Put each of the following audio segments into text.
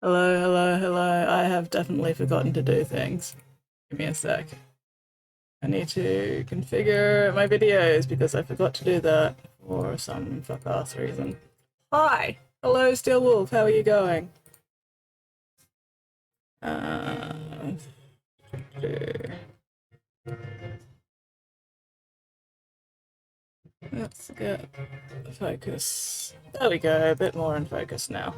Hello, hello, hello. I have definitely forgotten to do things. Give me a sec. I need to configure my videos because I forgot to do that for some fuck-ass reason. Hi! Hello, Steel Wolf, how are you going? Uh, let's get focus. There we go, a bit more in focus now.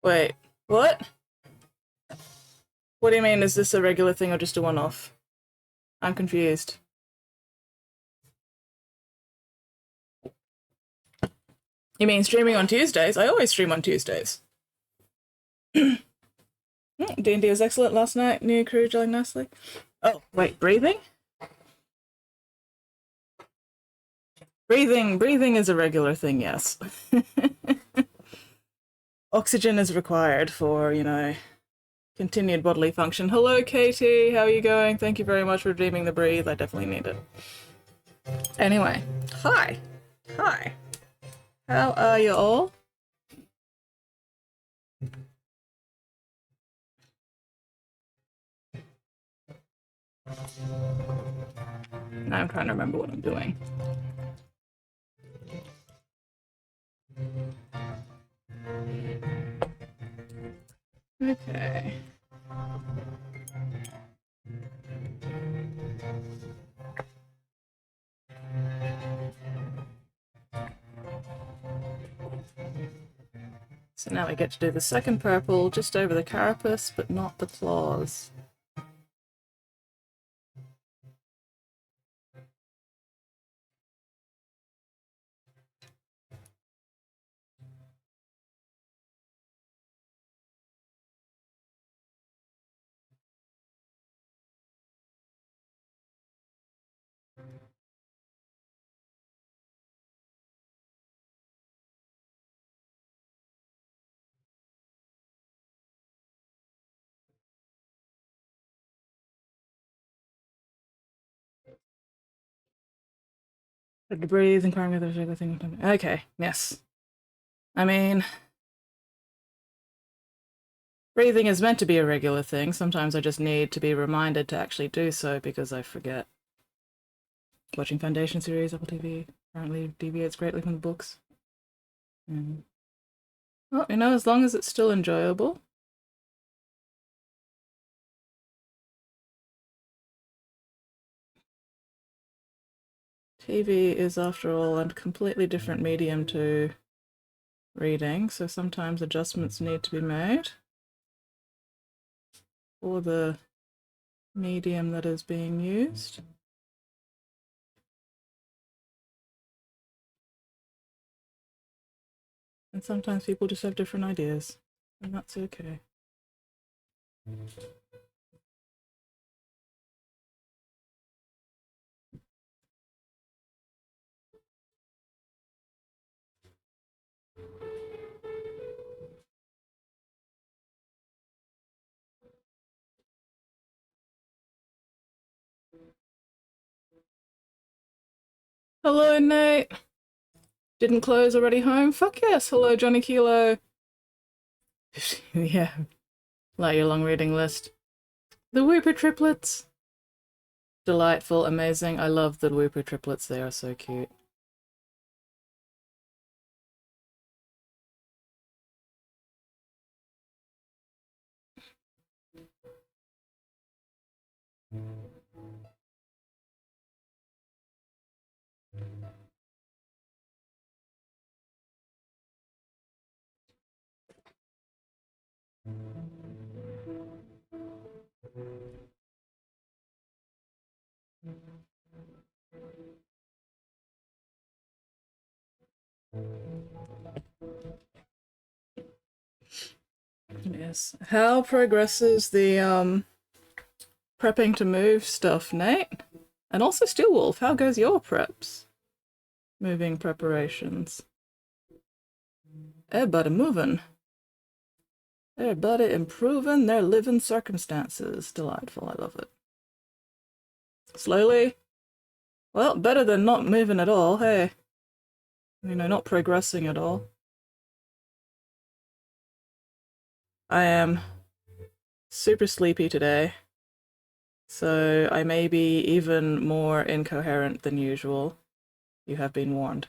Wait, what? What do you mean, is this a regular thing or just a one-off? I'm confused. You mean streaming on Tuesdays? I always stream on Tuesdays. D&D was excellent last night. New crew gelling nicely. Oh, wait, breathing? Breathing is a regular thing, yes. Oxygen is required for, you know, continued bodily function. Hello, Katie. How are you going? Thank you very much for redeeming the breathe. I definitely need it. Anyway, hi. Hi. How are you all? Now I'm trying to remember what I'm doing. Okay. So now we get to do the second purple just over the carapace, but not the claws. To breathe and crying with every thing. Okay, yes. I mean, breathing is meant to be a regular thing. Sometimes I just need to be reminded to actually do so because I forget. Watching Foundation series, Apple TV, apparently deviates greatly from the books. Well, you know, as long as it's still enjoyable. TV is, after all, a completely different medium to reading, so sometimes adjustments need to be made for the medium that is being used. And sometimes people just have different ideas, and that's okay. Hello, Nate. Didn't close already home? Fuck yes. Hello, Johnny Kilo. Yeah, like your long reading list. The Whooper triplets. Delightful, amazing. I love the Whooper triplets. They are so cute. Yes. How progresses the prepping to move stuff, Nate? And also Steelwolf, how goes your preps? Moving preparations. Everybody moving. Everybody improving their living circumstances. Delightful, I love it. Slowly? Well, better than not moving at all, hey. You know, not progressing at all. I am super sleepy today, so I may be even more incoherent than usual. You have been warned.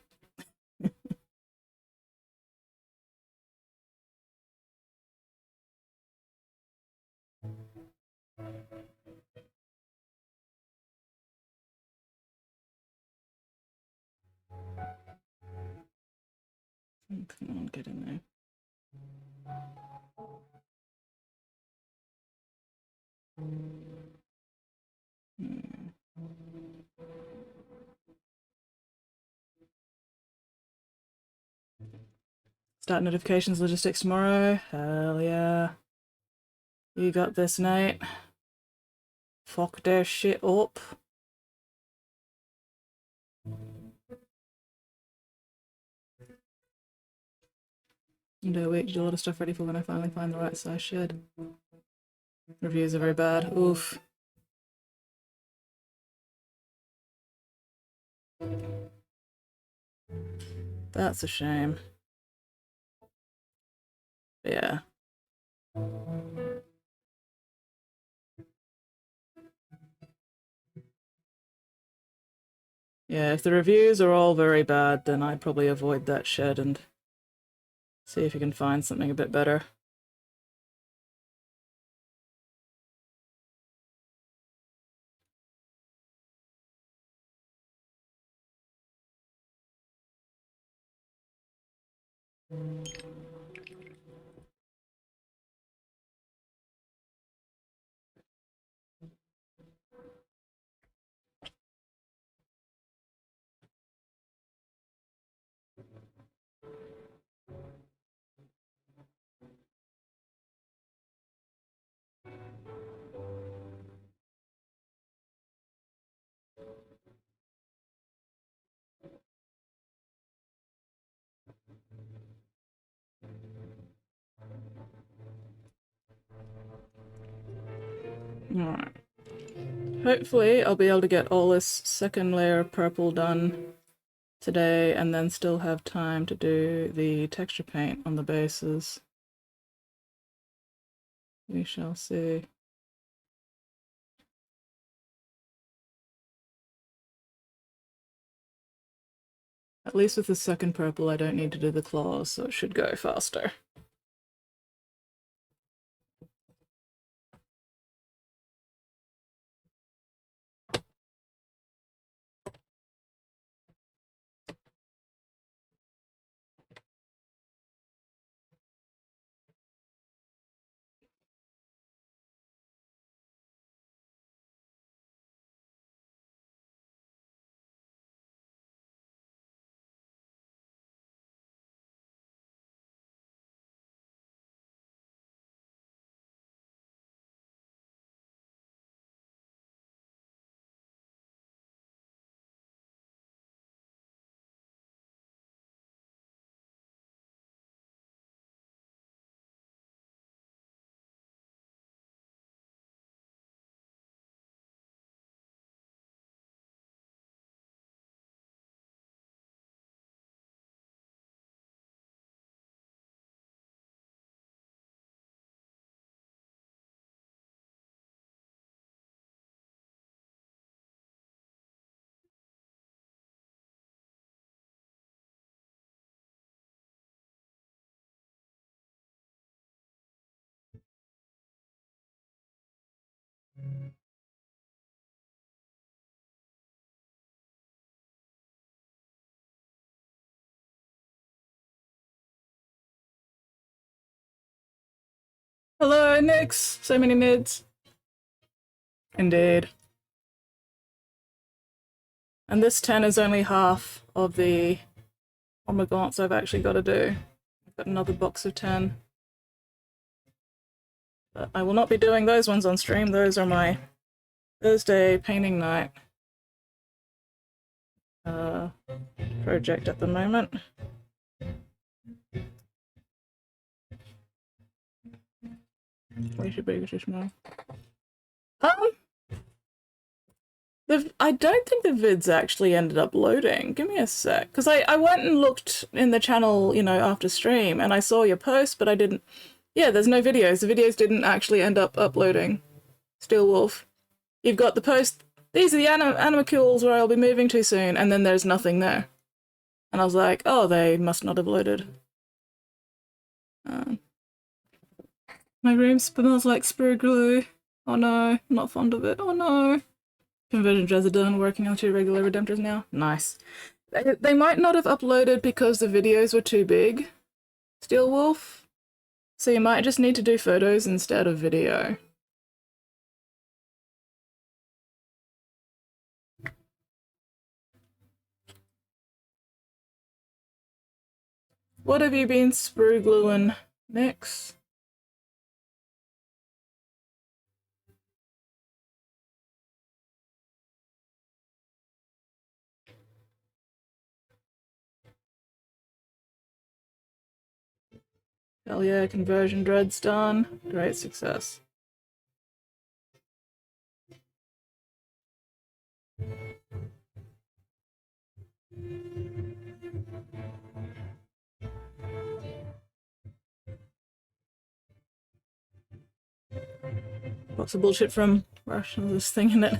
Come on, get in there. Start notifications logistics tomorrow. Hell yeah. You got this, Nate. Fuck their shit up. And wait, do a lot of stuff ready for when I finally find the right size shed. Reviews are very bad. Oof. That's a shame. Yeah. Yeah, if the reviews are all very bad, then I'd probably avoid that shed and see if you can find something a bit better. Alright. Hopefully I'll be able to get all this second layer of purple done today and then still have time to do the texture paint on the bases. We shall see. At least with the second purple I don't need to do the claws, so it should go faster. Hello, Nyx! So many mids. Indeed. And this 10 is only half of the Hormagaunts I've actually got to do. I've got another box of 10. But I will not be doing those ones on stream. Those are my Thursday painting night project at the moment. Way too big or too small. I don't think the vids actually ended up loading. Give me a sec. Because I went and looked in the channel, you know, after stream, and I saw your post, but I didn't Yeah, there's no videos. The videos didn't actually end up uploading. Steel Wolf. You've got the post, these are the animalcules where I'll be moving to soon, and then there's nothing there. And I was like, oh, they must not have loaded. My room smells like sprue glue. Oh no, I'm not fond of it. Oh no. Conversion dreads are done, working on 2 regular redemptors now. Nice. They might not have uploaded because the videos were too big, Steel Wolf. So you might just need to do photos instead of video. What have you been sprue gluing, Nix? Hell yeah, conversion dread's done. Great success. Box of bullshit from Rush. This thing in it.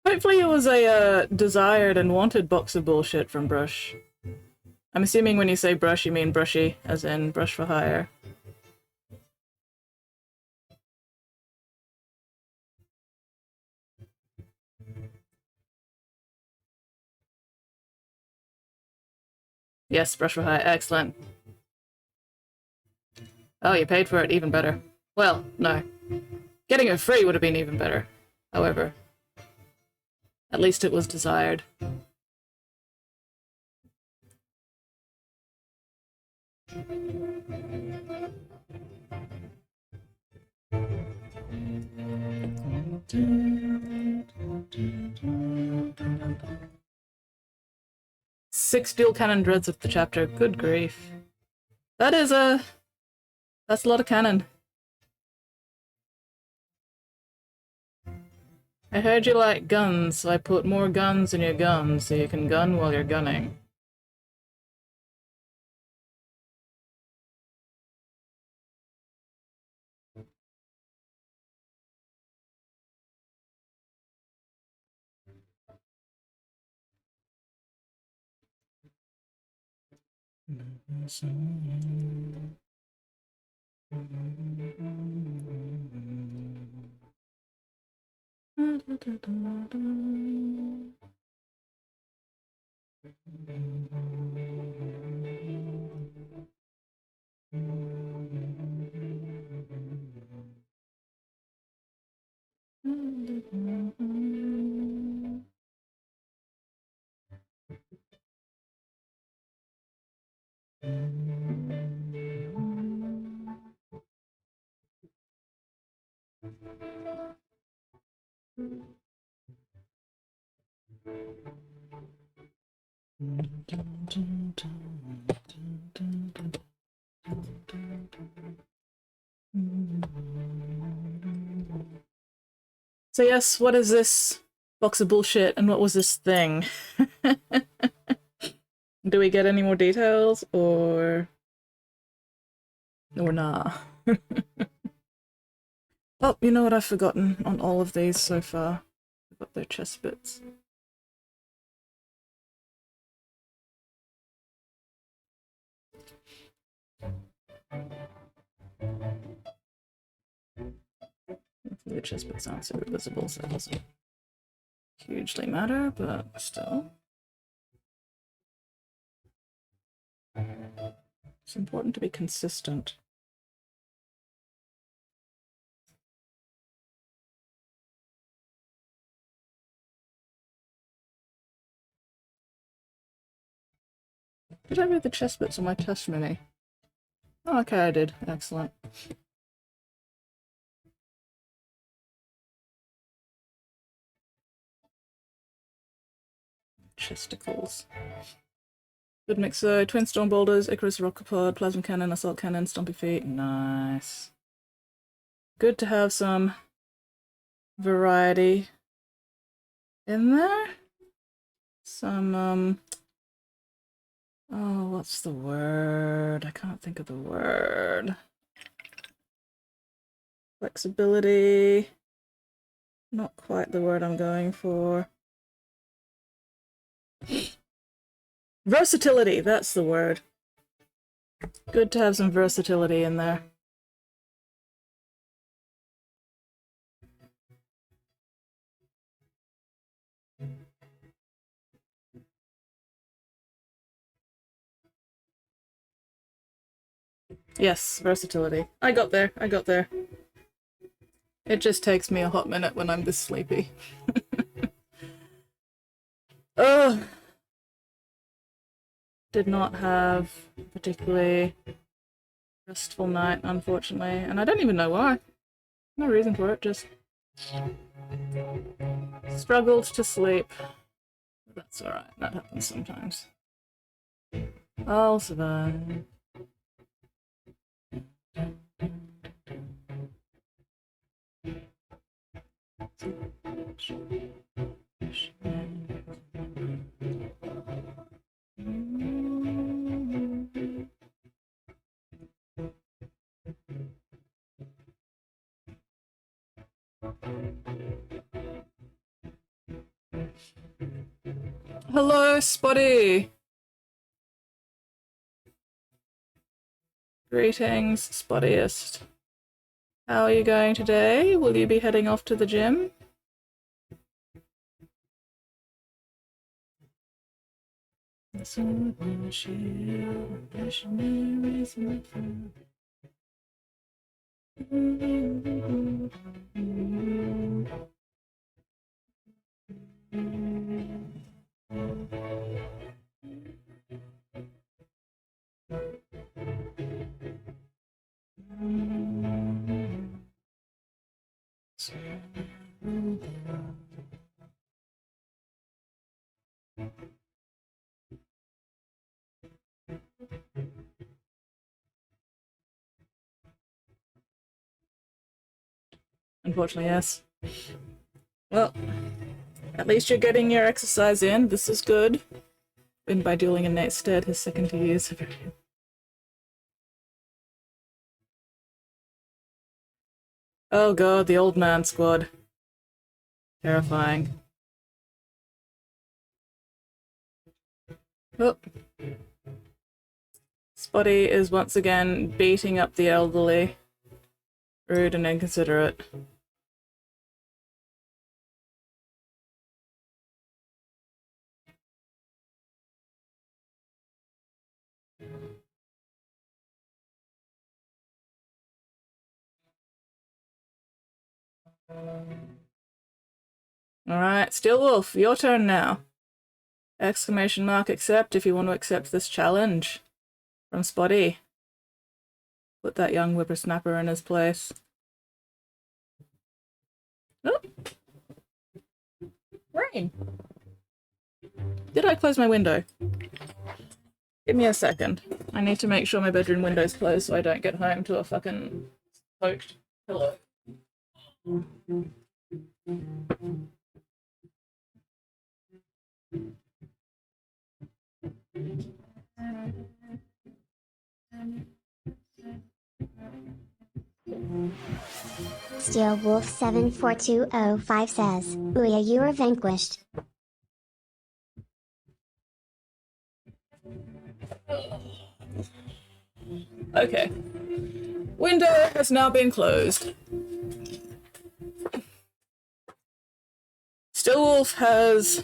Hopefully it was a desired and wanted box of bullshit from Brush. I'm assuming when you say brush, you mean brushy, as in brush for hire. Yes, brush for hire. Excellent. Oh, you paid for it. Even better. Well, no. Getting it free would have been even better. However, at least it was desired. Six dual cannon dreads of the chapter. Good grief. That's a lot of cannon. I heard you like guns, so I put more guns in your guns so you can gun while you're gunning. So yes, what is this box of bullshit and what was this thing? Do we get any more details or nah? Oh, you know what I've forgotten on all of these so far? I've got their chest bits. The chest bits aren't super visible, so it doesn't hugely matter, but still. It's important to be consistent. Did I read the chest bits on my test mini? Oh, okay, I did. Excellent. Chesticles. Good mixer. Twin storm boulders, Icarus rockapod, plasma cannon, assault cannon, stompy feet. Nice. Good to have some variety in there. Some Oh, what's the word? I can't think of the word. Flexibility. Not quite the word I'm going for. Versatility, that's the word. Good to have some versatility in there. Yes, versatility. I got there, I got there. It just takes me a hot minute when I'm this sleepy. Ugh. Did not have a particularly restful night, unfortunately, and I don't even know why. No reason for it, just struggled to sleep. That's alright, that happens sometimes. I'll survive. Hello, Spotty! Greetings, Spottiest. How are you going today? Will you be heading off to the gym? Unfortunately, yes. Well, at least you're getting your exercise in. This is good. Win by dueling in Nate's stead, his second 2 years. Oh god, the old man squad. Terrifying. Oh. Spotty is once again beating up the elderly. Rude and inconsiderate. Alright, Steel Wolf, your turn now. Exclamation mark accept if you want to accept this challenge from Spotty. Put that young whippersnapper in his place. Oh! Rain! Did I close my window? Give me a second. I need to make sure my bedroom window's closed so I don't get home to a fucking soaked pillow. Steel Wolf 74205 says, Ouya, you are vanquished. Okay. Window has now been closed. Stillwolf has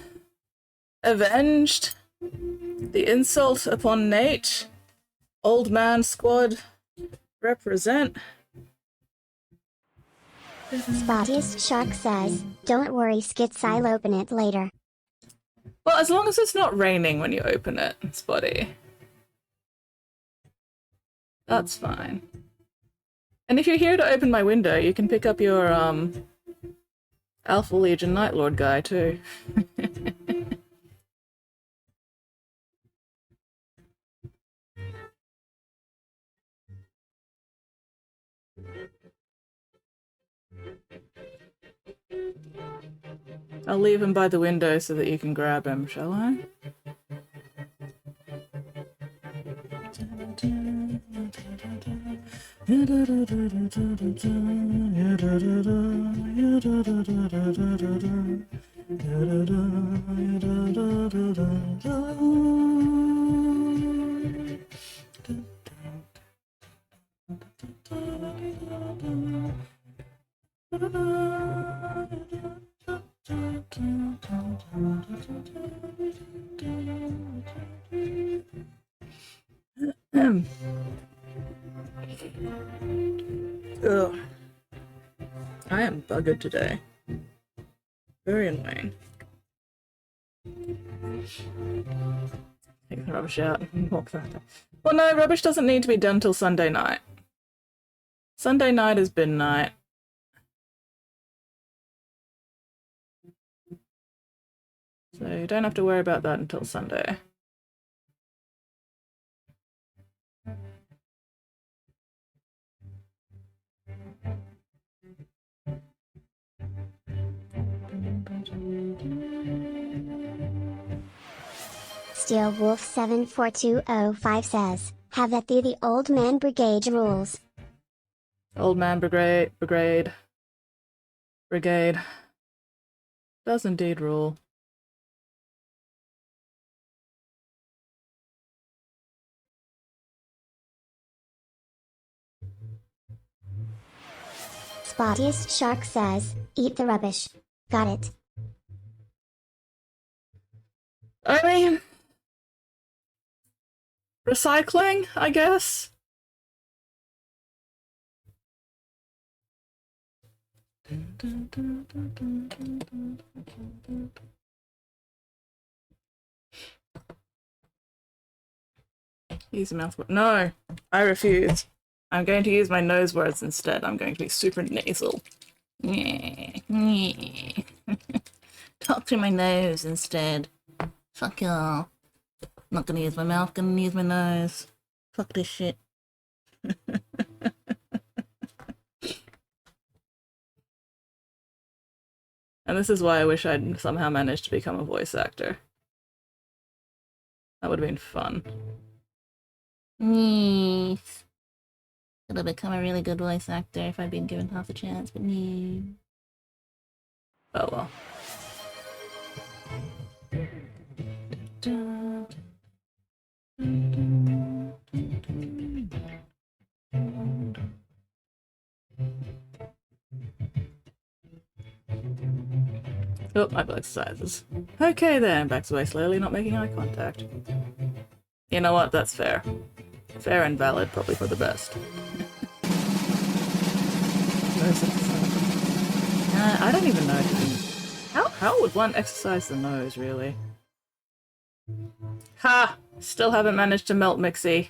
avenged the insult upon Nate. Old man squad represent. Spottiest Shark says, don't worry Skits, I'll open it later. Well, as long as it's not raining when you open it, Spotty. That's fine. And if you're here to open my window, you can pick up your, Alpha Legion Nightlord guy, too. I'll leave him by the window so that you can grab him, shall I? Ugh. I am buggered today. Very annoying. Take the rubbish out and walk that. Well, no, rubbish doesn't need to be done till Sunday night. Sunday night is bin night. So you don't have to worry about that until Sunday. Steel Wolf 74205 says, have at thee the old man brigade rules. Old man brigade does indeed rule. Spottiest Shark says, eat the rubbish. Got it. I mean, recycling, I guess. Use a mouth word. No, I refuse. I'm going to use my nose words instead. I'm going to be super nasal. Talk through my nose instead. Fuck y'all. Not gonna use my mouth, gonna use my nose. Fuck this shit. And this is why I wish I'd somehow managed to become a voice actor. That would have been fun. Yes. Could have become a really good voice actor if I'd been given half a chance, but no. Oh well. Oh, my blood sizes. Okay then, back away slowly, not making eye contact. You know what, that's fair. Fair and valid, probably for the best. I don't even know. How would one exercise the nose, really? Ha! Still haven't managed to melt Mixie.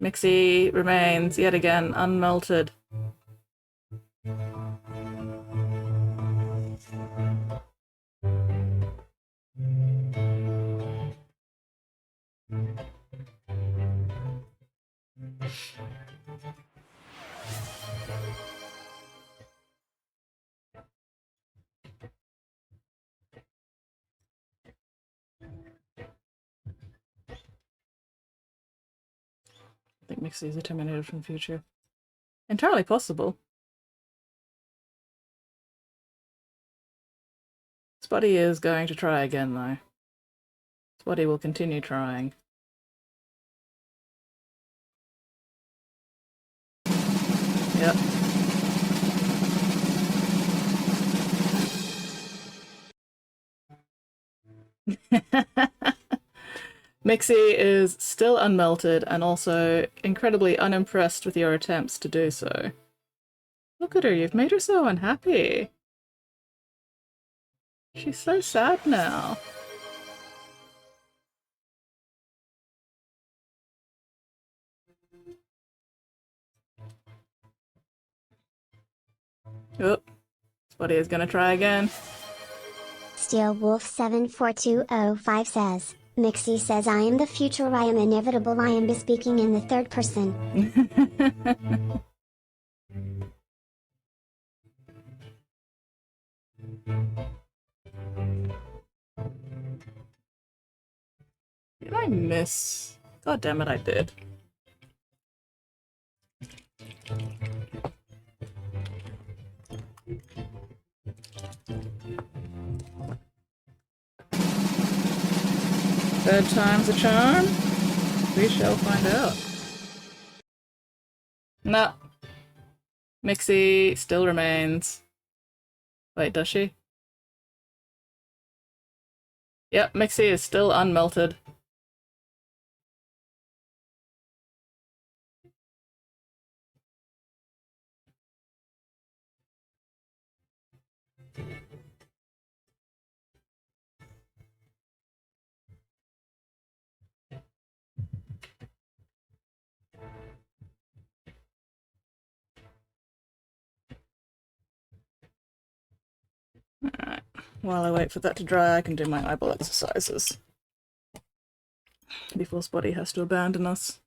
Mixie remains, yet again, unmelted. I think Mixie is terminated from the future. Entirely possible. Spotty is going to try again, though. Spotty will continue trying. Yep. Mixie is still unmelted and also incredibly unimpressed with your attempts to do so. Look at her, you've made her so unhappy. She's so sad now. Oh, Spotty is gonna try again. Steel Wolf 74205 says, Mixie says I am the future, I am inevitable, I am bespeaking in the third person. Did I miss? God damn it, I did. Third time's a charm? We shall find out. No. Mixie still remains. Wait, does she? Yep, Mixie is still unmelted. Alright, while I wait for that to dry, I can do my eyeball exercises before Spotty has to abandon us.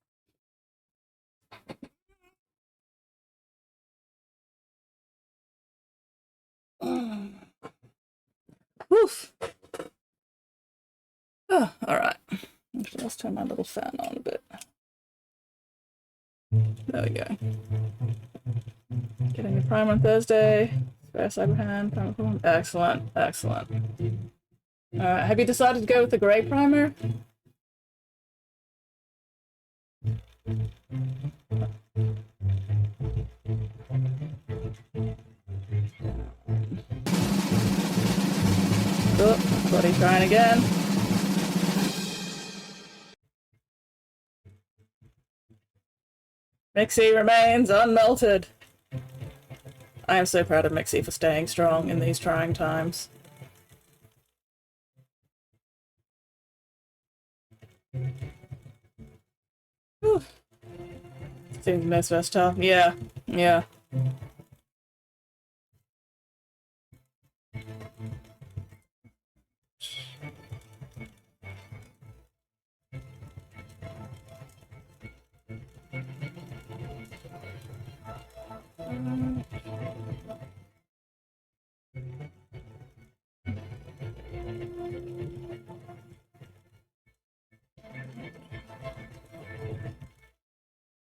Woof! Oh, alright. Actually, let's turn my little fan on a bit. There we go. Getting the primer on Thursday. Spare cyber hand, primer form. Excellent, excellent. Alright, have you decided to go with the grey primer? Oh, Buddy trying again. Mixie remains unmelted. I am so proud of Mixie for staying strong in these trying times. Whew. Seems most versatile. Yeah, yeah.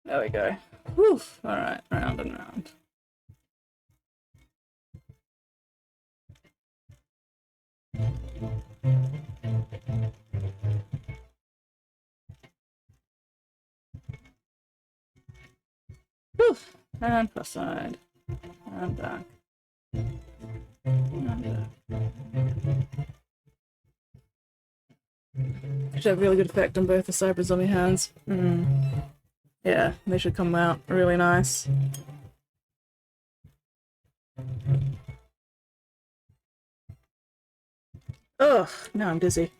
There we go. Whew. Alright, round and round. Whew. And plus side. And back. And back. Should have really good effect on both the Cyber Zombie hands. Yeah, they should come out really nice. Ugh, now I'm dizzy.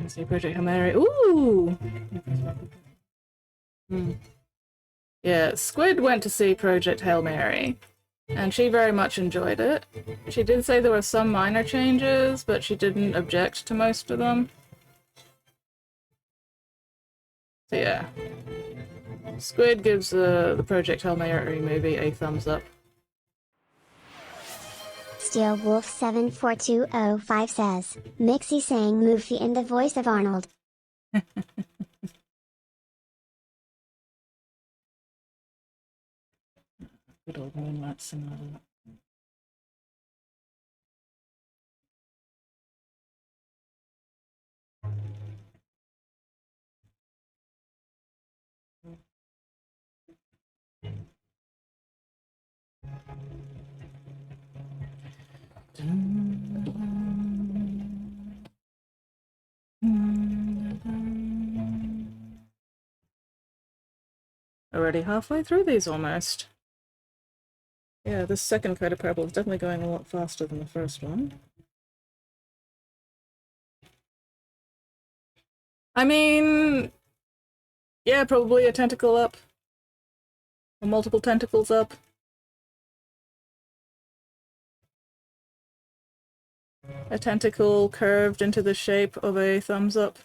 See Project Hail Mary. Ooh! Yeah, Squid went to see Project Hail Mary, and she very much enjoyed it. She did say there were some minor changes, but she didn't object to most of them. So yeah. Squid gives the Project Hail Mary movie a thumbs up. Steel Wolf 74205 says, Mixie saying Moofy in the voice of Arnold. Good old Moonlight Sonata. Already halfway through these almost. Yeah, this second coat of purple is definitely going a lot faster than the first one. I mean, yeah, probably a tentacle up. Or multiple tentacles up. A tentacle curved into the shape of a thumbs up.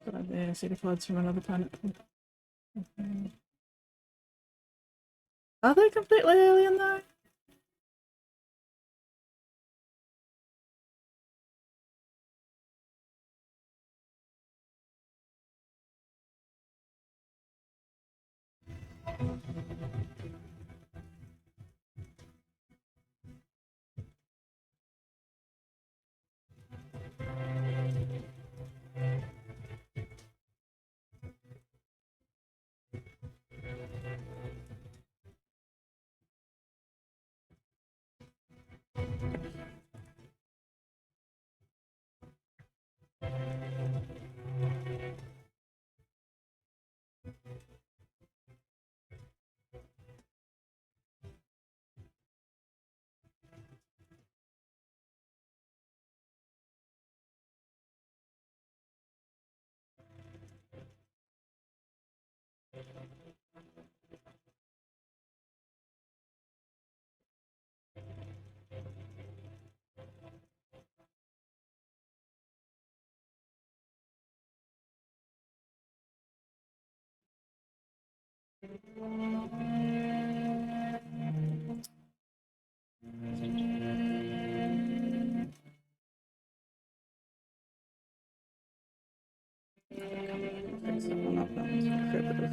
Got the pseudopods from another planet. Are they completely alien though? Fix that one up. That was a fair bit of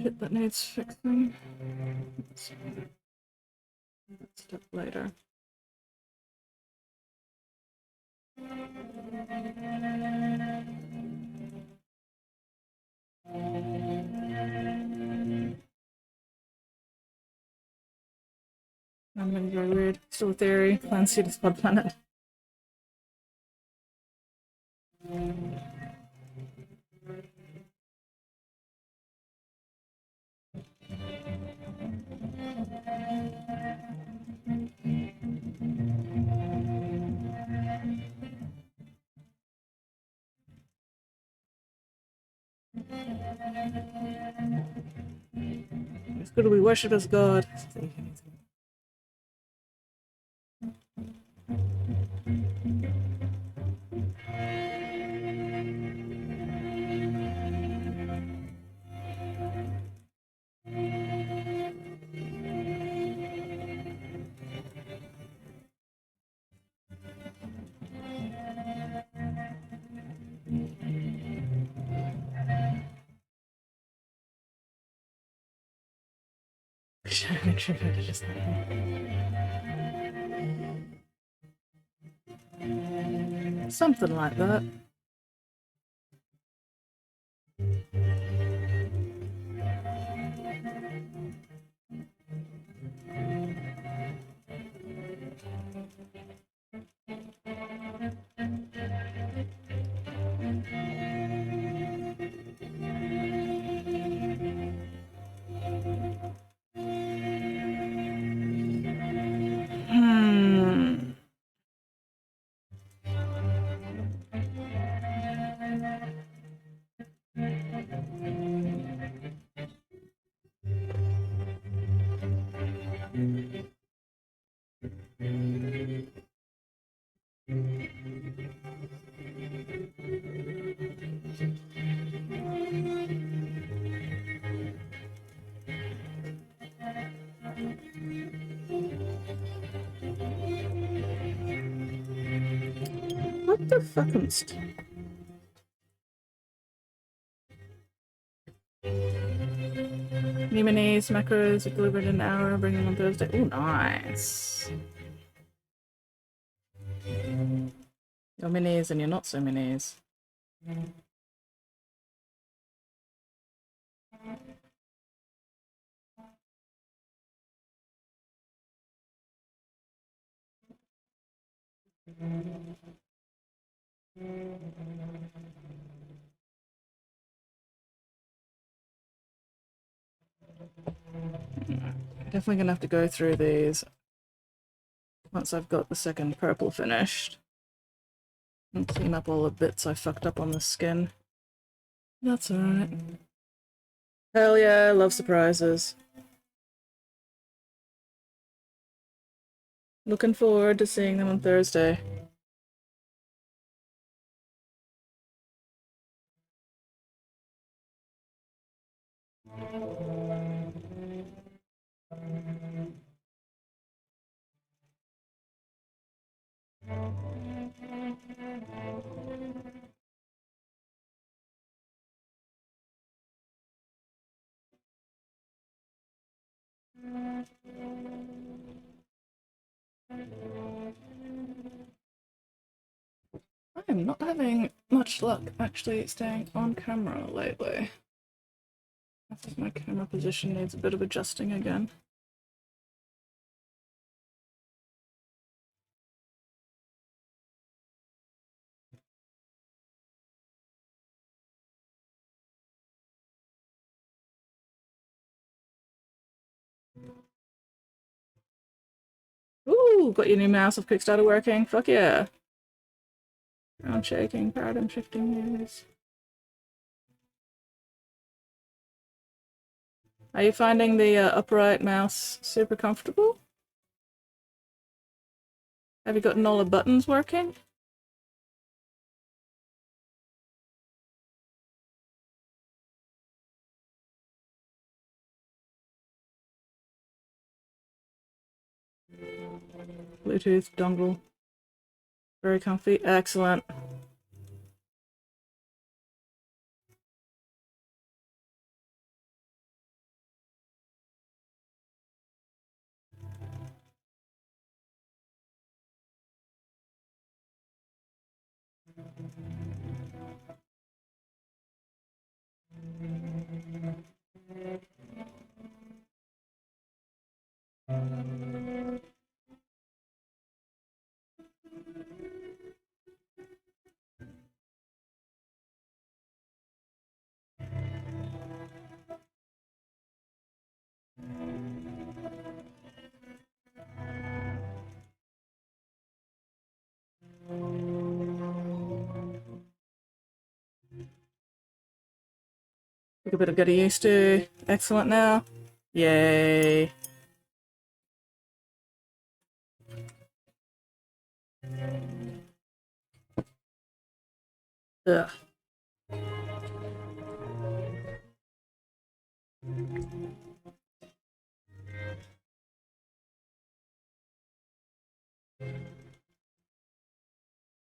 shit that needs fixing. Let's step later. I'm gonna be very weird. Still a theory. Plan C to spot planet. It's good to be worshipped as God. Make sure I just something like that. the fucking new minis, macros are delivered in an hour, bringing them on Thursday. Oh, nice. Your minis and your not so minis. Definitely gonna have to go through these once I've got the second purple finished and clean up all the bits I fucked up on the skin. That's alright. Hell yeah, I love surprises. Looking forward to seeing them on Thursday. I am not having much luck actually staying on camera lately. I think my camera position needs a bit of adjusting again. Ooh, got your new mouse of Quickstarter working. Fuck yeah. Round shaking, paradigm shifting news. Are you finding the upright mouse super comfortable? Have you gotten all the buttons working? Bluetooth dongle. Very comfy. Excellent. Took a bit of getting used to. Excellent now. Yay. Ugh.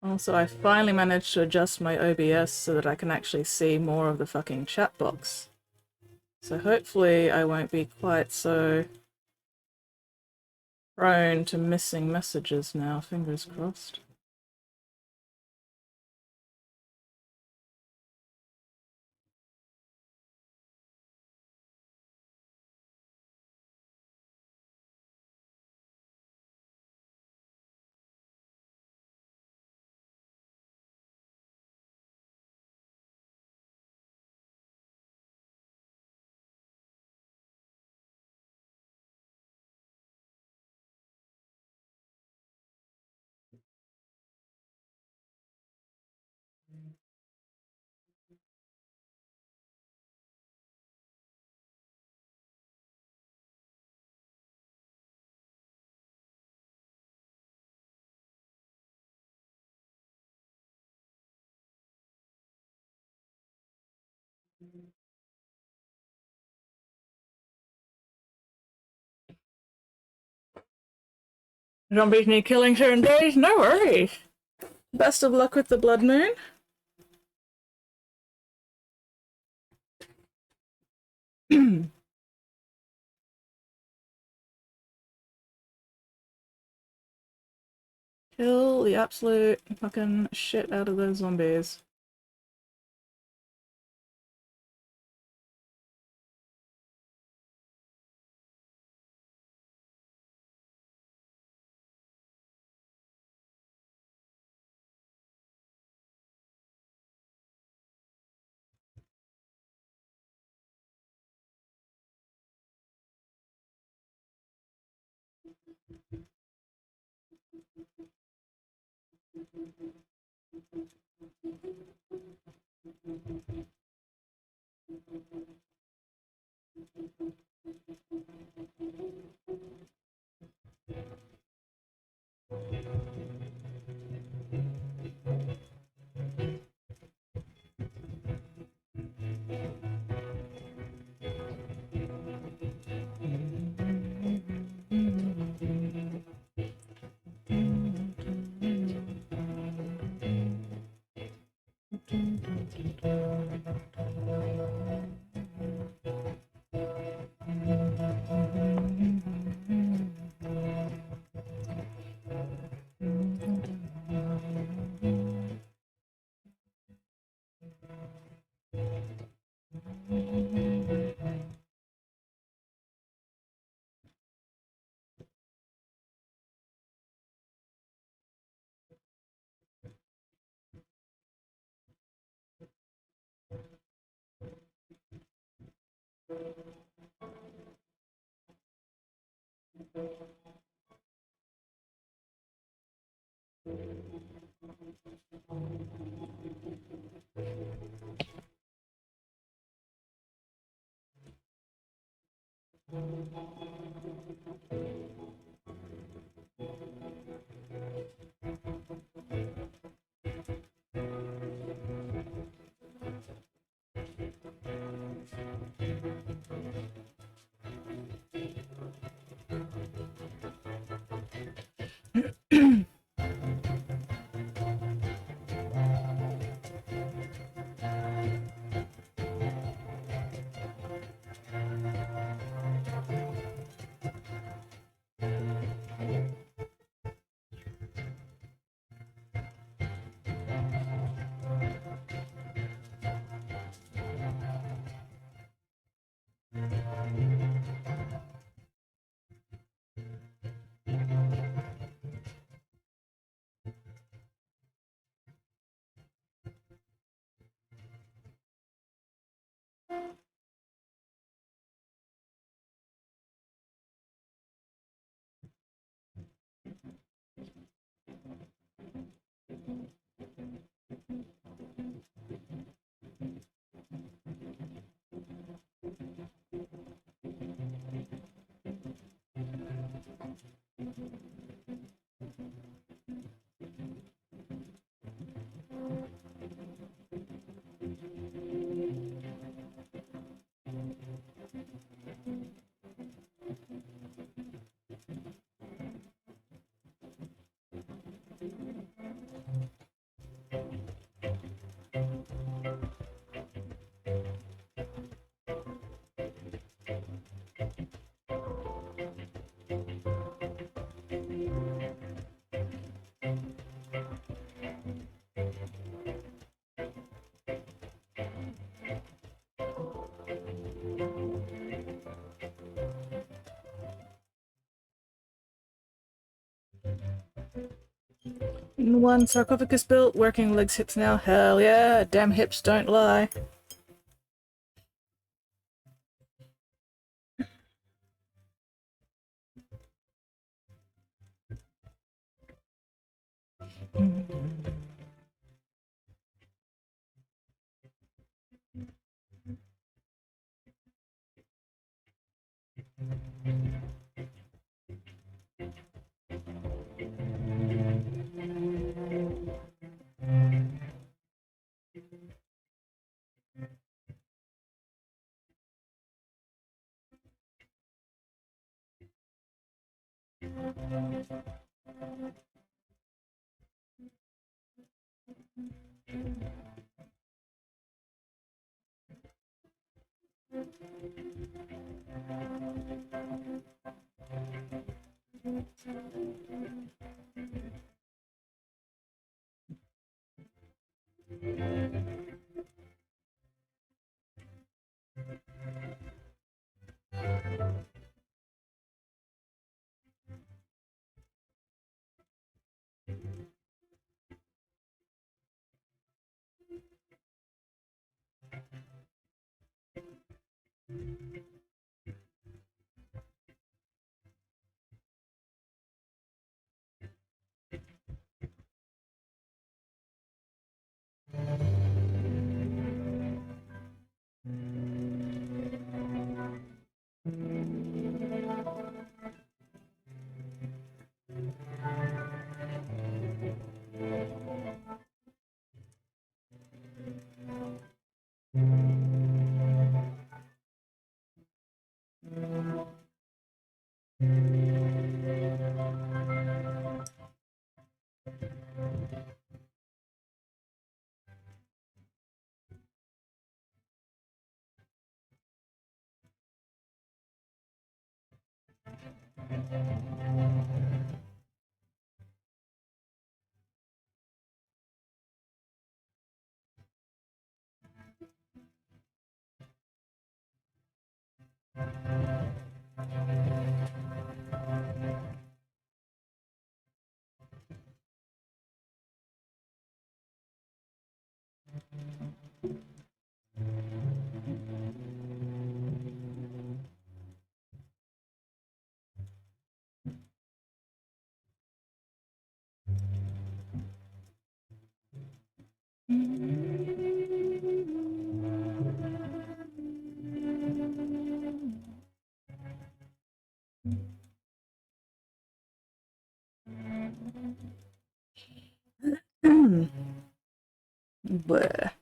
Also, I finally managed to adjust my OBS so that I can actually see more of the fucking chat box. So hopefully I won't be quite so prone to missing messages now, fingers crossed. Zombies need killing certain days? No worries. Best of luck with the blood moon. Kill the absolute fucking shit out of those zombies. One sarcophagus built, working legs, hips now. Hell yeah, damn hips don't lie. Bleh.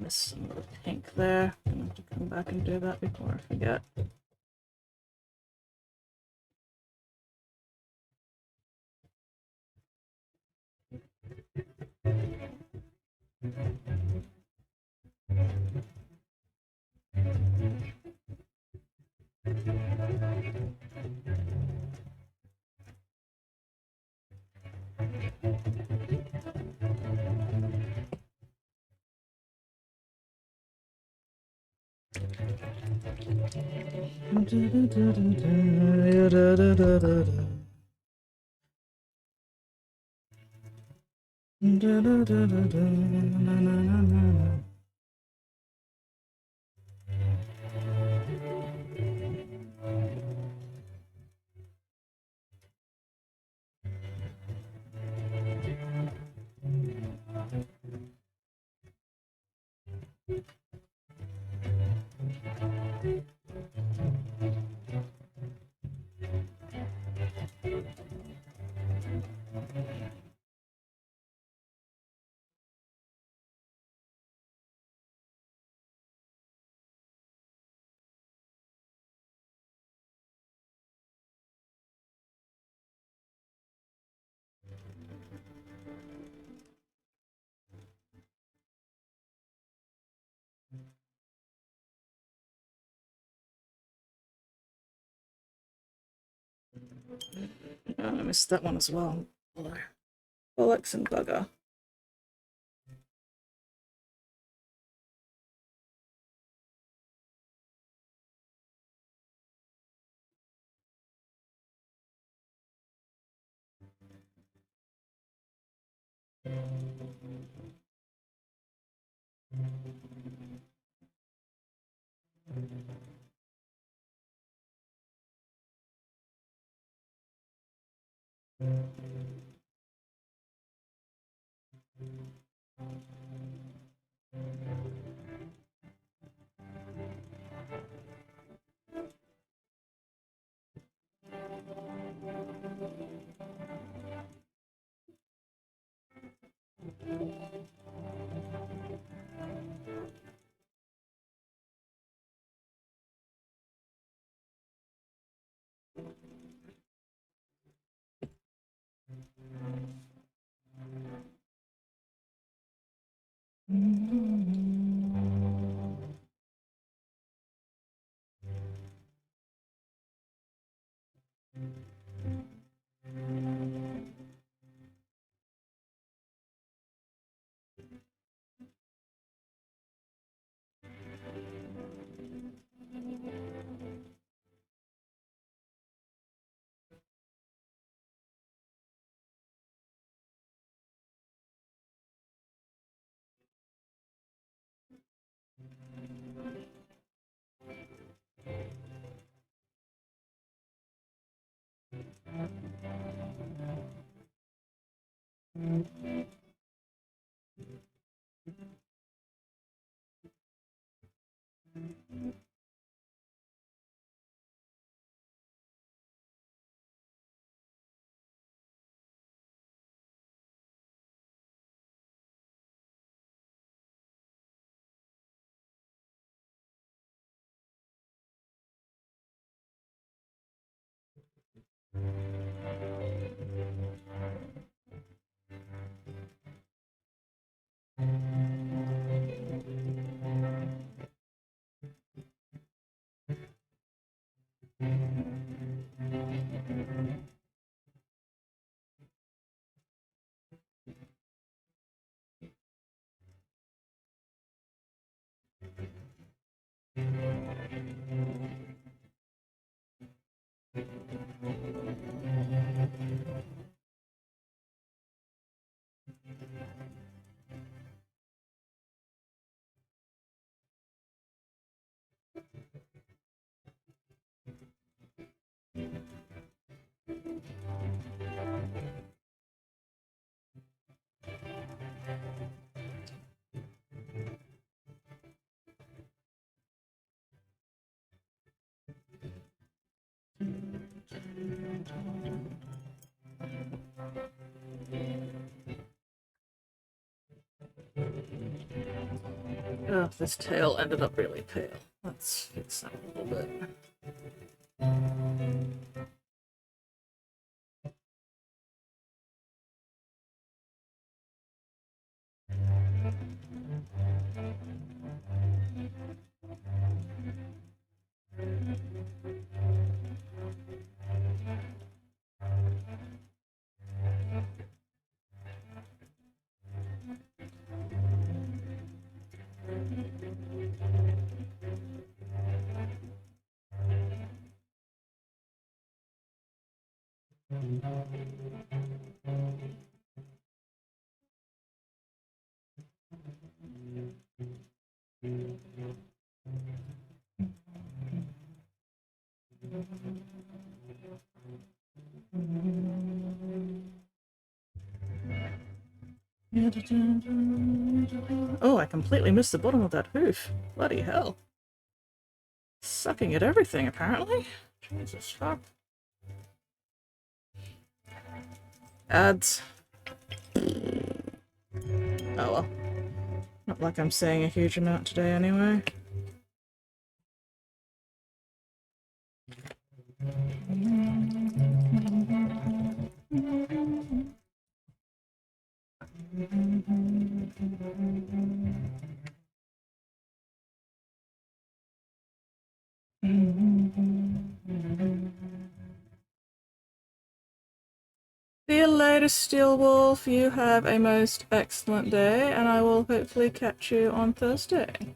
Missed some of the pink there. I'm gonna have to come back and do that before I forget. I missed that one as well. Bollocks and bugger. Oh, this tail ended up really pale. Let's fix that a little bit. Oh, I completely missed the bottom of that hoof. Bloody hell. Sucking at everything, apparently. Jesus fuck. Ads. Oh well. Not like I'm saying a huge amount today anyway. See you later, Steel Wolf. You have a most excellent day, and I will hopefully catch you on Thursday.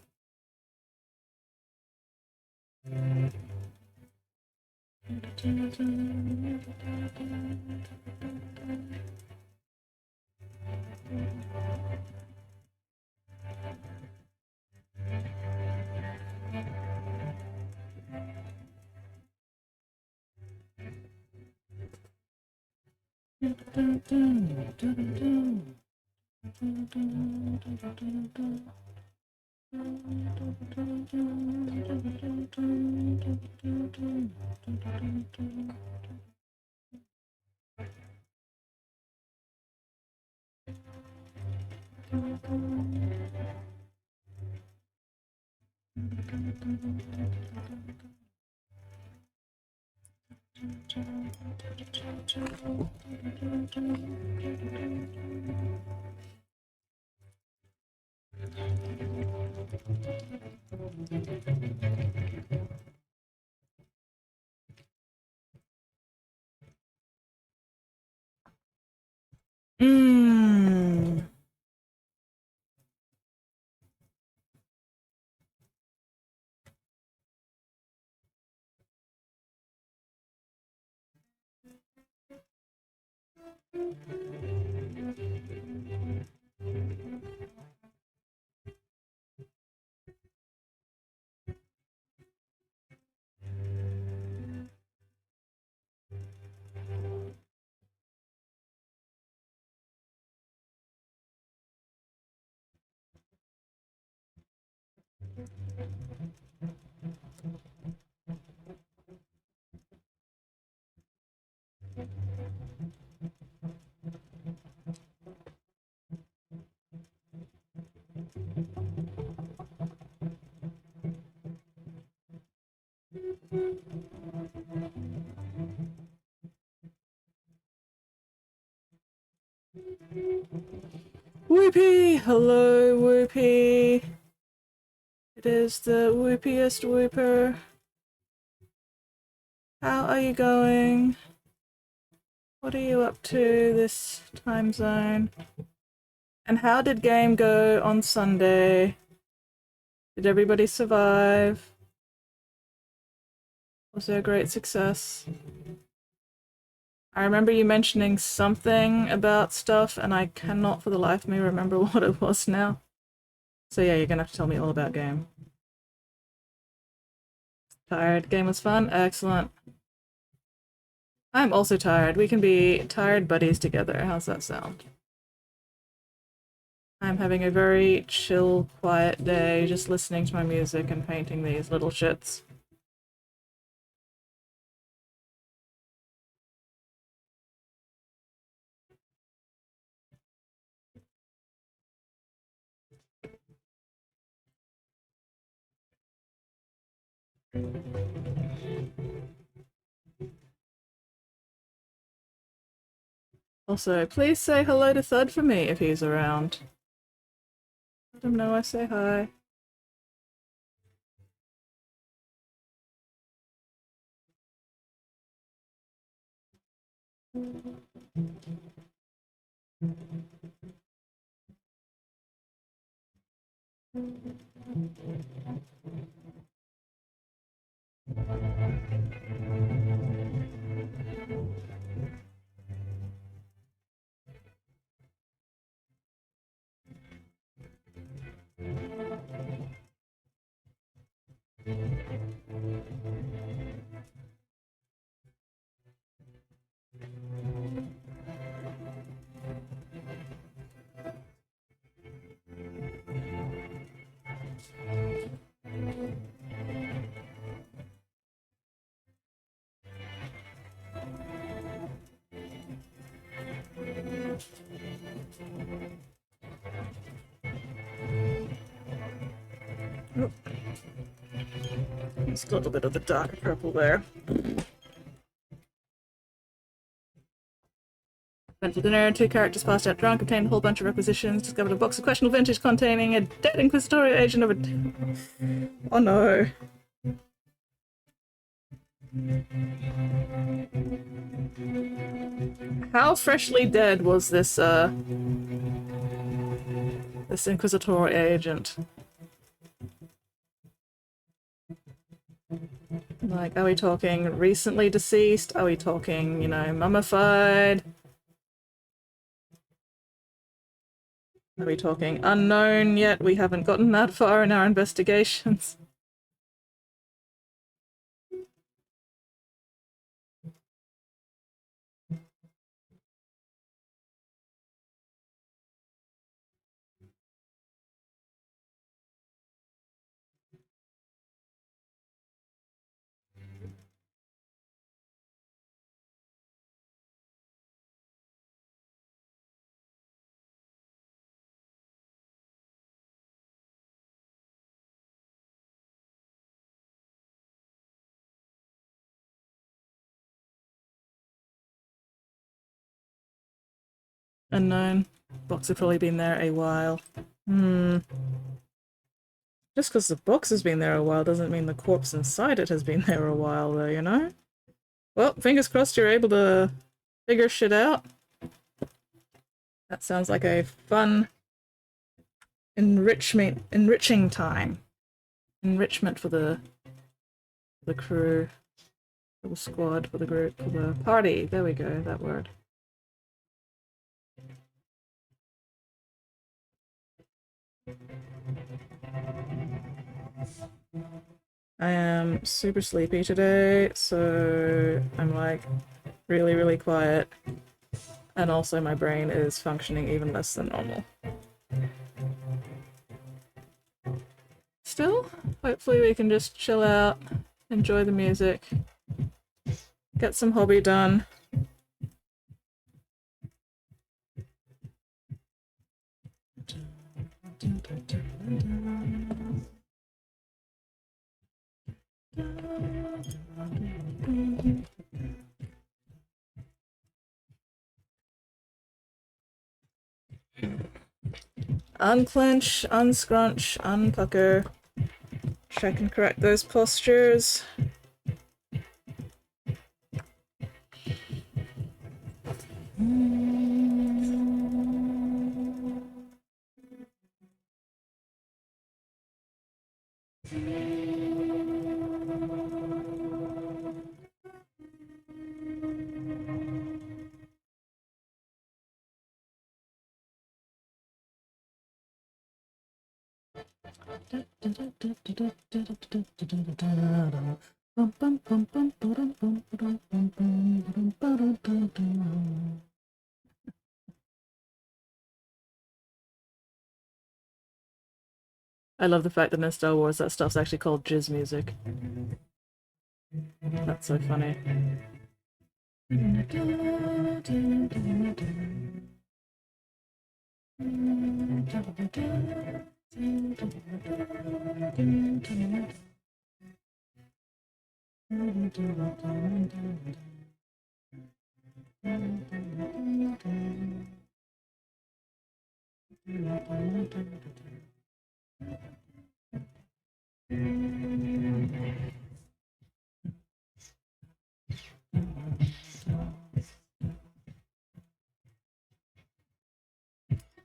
Mmm. Whoopee! Hello, Whoopee! It is the whoopiest whooper. How are you going? What are you up to this time zone? And how did game go on Sunday? Did everybody survive? Was there a great success? I remember you mentioning something about stuff, and I cannot for the life of me remember what it was now. So yeah, you're gonna have to tell me all about game. Tired? Game was fun? Excellent. I'm also tired. We can be tired buddies together. How's that sound? I'm having a very chill, quiet day, just listening to my music and painting these little shits. Also, please say hello to Thud for me if he's around. Let him know I say hi. Just a little bit of the darker purple there. Went for dinner, 2 characters passed out drunk, obtained a whole bunch of requisitions, discovered a box of questionable vintage containing a dead Inquisitorial agent of a... Oh no. How freshly dead was this, this Inquisitorial agent? Like, are we talking recently deceased? Are we talking, you know, mummified? Are we talking unknown yet? We haven't gotten that far in our investigations. Unknown. Box have probably been there a while. Just because the box has been there a while doesn't mean the corpse inside it has been there a while, though, you know? Well, fingers crossed you're able to figure shit out. That sounds like a fun, enriching time. Enrichment for the crew, for the squad, for the group, for the party. There we go, that word. I am super sleepy today, so I'm like really, really quiet. And also my brain is functioning even less than normal. Still, hopefully we can just chill out, enjoy the music, get some hobby done. Unclench, unscrunch, unpucker. Check and correct those postures. I love the fact that in Star Wars that stuff's actually called jizz music. That's so funny.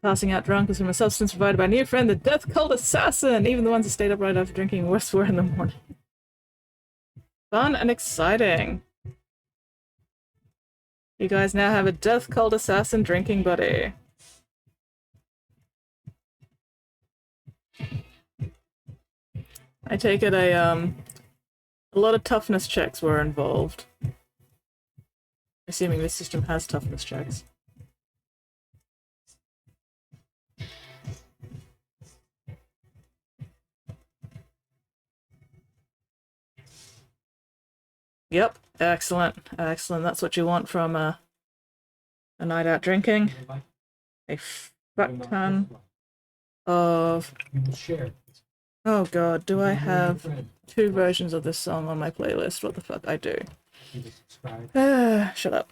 Passing out drunk was from a substance provided by a new friend, the Death Cult Assassin! Even the ones who stayed up right after drinking worse were in the morning. Fun and exciting. You guys now have a Death Cult Assassin drinking buddy. I take it a lot of toughness checks were involved. Assuming this system has toughness checks. Yep, excellent, excellent. That's what you want from a night out drinking. A fuck ton of Oh god, do I have two versions of this song on my playlist? What the fuck, I do. Shut up.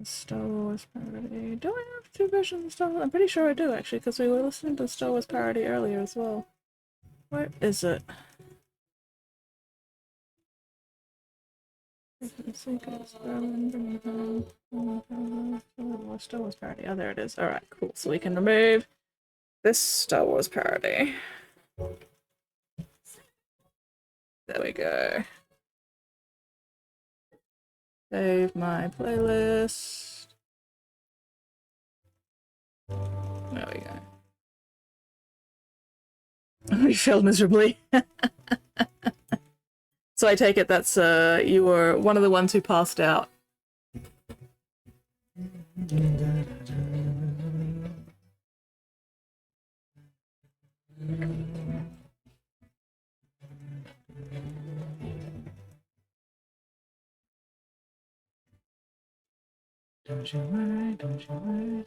Star Wars parody. Do I have two versions of Star Wars? I'm pretty sure I do, actually, because we were listening to the Star Wars parody earlier as well. Where is it? Star Wars parody. Oh, there it is. Alright, cool. So we can remove this Star Wars parody. There we go. Save my playlist. There we go. We failed miserably. So I take it that's you were one of the ones who passed out. Don't you worry, don't you worry,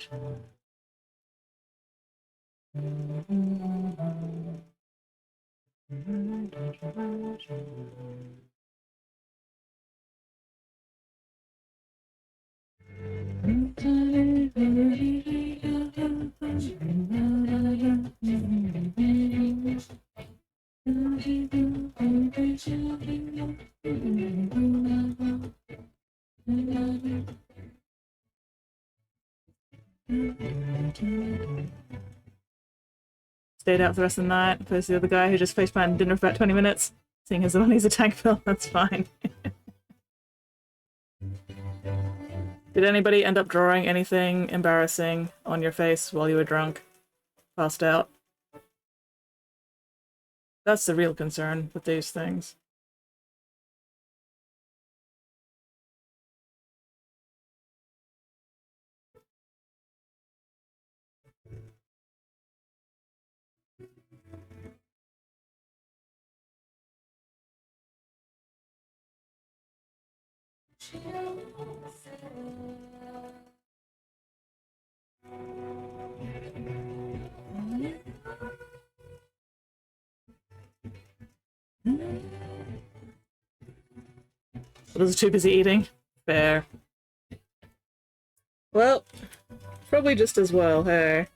Stayed out for the rest of the night. Opposed to the other guy who just face planted dinner for about 20 minutes. Seeing as the money's a tank fill, that's fine. Did anybody end up drawing anything embarrassing on your face while you were drunk? Passed out? That's the real concern with these things. I was too busy eating. Fair. Well, probably just as well, hey.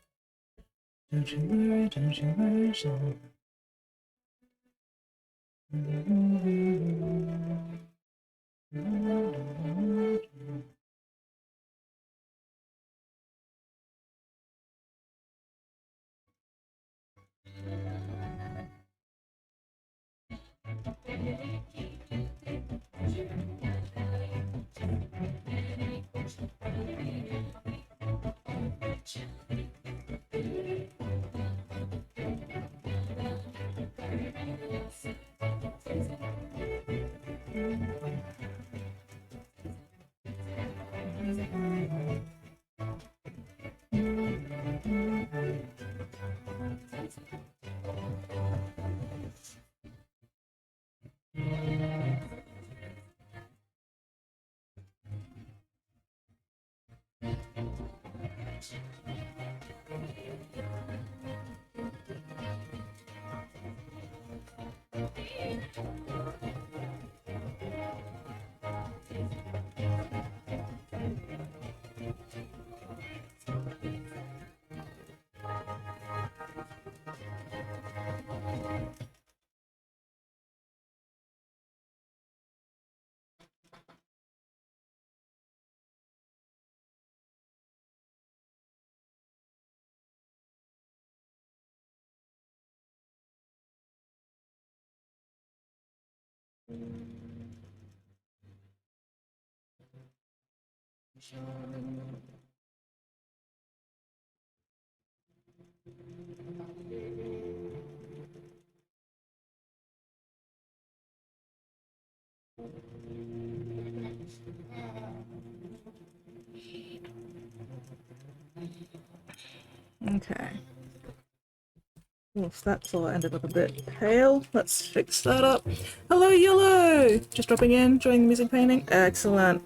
Don't you worry, don't you worry, so. Okay. Oof, that's all ended up a bit pale. Let's fix that up. Hello, Yellow! Just dropping in, enjoying the music painting? Excellent.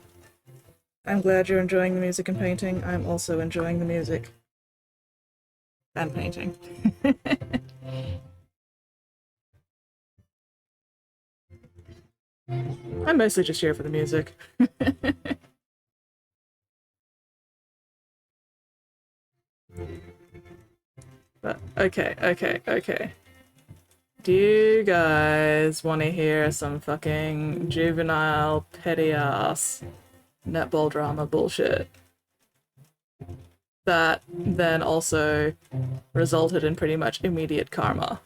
I'm glad you're enjoying the music and painting. I'm also enjoying the music. And painting. I'm mostly just here for the music. But, okay. Do you guys want to hear some fucking juvenile, petty-ass netball drama bullshit that then also resulted in pretty much immediate karma?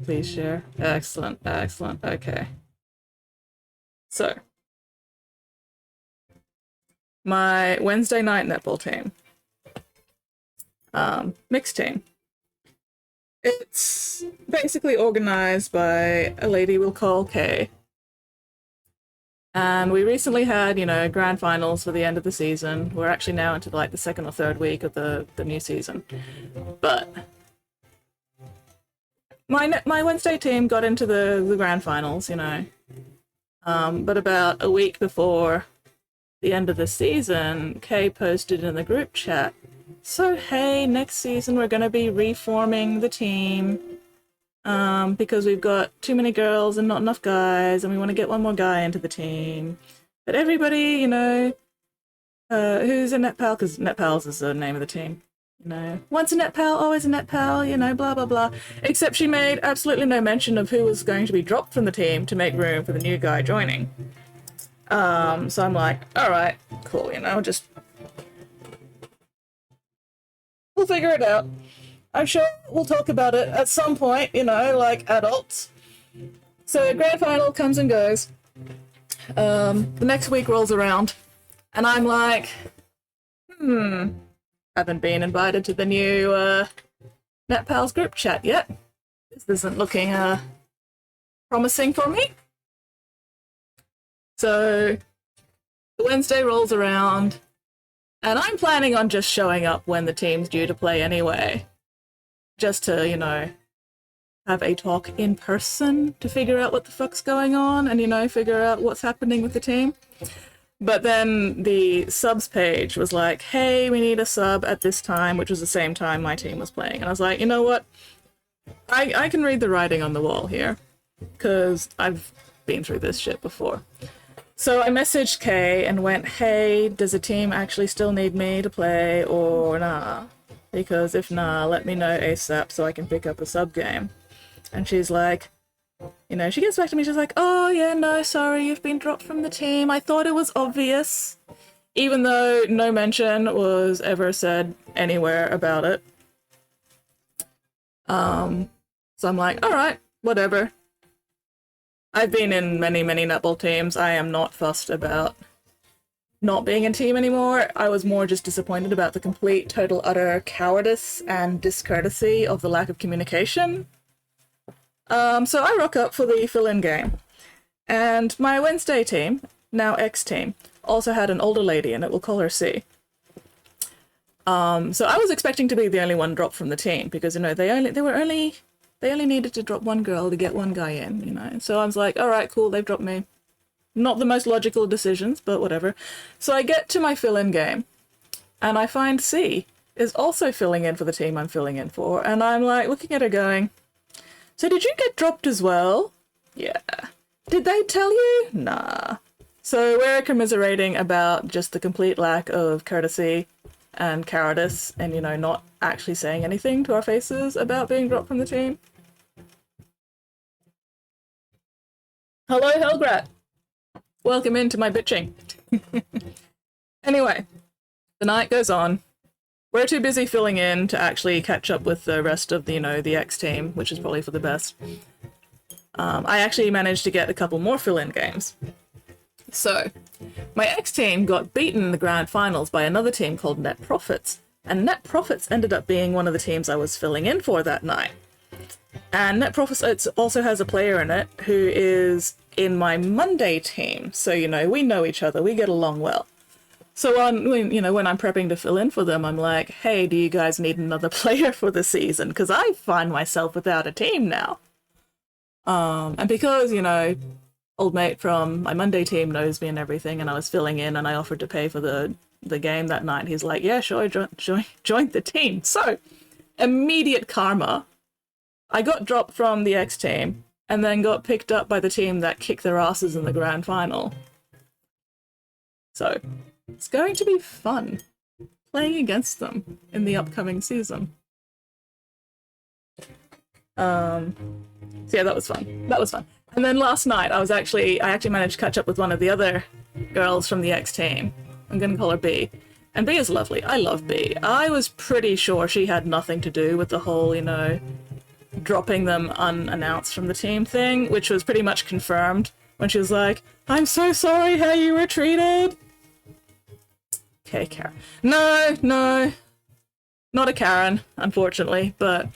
Please share. Excellent, excellent, okay. So, my Wednesday night netball team, mixed team. It's basically organized by a lady we'll call Kay. And we recently had, you know, grand finals for the end of the season. We're actually now into like the second or third week of the new season. But my Wednesday team got into the grand finals, you know. But about a week before the end of the season, Kay posted in the group chat, so hey, next season we're going to be reforming the team because we've got too many girls and not enough guys, and we want to get one more guy into the team. But everybody, you know, who's a net pal, because net pals is the name of the team, you know, once a net pal, always a net pal, you know, blah blah blah. Except she made absolutely no mention of who was going to be dropped from the team to make room for the new guy joining. So I'm like, alright, cool, you know, just we'll figure it out. I'm sure we'll talk about it at some point, you know, like adults. So grand final comes and goes. The next week rolls around, and I'm like, haven't been invited to the new NetPals group chat yet. This isn't looking promising for me. So Wednesday rolls around, and I'm planning on just showing up when the team's due to play anyway. Just to, you know, have a talk in person to figure out what the fuck's going on and, you know, figure out what's happening with the team. But then the subs page was like, hey, we need a sub at this time, which was the same time my team was playing. And I was like, you know what? I can read the writing on the wall here, because I've been through this shit before. So I messaged Kay and went, hey, does the team actually still need me to play or nah? Because if nah, let me know ASAP so I can pick up a sub game. And she's like, you know, she gets back to me, she's like, oh yeah, no, sorry, you've been dropped from the team. I thought it was obvious. Even though no mention was ever said anywhere about it. So I'm like, alright, whatever. I've been in many, many netball teams. I am not fussed about not being in team anymore. I was more just disappointed about the complete, total, utter cowardice and discourtesy of the lack of communication. So I rock up for the fill-in game. And my Wednesday team, now ex-team, also had an older lady in it. We'll call her C. So I was expecting to be the only one dropped from the team because, you know, they only needed to drop one girl to get one guy in, you know. So I was like, all right, cool, they've dropped me. Not the most logical decisions, but whatever. So I get to my fill-in game, and I find C is also filling in for the team I'm filling in for, and I'm like looking at her going, so did you get dropped as well? Yeah. Did they tell you? Nah. So we're commiserating about just the complete lack of courtesy and cowardice and, you know, not actually saying anything to our faces about being dropped from the team. Hello, Hellgrat. Welcome into my bitching. Anyway, the night goes on. We're too busy filling in to actually catch up with the rest of the, you know, the X team, which is probably for the best. I actually managed to get a couple more fill-in games. So, my X team got beaten in the grand finals by another team called Net Profits, and Net Profits ended up being one of the teams I was filling in for that night. And Net Profits also has a player in it who is in my Monday team. So, you know, we know each other, we get along well. So when I'm prepping to fill in for them, I'm like, hey, do you guys need another player for the season? Because I find myself without a team now. And because, you know, old mate from my Monday team knows me and everything, and I was filling in and I offered to pay for the game that night, he's like, yeah, sure, join the team. So, immediate karma. I got dropped from the X team and then got picked up by the team that kicked their asses in the grand final. So, it's going to be fun playing against them in the upcoming season. So yeah, that was fun. That was fun. And then last night, I actually managed to catch up with one of the other girls from the X team. I'm gonna call her B. And B is lovely. I love B. I was pretty sure she had nothing to do with the whole, you know, dropping them unannounced from the team thing, which was pretty much confirmed when she was like, I'm so sorry how you were treated. Okay, Karen. No. Not a Karen, unfortunately, but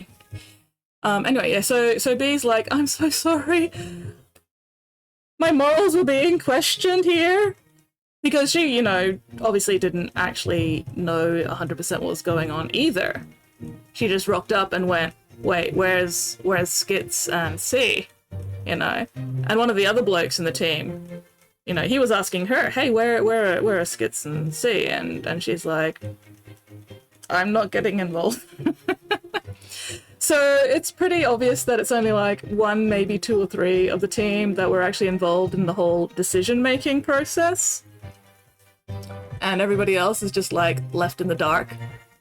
anyway, yeah, so B's like, I'm so sorry. My morals were being questioned here. Because she, you know, obviously didn't actually know 100% what was going on either. She just rocked up and went, wait, where's Skits and C? You know? And one of the other blokes in the team, you know, he was asking her, hey, where are Skits and C? And she's like, I'm not getting involved. So it's pretty obvious that it's only like one, maybe two or three of the team that were actually involved in the whole decision-making process. And everybody else is just like left in the dark.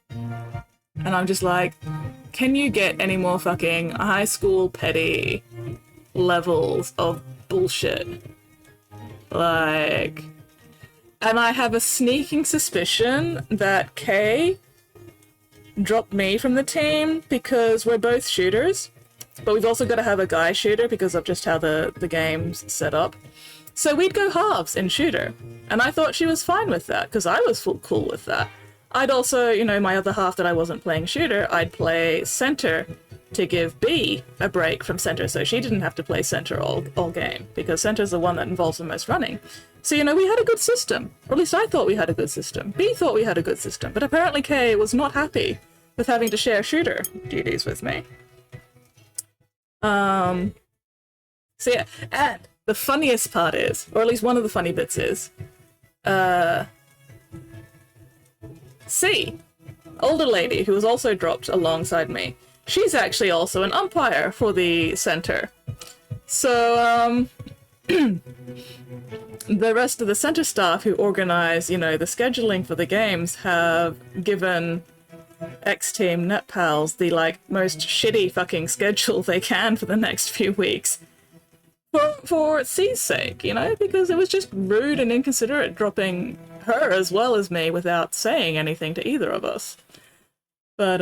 And I'm just like, can you get any more fucking high school petty levels of bullshit? Like, and I have a sneaking suspicion that Kay dropped me from the team because we're both shooters, but we've also got to have a guy shooter because of just how the game's set up. So we'd go halves in shooter, and I thought she was fine with that because I was cool with that. I'd also, you know, my other half that I wasn't playing shooter, I'd play center to give B a break from center so she didn't have to play center all game, because center's the one that involves the most running. So, you know, we had a good system, or at least I thought we had a good system. B thought we had a good system, but apparently Kay was not happy with having to share shooter duties with me. So yeah, and the funniest part is, or at least one of the funny bits is, C, older lady who was also dropped alongside me, she's actually also an umpire for the center. So, the rest of the center staff who organize, you know, the scheduling for the games have given X-Team NetPals the, like, most shitty fucking schedule they can for the next few weeks. For C's sake, you know, because it was just rude and inconsiderate dropping her as well as me without saying anything to either of us. But,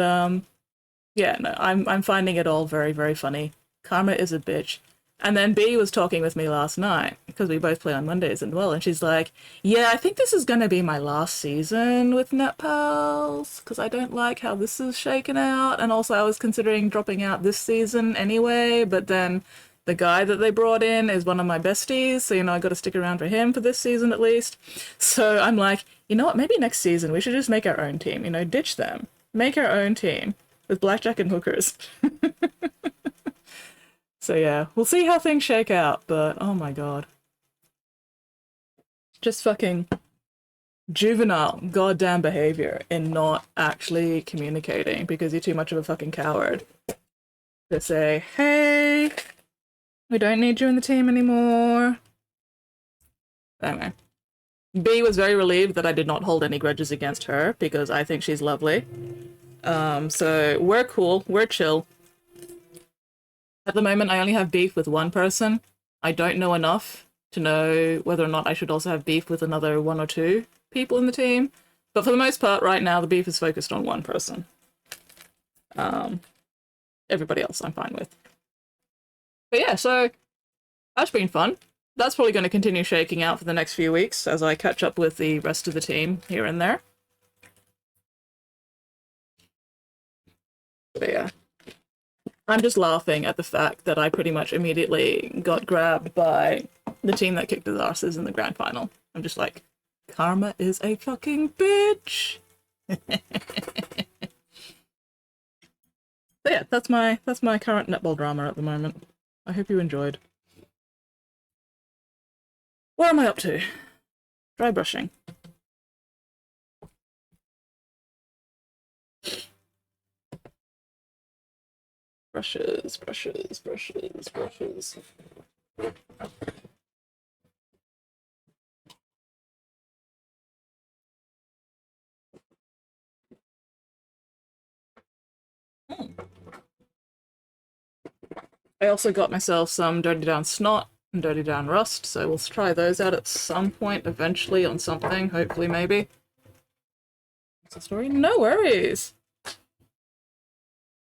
yeah, no, I'm finding it all very, very funny. Karma is a bitch. And then B was talking with me last night, because we both play on Mondays as well, and she's like, yeah, I think this is going to be my last season with NetPals, because I don't like how this is shaken out, and also I was considering dropping out this season anyway, but then the guy that they brought in is one of my besties, so, you know, I got to stick around for him for this season at least. So I'm like, you know what, maybe next season we should just make our own team, you know, ditch them. Make our own team with blackjack and hookers. So yeah, we'll see how things shake out, but oh my god. Just fucking juvenile goddamn behavior in not actually communicating because you're too much of a fucking coward to say, hey, we don't need you in the team anymore. Anyway. B was very relieved that I did not hold any grudges against her because I think she's lovely. So we're cool, we're chill. At the moment, I only have beef with one person. I don't know enough to know whether or not I should also have beef with another one or two people in the team. But for the most part, right now, the beef is focused on one person. Everybody else I'm fine with. But yeah, so that's been fun. That's probably going to continue shaking out for the next few weeks as I catch up with the rest of the team here and there. But yeah. I'm just laughing at the fact that I pretty much immediately got grabbed by the team that kicked his asses in the grand final. I'm just like, karma is a fucking bitch. So yeah, that's my current netball drama at the moment. I hope you enjoyed. What am I up to? Dry brushing. Brushes, brushes, brushes, brushes. I also got myself some Dirty Down Snot and Dirty Down Rust, so we'll try those out at some point eventually on something, hopefully, maybe. What's the story? No worries!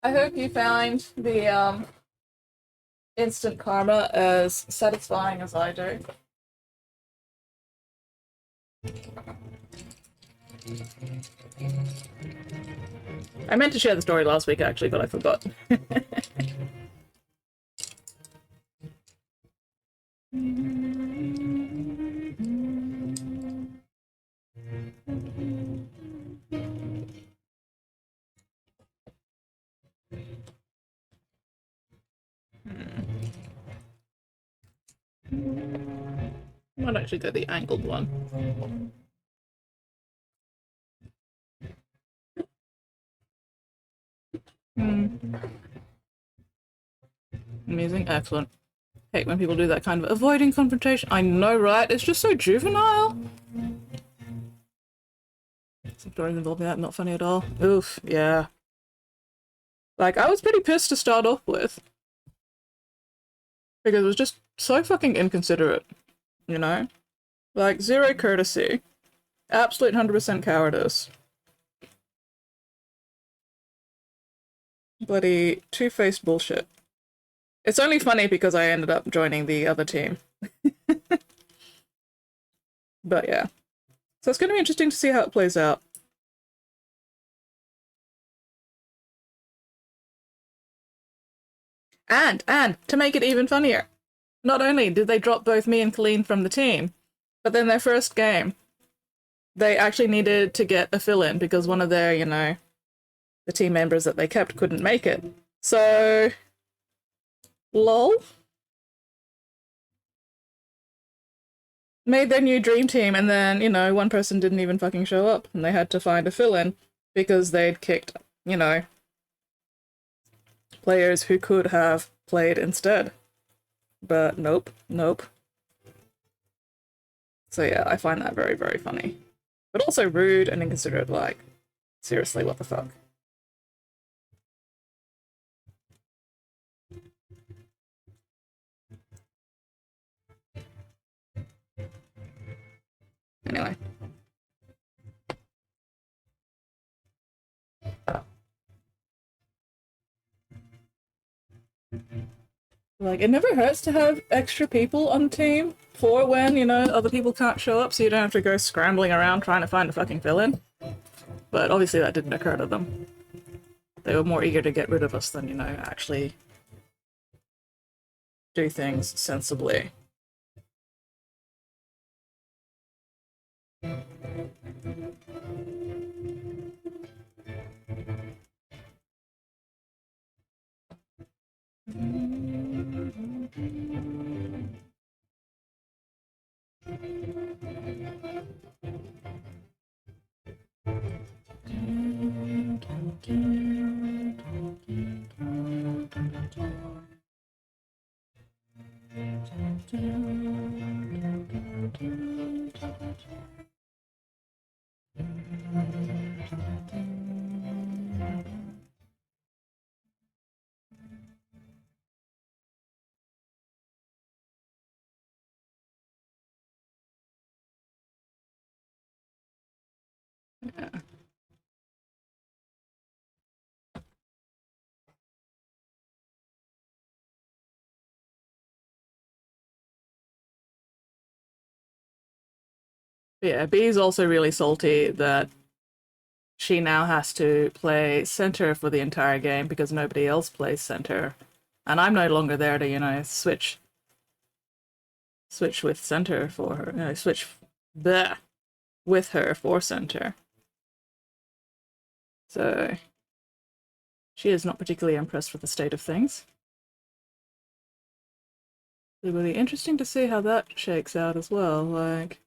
I hope you find the instant karma as satisfying as I do. I meant to share the story last week actually, but I forgot. Might actually go the angled one. Amusing, excellent. Hate when people do that kind of avoiding confrontation. I know, right? It's just so juvenile. Some stories involving that, not funny at all. Oof, yeah. Like, I was pretty pissed to start off with. Because it was just so fucking inconsiderate, you know? Like, zero courtesy. Absolute 100% cowardice. Bloody two-faced bullshit. It's only funny because I ended up joining the other team. But yeah. So it's going to be interesting to see how it plays out. And, to make it even funnier, not only did they drop both me and Colleen from the team, but then their first game, they actually needed to get a fill-in because one of their, you know, the team members that they kept couldn't make it. So, lol. Made their new dream team, and then, you know, one person didn't even fucking show up, and they had to find a fill-in because they'd kicked, you know, players who could have played instead. But nope, nope. So yeah, I find that very, very funny. But also rude and inconsiderate, like, seriously, what the fuck? Anyway. Like, it never hurts to have extra people on the team for when, you know, other people can't show up so you don't have to go scrambling around trying to find a fucking villain. But obviously that didn't occur to them. They were more eager to get rid of us than, you know, actually do things sensibly. Yeah. Yeah, Bee's also really salty that she now has to play center for the entire game because nobody else plays center. And I'm no longer there to, you know, switch switch with center for her. No, switch bleh, with her for center. So she is not particularly impressed with the state of things. It'll be interesting to see how that shakes out as well, like...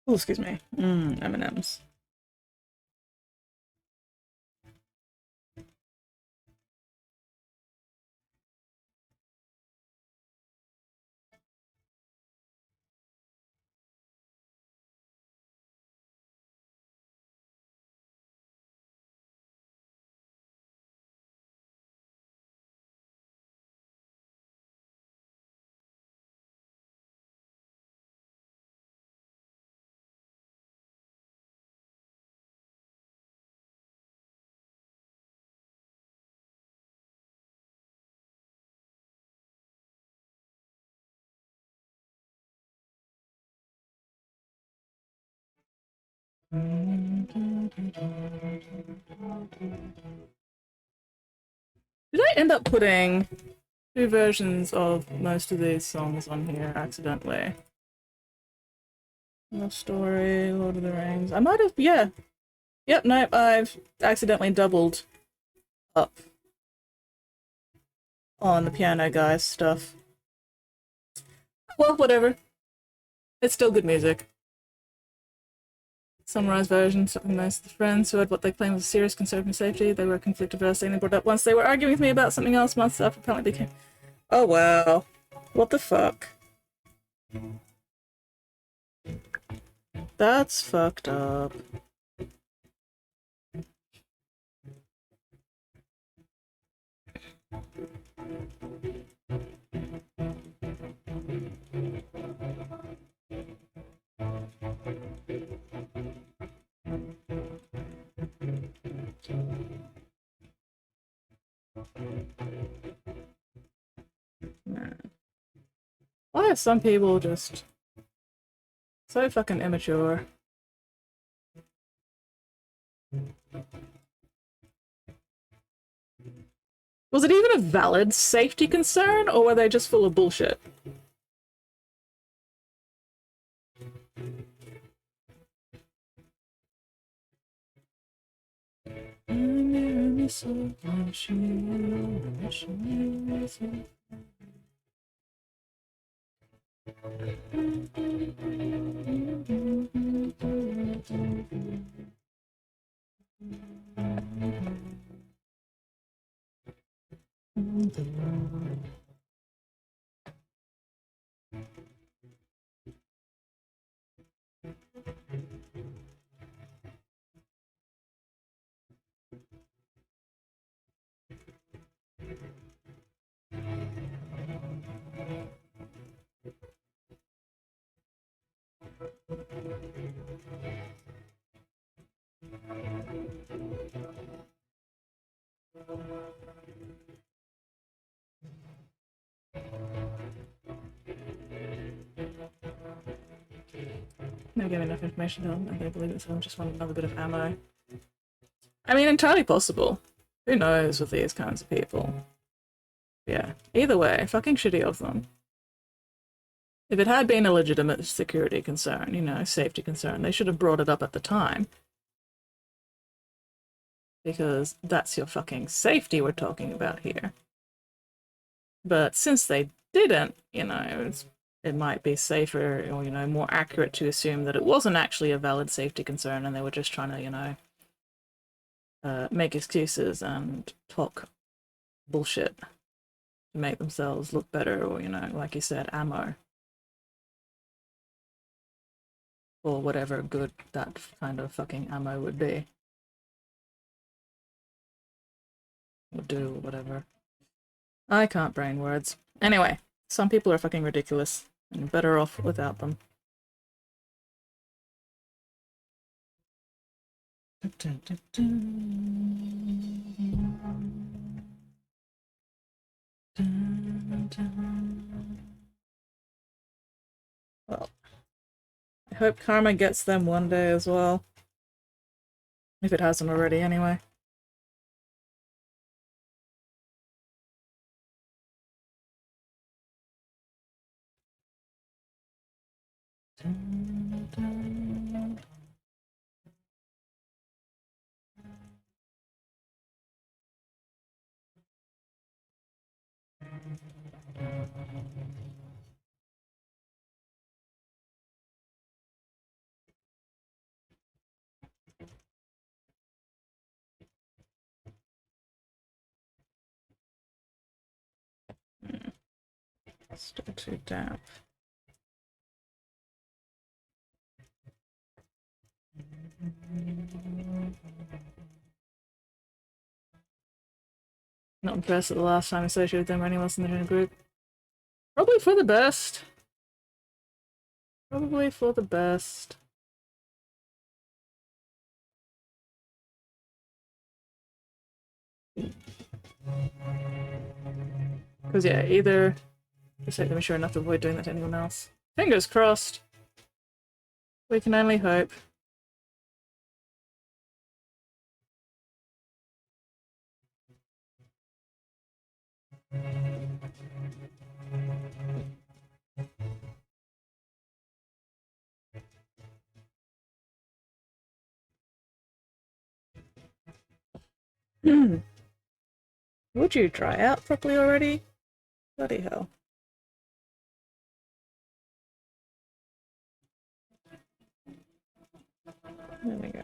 Oh, excuse me. M&Ms. Did I end up putting 2 versions of most of these songs on here accidentally? Love Story, Lord of the Rings. I might have, yeah. Yep, nope, I've accidentally doubled up on the Piano Guys stuff. Well, whatever. It's still good music. Summarized version, something nice. The friends who had what they claimed was serious concern for safety, they were conflicted about saying they brought up once they were arguing with me about something else months after apparently became... Oh wow. What the fuck? That's fucked up. Man. Why are some people just so fucking immature? Was it even a valid safety concern, or were they just full of bullshit? Never gave me enough information on. I don't believe it, so I just want another bit of ammo. I mean, entirely possible. Who knows with these kinds of people? Yeah. Either way, fucking shitty of them. If it had been a legitimate security concern, you know, safety concern, they should have brought it up at the time. Because that's your fucking safety we're talking about here. But since they didn't, you know, it might be safer or, you know, more accurate to assume that it wasn't actually a valid safety concern and they were just trying to, you know, make excuses and talk bullshit to make themselves look better or, you know, like you said, ammo. Or whatever good that kind of fucking ammo would be. Or do, or whatever. I can't brain words. Anyway, some people are fucking ridiculous, and you're better off without them. Well, I hope karma gets them one day as well. If it hasn't already, anyway. Still too damp. Not impressed with the last time I associated with them or anyone else in the group. Probably for the best. Probably for the best. Because, yeah, either just make them sure enough to avoid doing that to anyone else. Fingers crossed. We can only hope. Would you dry out properly already? Bloody hell. There we go.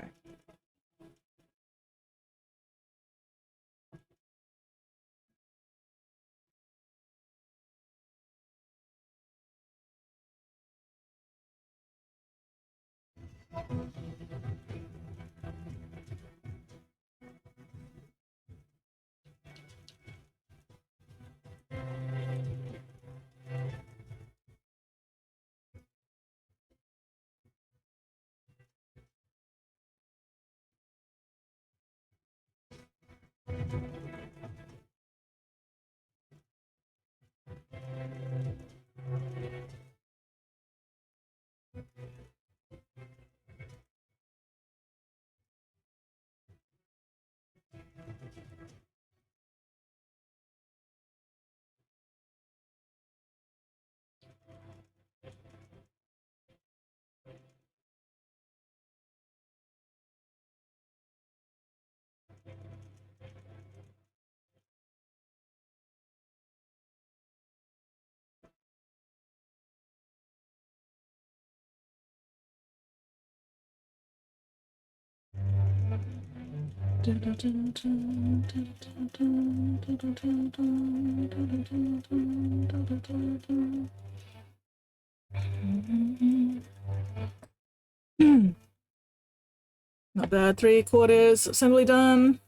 Not bad. 3/4 assembly done.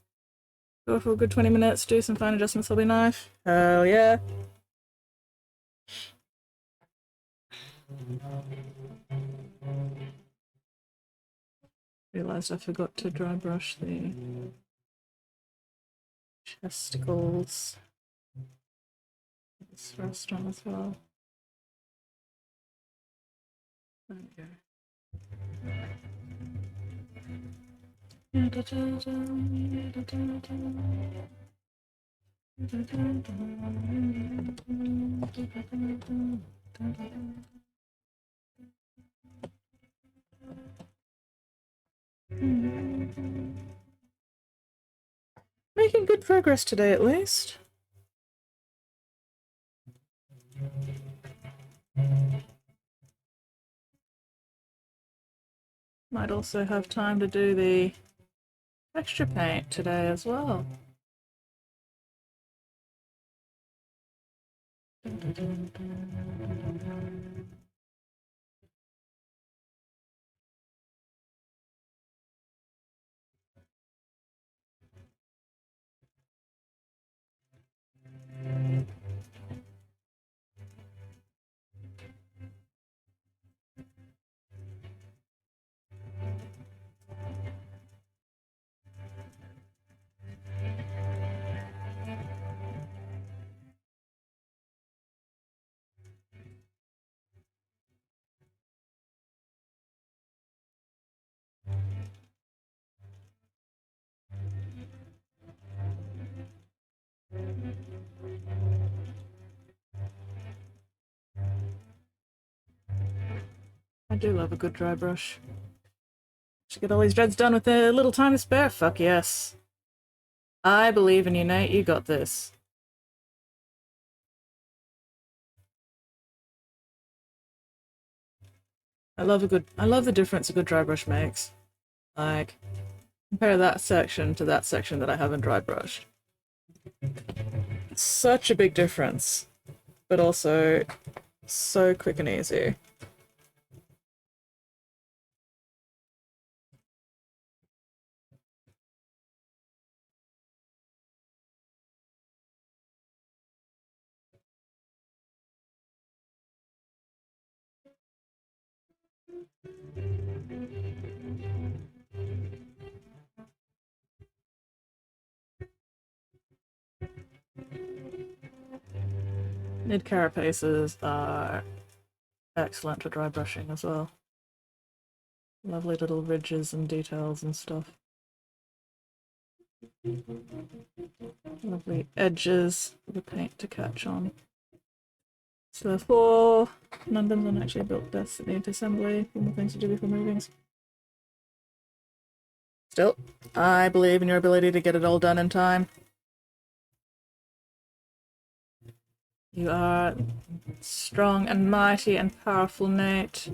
Go for a good 20 minutes, do some fine adjustments, will be nice. Hell yeah. Realized I forgot to dry brush the testicles. This restaurant as well. There we go. Making good progress today, at least. Might also have time to do the texture paint today as well. I do love a good dry brush. Should get all these dreads done with a little time to spare. Fuck yes. I believe in you, Nate. You got this. I love the difference a good dry brush makes. Like, compare that section to that section that I haven't dry brushed. Such a big difference, but also so quick and easy. Mid carapaces are excellent for dry brushing as well. Lovely little ridges and details and stuff. Lovely edges for the paint to catch on. So 4 London's on actually built deaths that need assembly. 4 more things to do before movings. Still, I believe in your ability to get it all done in time. You are strong and mighty and powerful, Nate.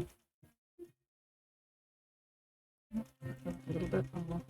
A little bit more.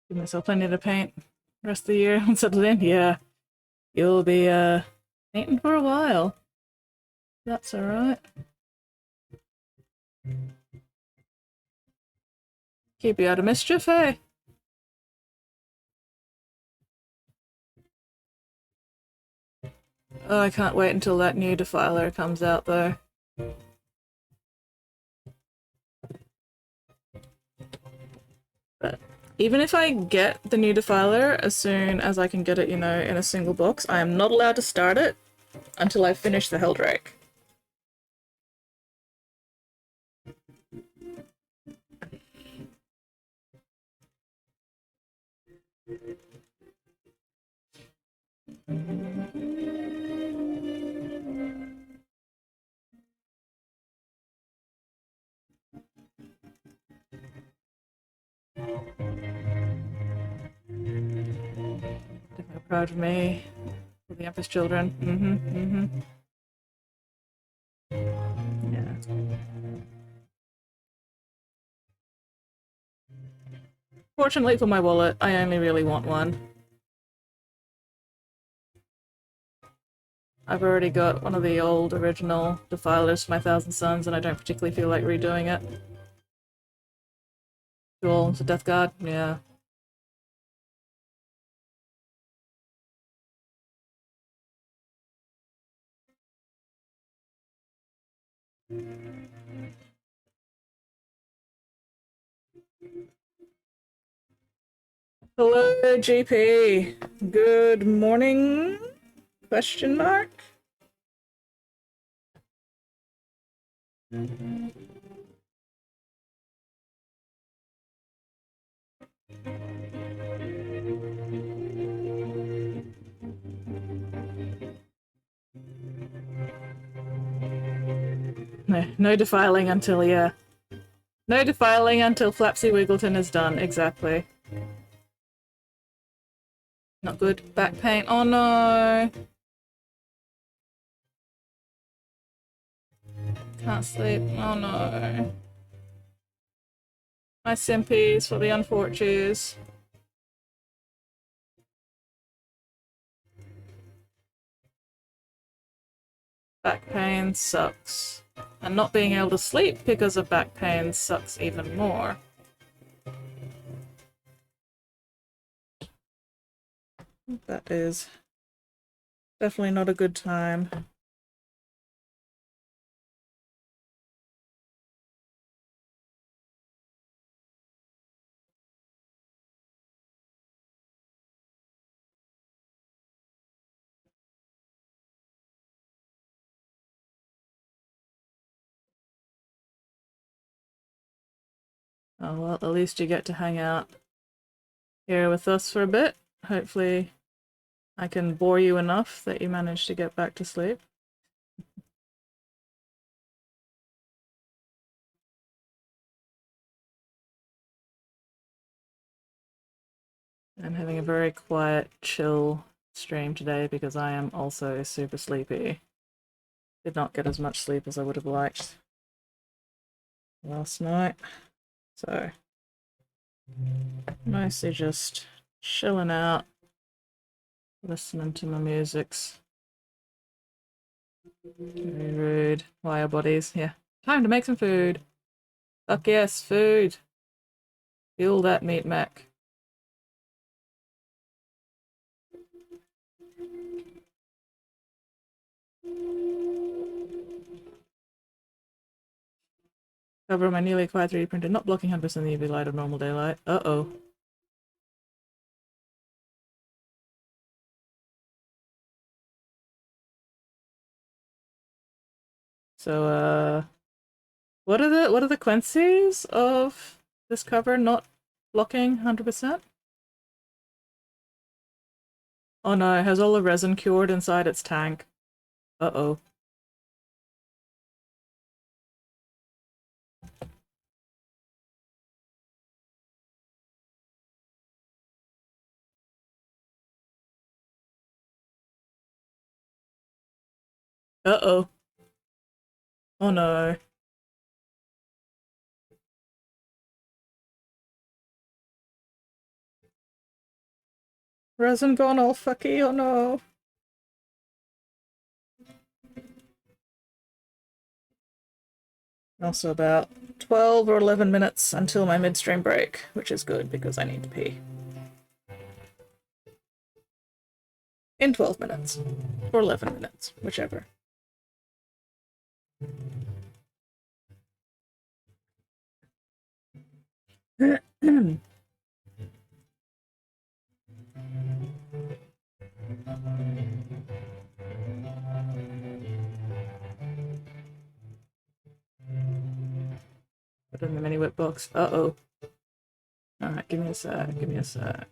Give myself plenty to paint. Rest of the year, once settled in, yeah. You'll be painting for a while. That's alright. Keep you out of mischief, hey? Oh, I can't wait until that new defiler comes out though. But even if I get the new defiler as soon as I can get it, you know, in a single box, I am not allowed to start it until I finish the Helldrake. Definitely proud of me. For the Empress children. Yeah. Fortunately for my wallet, I only really want one. I've already got one of the old original defilers for my Thousand Suns, and I don't particularly feel like redoing it. Cool, it's a Death Guard? Yeah. Hello, GP. Good morning? Question mark? No defiling until, yeah. No defiling until Flapsy Wiggleton is done, exactly. Not good. Back pain. Oh no! Can't sleep. Oh no. My simpies for the unfortunes. Back pain sucks. And not being able to sleep because of back pain sucks even more. That is definitely not a good time. Oh well, at least you get to hang out here with us for a bit. Hopefully I can bore you enough that you manage to get back to sleep. I'm having a very quiet, chill stream today because I am also super sleepy. Did not get as much sleep as I would have liked last night, so mostly just chilling out, listening to my musics. Very rude. Wire bodies, yeah. Time to make some food. Fuck yes, food. Fuel that meat Mac. Cover my newly acquired 3D printer, not blocking 100% the UV light of normal daylight. Uh-oh. So, what are the consequences of this cover not blocking 100%? Oh no, has all the resin cured inside its tank? Uh-oh. Uh-oh. Oh no. Resin gone all fucky, oh no. Also about 12 or 11 minutes until my midstream break, which is good because I need to pee. In 12 minutes. Or 11 minutes, whichever. Put in the mini whip box. Uh-oh. Alright, give me a sec, give me a sec.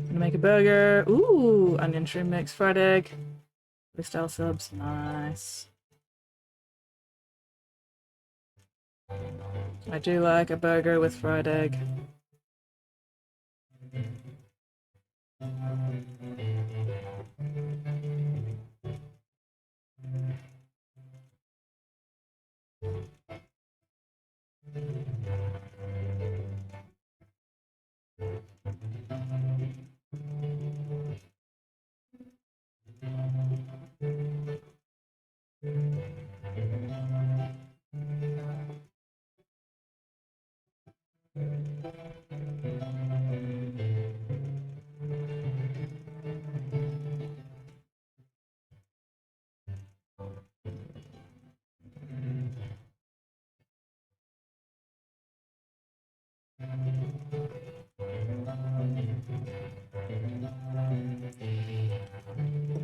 Gonna make a burger. Ooh, onion shroom mix, fried egg. Style subs, nice. I do like a burger with fried egg.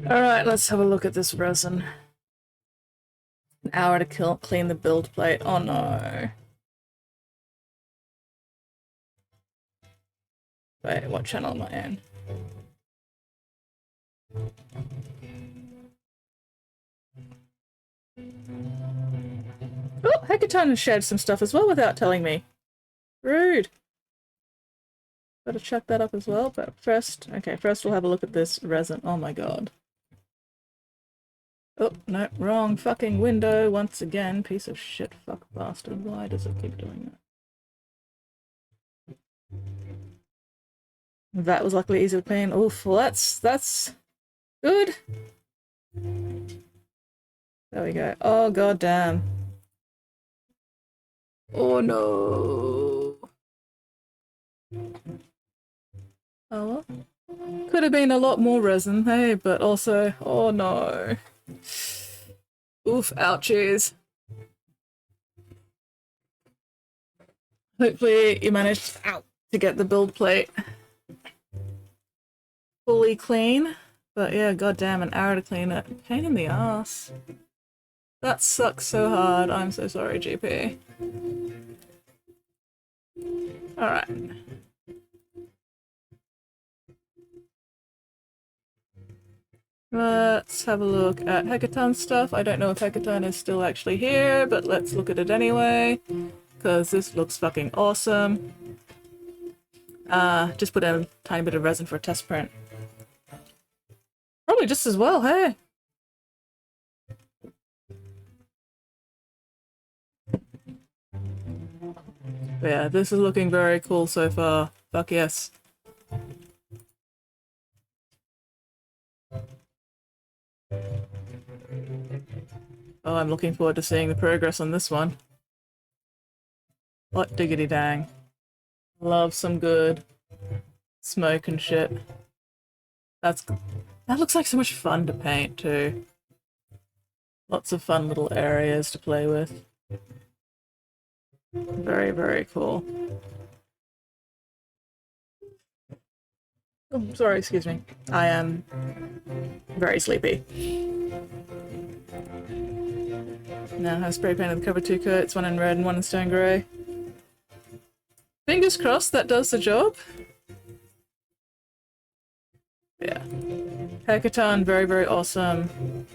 Alright, let's have a look at this resin. An hour to clean the build plate. Oh no. Wait, what channel am I in? Oh, Hekaton has shared some stuff as well without telling me. Rude. Better check that up as well, but first, okay, first we'll have a look at this resin. Oh my god. Oh, no, wrong fucking window once again. Piece of shit, fuck bastard. Why does it keep doing that? That was luckily easy to clean. Oof, well that's good. There we go. Oh god damn. Oh no. Oh well. Could have been a lot more resin, hey, but also, oh no. Oof, ouchies. Hopefully you managed to get the build plate fully clean. But yeah, goddamn, an hour to clean it. Pain in the ass. That sucks so hard. I'm so sorry, GP. Alright. Let's have a look at Hekaton's stuff. I don't know if Hekaton is still actually here, but let's look at it anyway. Because this looks fucking awesome. Just put in a tiny bit of resin for a test print. Probably just as well, hey? But yeah, this is looking very cool so far. Fuck yes. Oh, I'm looking forward to seeing the progress on this one. What diggity dang. Love some good smoke and shit. That looks like so much fun to paint too. Lots of fun little areas to play with. Very, very cool. Oh, sorry, excuse me. I am very sleepy. Now I spray painted the cover 2 coats, one in red and one in stone grey. Fingers crossed that does the job. Yeah. Hekaton, very, very awesome.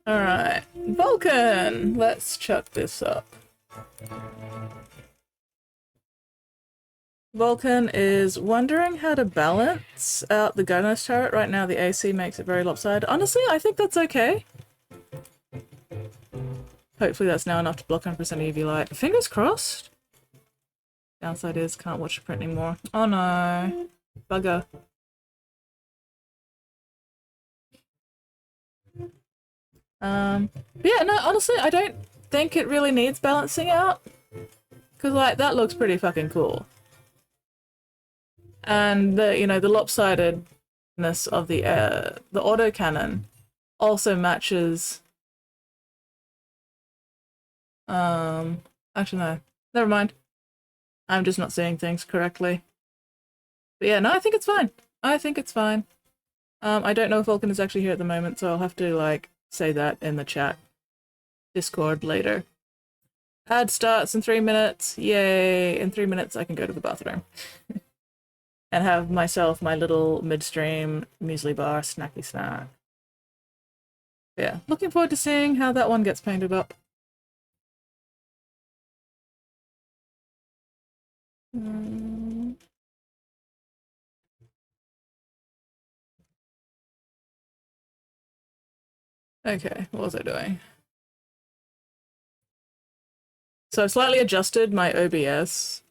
Alright. Vulcan! Let's chuck this up. Vulcan is wondering how to balance out the gunner's turret. Right now the AC makes it very lopsided. Honestly, I think that's okay. Hopefully that's now enough to block 100% UV light. Fingers crossed. Downside is can't watch the print anymore. Oh no. Bugger. But yeah, no, honestly, I don't think it really needs balancing out. Because, like, that looks pretty fucking cool. And the, you know, the lopsidedness of the autocannon also matches. Actually, no. Never mind. I'm just not seeing things correctly. But yeah, no, I think it's fine. I think it's fine. I don't know if Vulcan is actually here at the moment, so I'll have to, like, say that in the chat. Discord later. Ad starts in 3 minutes. Yay! In 3 minutes I can go to the bathroom. And have myself my little midstream muesli bar snacky snack. Yeah, looking forward to seeing how that one gets painted up. Okay, what was I doing? So I've slightly adjusted my OBS,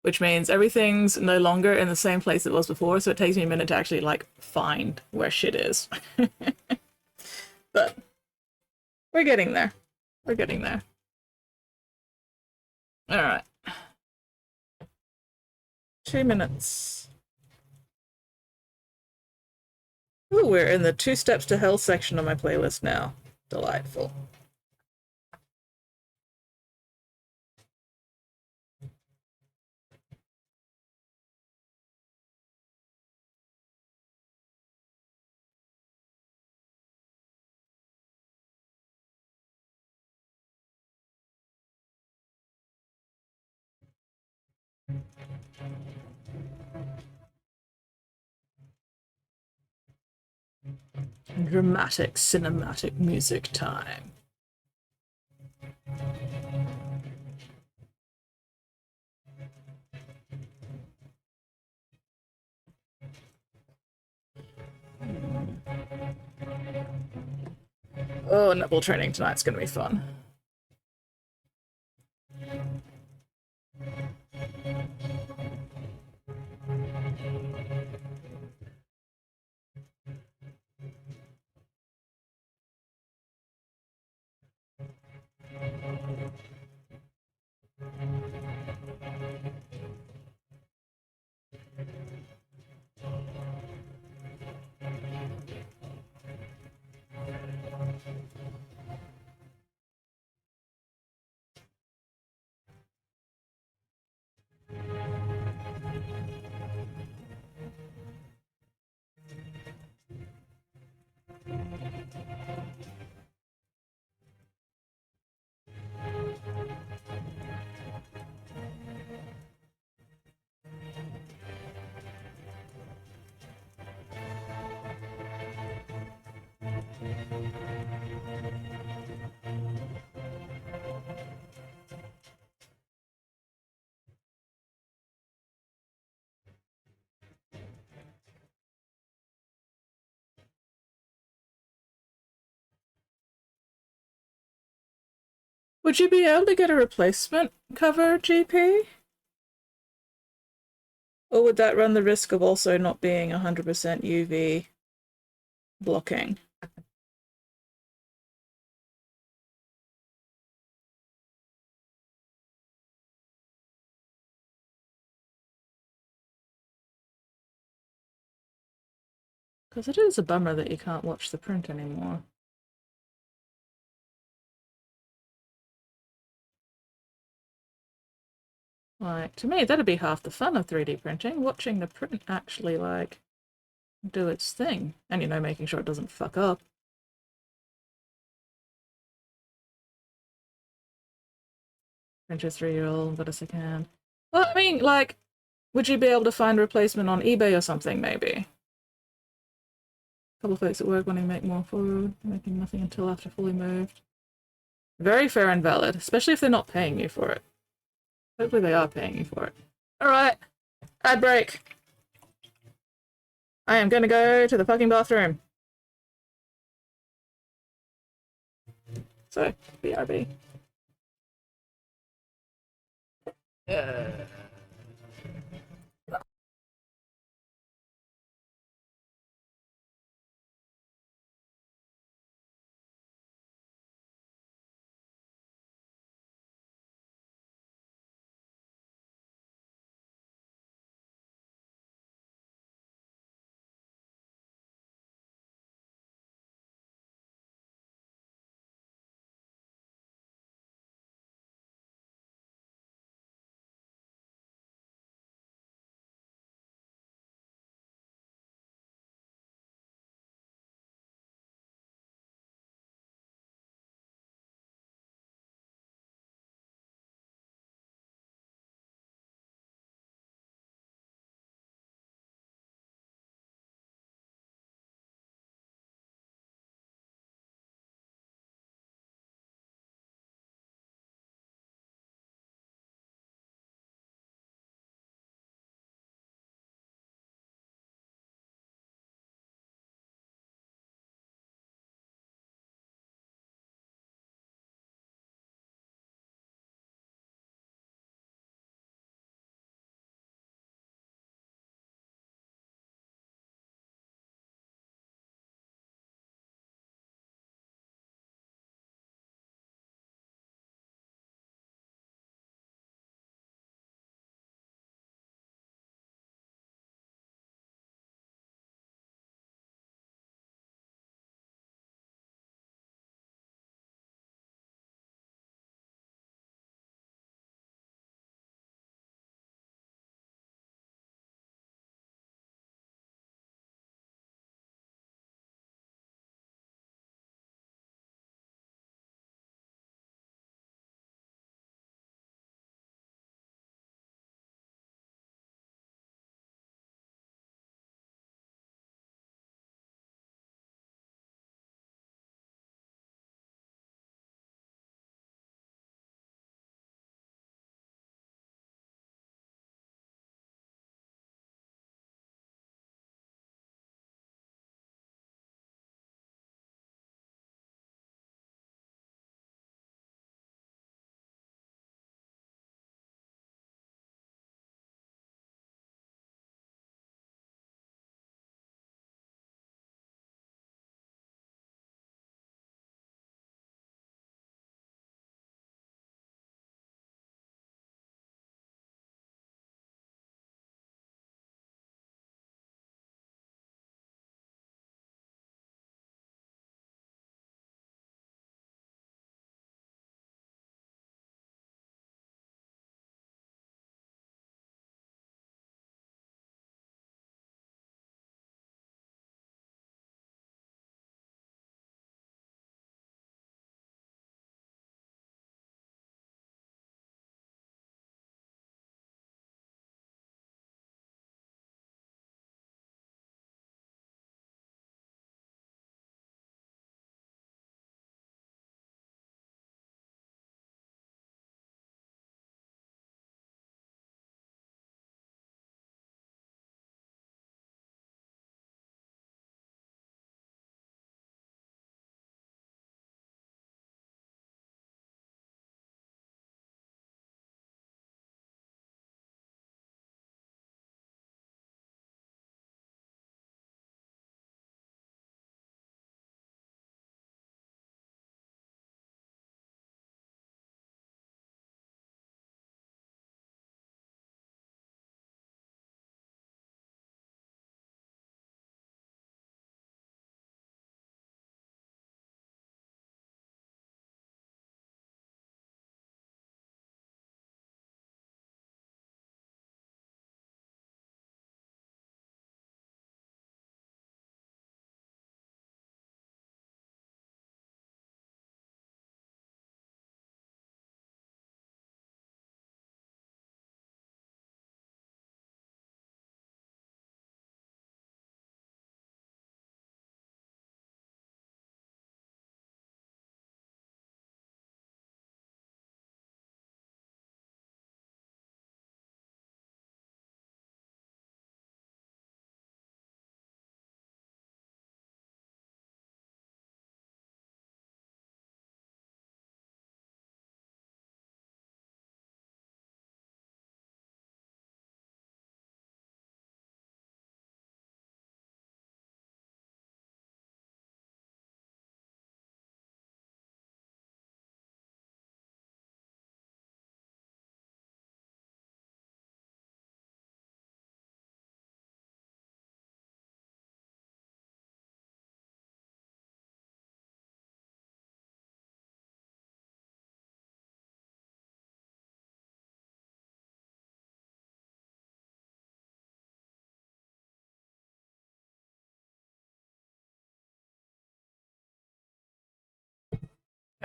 which means everything's no longer in the same place it was before, so it takes me a minute to actually, like, find where shit is. But we're getting there. We're getting there. Alright. 2 minutes. Ooh, we're in the 2 Steps to Hell section of my playlist now. Delightful. Dramatic, cinematic music time. Oh, nipple training tonight's gonna be fun. Would you be able to get a replacement cover, GP? Or would that run the risk of also not being 100% UV blocking? Because it is a bummer that you can't watch the print anymore. Like, to me, that'd be half the fun of 3D printing, watching the print actually, like, do its thing. And, you know, making sure it doesn't fuck up. Print your 3-year-old, got a sick hand. Well, I mean, like, would you be able to find a replacement on eBay or something, maybe? A couple of folks at work wanting to make more forward, making nothing until after fully moved. Very fair and valid, especially if they're not paying you for it. Hopefully they are paying you for it. Alright, ad break. I am gonna go to the fucking bathroom. So, BRB. Uh,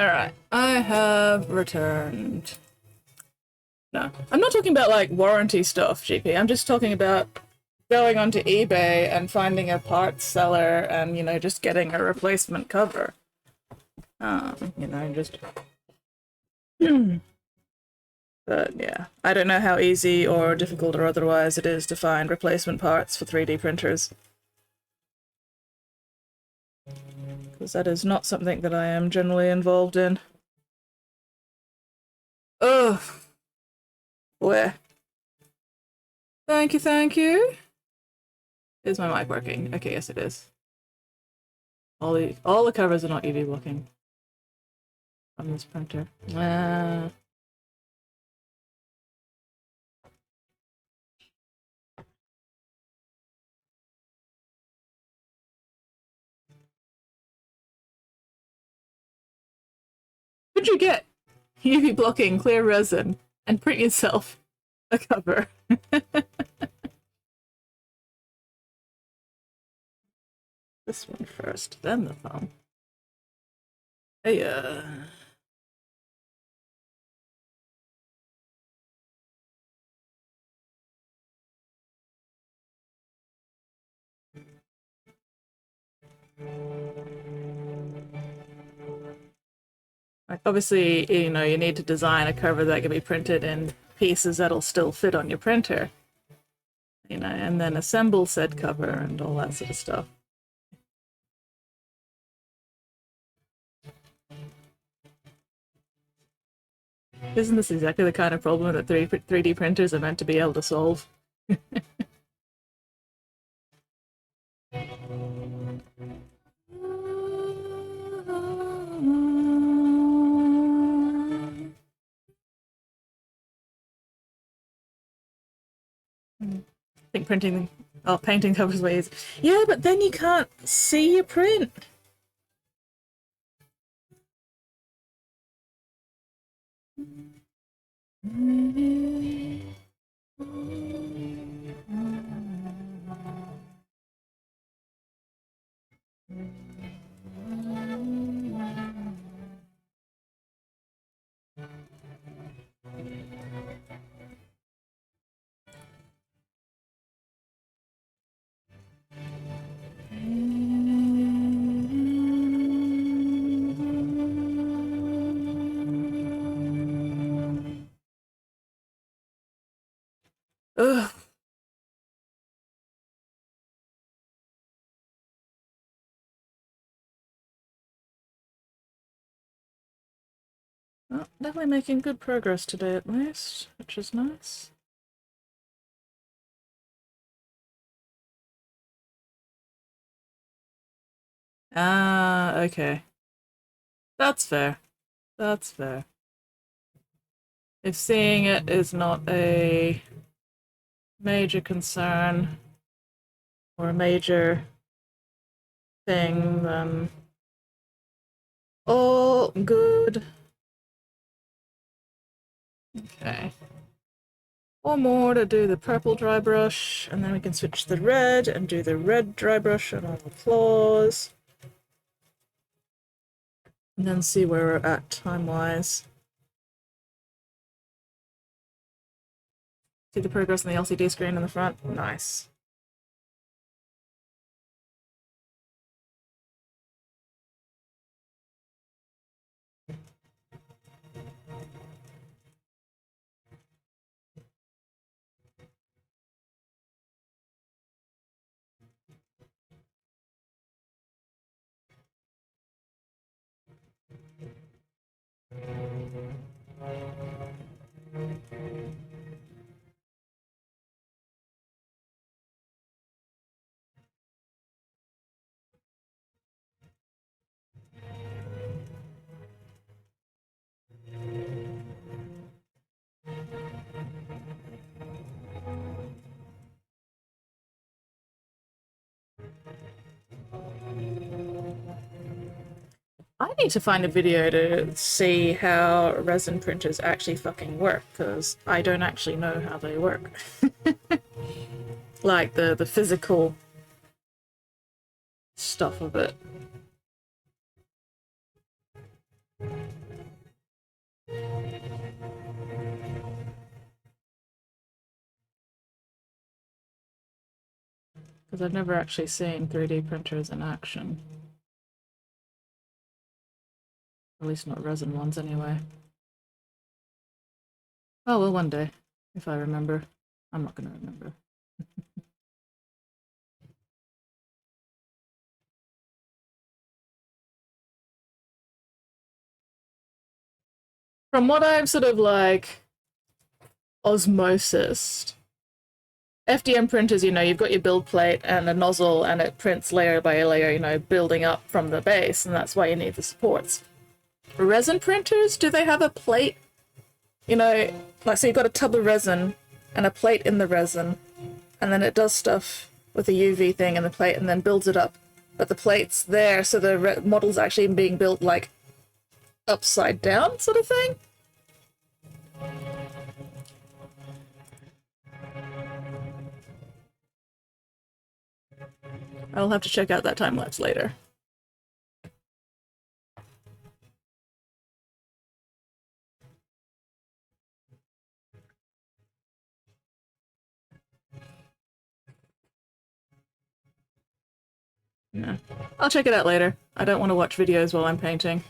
Alright, I have returned. No, I'm not talking about like warranty stuff, GP. I'm just talking about going onto eBay and finding a parts seller and, you know, just getting a replacement cover. You know, just... But yeah, I don't know how easy or difficult or otherwise it is to find replacement parts for 3D printers. Because that is not something that I am generally involved in. Ugh. Where? Thank you, thank you. Is my mic working? Okay, yes it is. All the covers are not UV blocking on this printer. Could you get UV blocking clear resin and print yourself a cover? This one first, then the thumb. Hey, like obviously, you know, you need to design a cover that can be printed in pieces that'll still fit on your printer. You know, and then assemble said cover and all that sort of stuff. Isn't this exactly the kind of problem that 3D printers are meant to be able to solve? I think painting covers way easy. Yeah, but then you can't see your print. Ugh. Well, definitely making good progress today at least, which is nice. Ah, okay. That's fair. That's fair. If seeing it is not a major concern or a major thing, then all good. Okay. Or more to do the purple dry brush, and then we can switch to the red and do the red dry brush on all the claws. And then see where we're at time-wise. See the progress on the LCD screen in the front? Nice. I need to find a video to see how resin printers actually fucking work, because I don't actually know how they work. Like the physical stuff of it. because I've never actually seen 3D printers in action. At least not resin ones, anyway. Oh, well, one day, if I remember. I'm not going to remember. From what I've sort of like osmosis, FDM printers, you've got your build plate and a nozzle and it prints layer by layer, building up from the base, and that's why you need the supports. Resin printers, do they have a plate? Like, so you've got a tub of resin and a plate in the resin, and then it does stuff with a UV thing in the plate and then builds it up. But the plate's there, so the model's actually being built like upside down sort of thing. I'll have to check out that time lapse later. Yeah. I'll check it out later. I don't want to watch videos while I'm painting.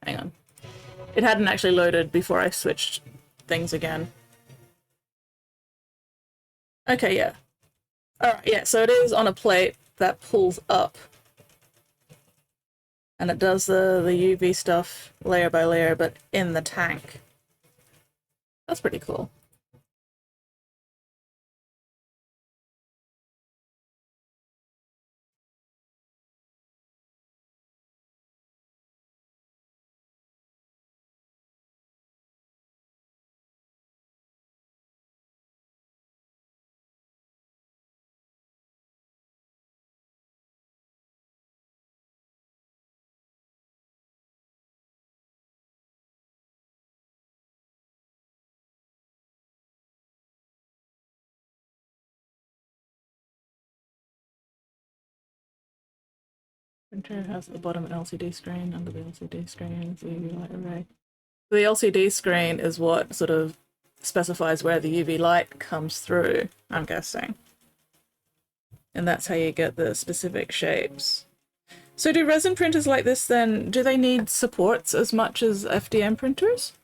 Hang on. It hadn't actually loaded before I switched things again. Okay, yeah. Alright, yeah, so it is on a plate that pulls up. And it does the UV stuff layer by layer, but in the tank. That's pretty cool. Printer has at the bottom an LCD screen. Under the LCD screen, the UV light array. The LCD screen is what sort of specifies where the UV light comes through, I'm guessing. And that's how you get the specific shapes. So do resin printers like this then, do they need supports as much as FDM printers?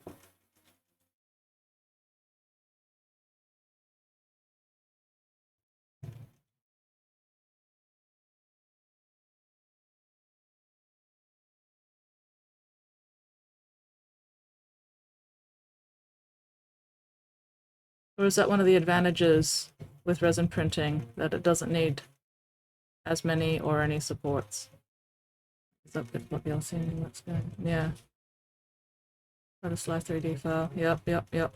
Or is that one of the advantages with resin printing, that it doesn't need as many or any supports? Is that what you're seeing? Let's go. Yeah. Got a slice 3D file. Yep, yep, yep.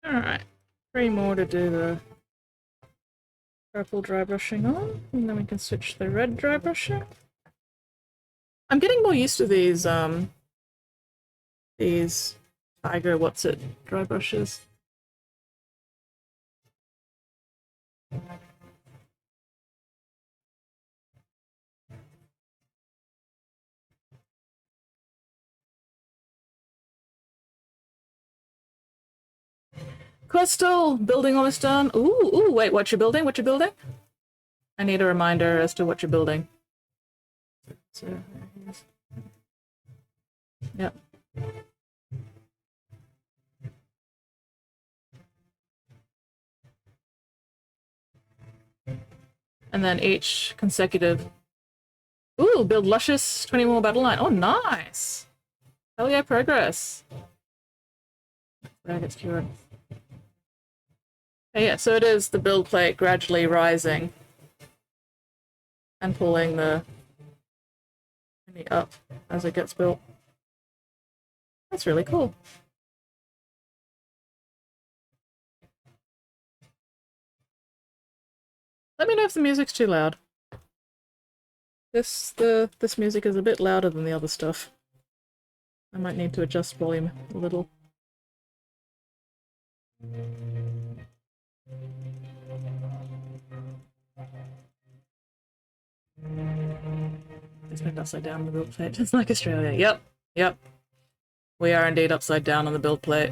Alright. 3 more to do the purple dry brushing on, and then we can switch to the red dry brushing. I'm getting more used to these tiger what's-it dry brushes. Crystal! Building almost done. Ooh, wait, what you building? What you building? I need a reminder as to what you're building. So, yep. And then each consecutive. Ooh, build luscious 20 more battle line. Oh, nice! Hell yeah, progress. That gets cured. Oh, yeah, so it is the build plate gradually rising and pulling the mini up as it gets built. That's really cool. Let me know if the music's too loud. This music is a bit louder than the other stuff. I might need to adjust volume a little. It's been upside down on the build plate, just like Australia. Yep, yep. We are indeed upside down on the build plate.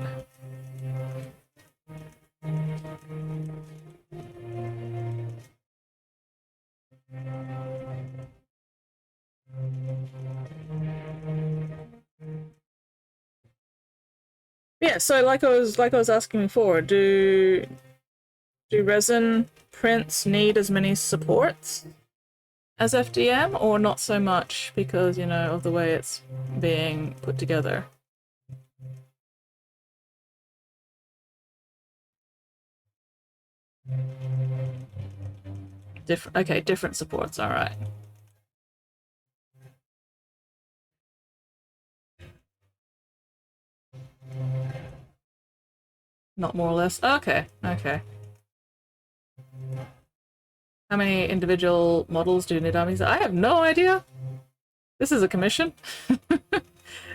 Yeah, so like I was asking before, do resin prints need as many supports as FDM, or not so much because, you know, of the way it's being put together? Different supports, alright. Not more or less? Okay, okay. How many individual models do you need armies? I have no idea! This is a commission.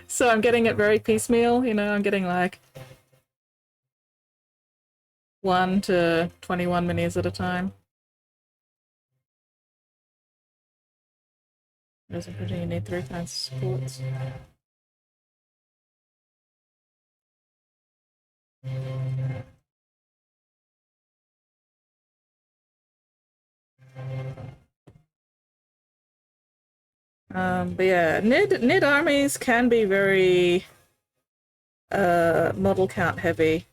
So I'm getting it very piecemeal, you know, I'm getting like 1 to 21 minis at a time. There's a pretty, you need 3 kinds of supports. But yeah, NID armies can be very model count heavy.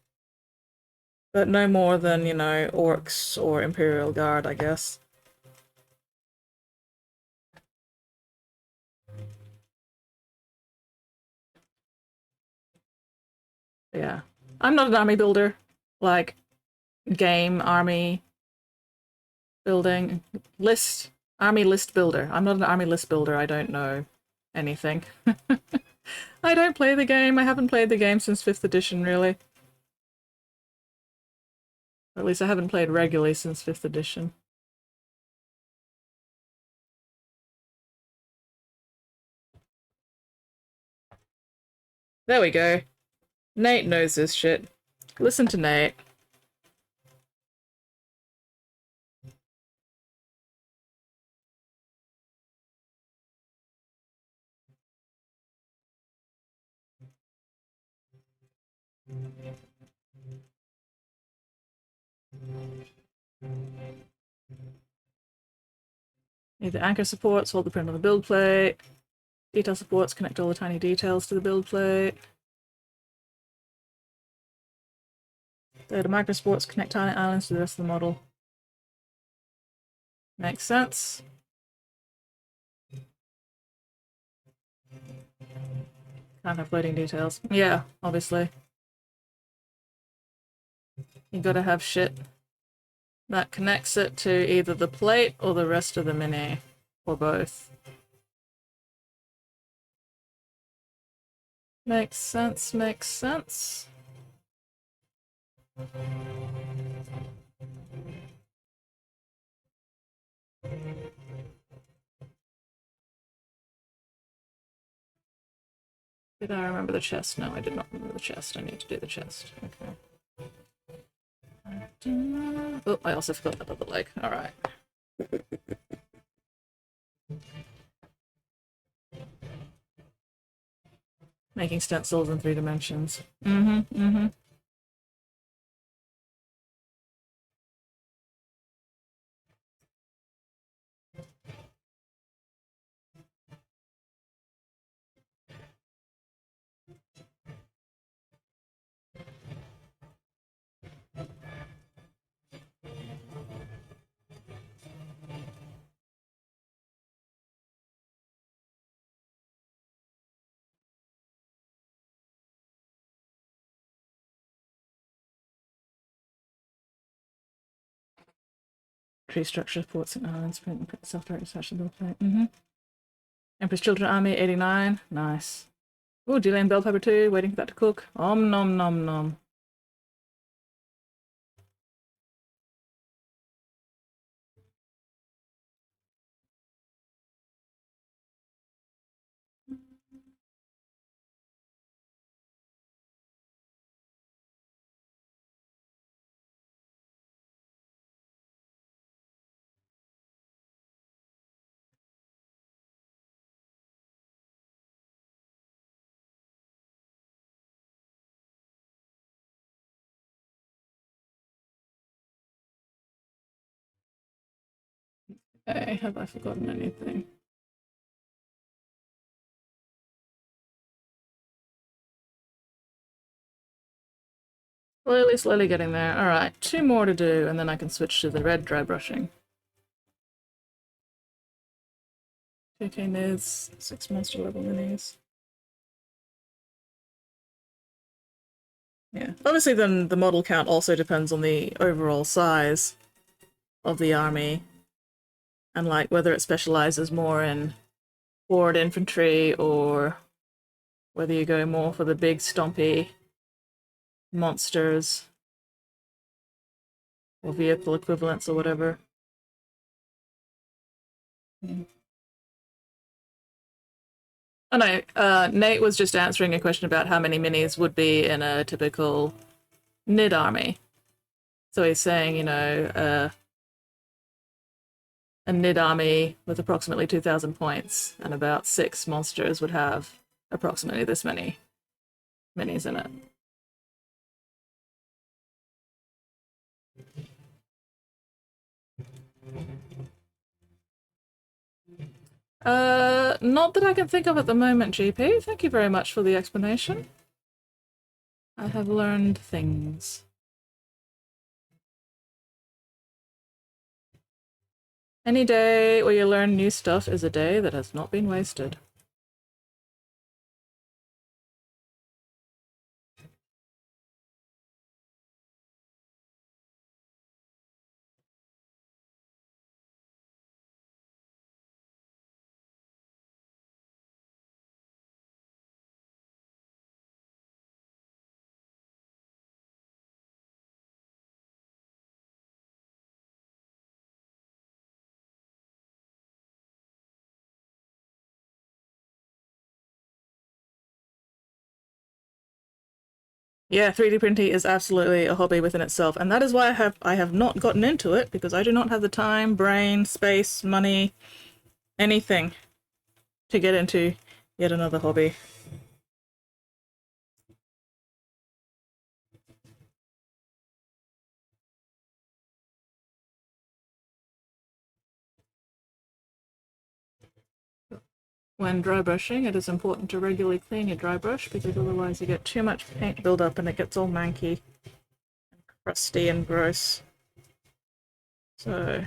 But no more than, you know, orcs or Imperial Guard, I guess. Yeah. I'm not an army builder. Like, game, army building, list, army list builder. I'm not an army list builder, I don't know anything. I don't play the game, I haven't played the game since 5th edition, really. Or at least I haven't played regularly since 5th edition. There we go. Nate knows this shit. Listen to Nate. Need the anchor supports, hold the print on the build plate. Detail supports, connect all the tiny details to the build plate. The micro supports connect tiny islands to the rest of the model. Makes sense. Can't have floating details. Yeah, obviously. You gotta have shit that connects it to either the plate or the rest of the mini, or both. Makes sense, makes sense. Did I remember the chest? No, I did not remember the chest. I need to do the chest. Okay. Oh, I also forgot that other leg. Alright. Making stencils in 3 dimensions. Tree structure, ports and islands, print self-directed fashion plate. Empress Children Army 89. Nice. Ooh, delaying bell pepper too, waiting for that to cook. Om nom nom nom. Okay, have I forgotten anything? Slowly, slowly getting there. Alright, 2 more to do, and then I can switch to the red dry brushing. 2k nids, 6 monster level minis. Yeah. Obviously then the model count also depends on the overall size of the army. And like whether it specializes more in forward infantry or whether you go more for the big stompy monsters or vehicle equivalents or whatever. Oh no, Nate was just answering a question about how many minis would be in a typical NID army. So he's saying, you know, a NID army with approximately 2,000 points and about 6 monsters would have approximately this many minis in it. Not that I can think of at the moment, GP. Thank you very much for the explanation. I have learned things. Any day where you learn new stuff is a day that has not been wasted. Yeah, 3D printing is absolutely a hobby within itself, and that is why I have not gotten into it, because I do not have the time, brain, space, money, anything to get into yet another hobby. When dry brushing, it is important to regularly clean your dry brush, because otherwise you get too much paint buildup and it gets all manky, and crusty and gross. So...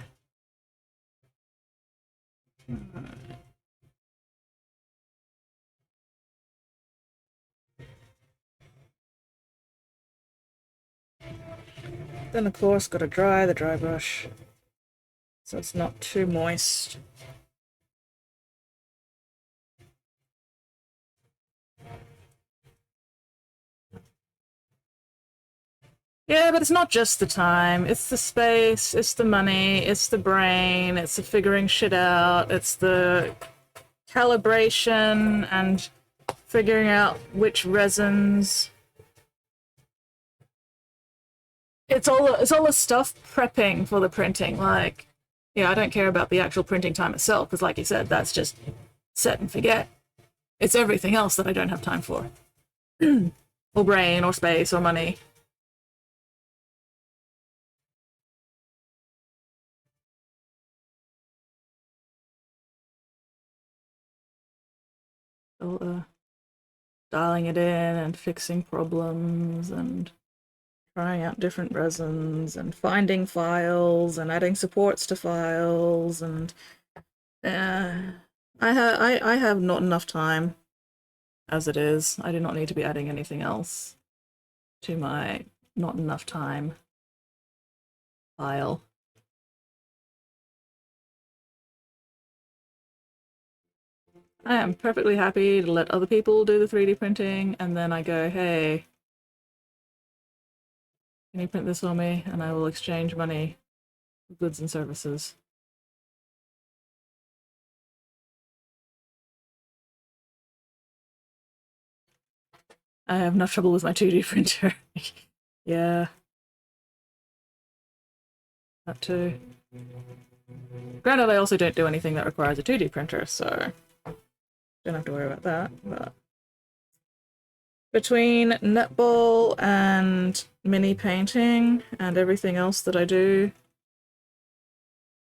then of course gotta dry the dry brush so it's not too moist. Yeah, but it's not just the time. It's the space, it's the money, it's the brain, it's the figuring shit out, it's the calibration and figuring out which resins. It's all the stuff prepping for the printing. Like, yeah, I don't care about the actual printing time itself because, like you said, that's just set and forget. It's everything else that I don't have time for, or brain, or space, or money. So, dialing it in and fixing problems and trying out different resins and finding files and adding supports to files and I have not enough time as it is. I do not need to be adding anything else to my not enough time file. I am perfectly happy to let other people do the 3D printing and then I go, hey, can you print this for me? And I will exchange money for goods and services. I have enough trouble with my 2D printer. Yeah. That too. Granted, I also don't do anything that requires a 2D printer, so don't have to worry about that, but between netball and mini painting and everything else that I do,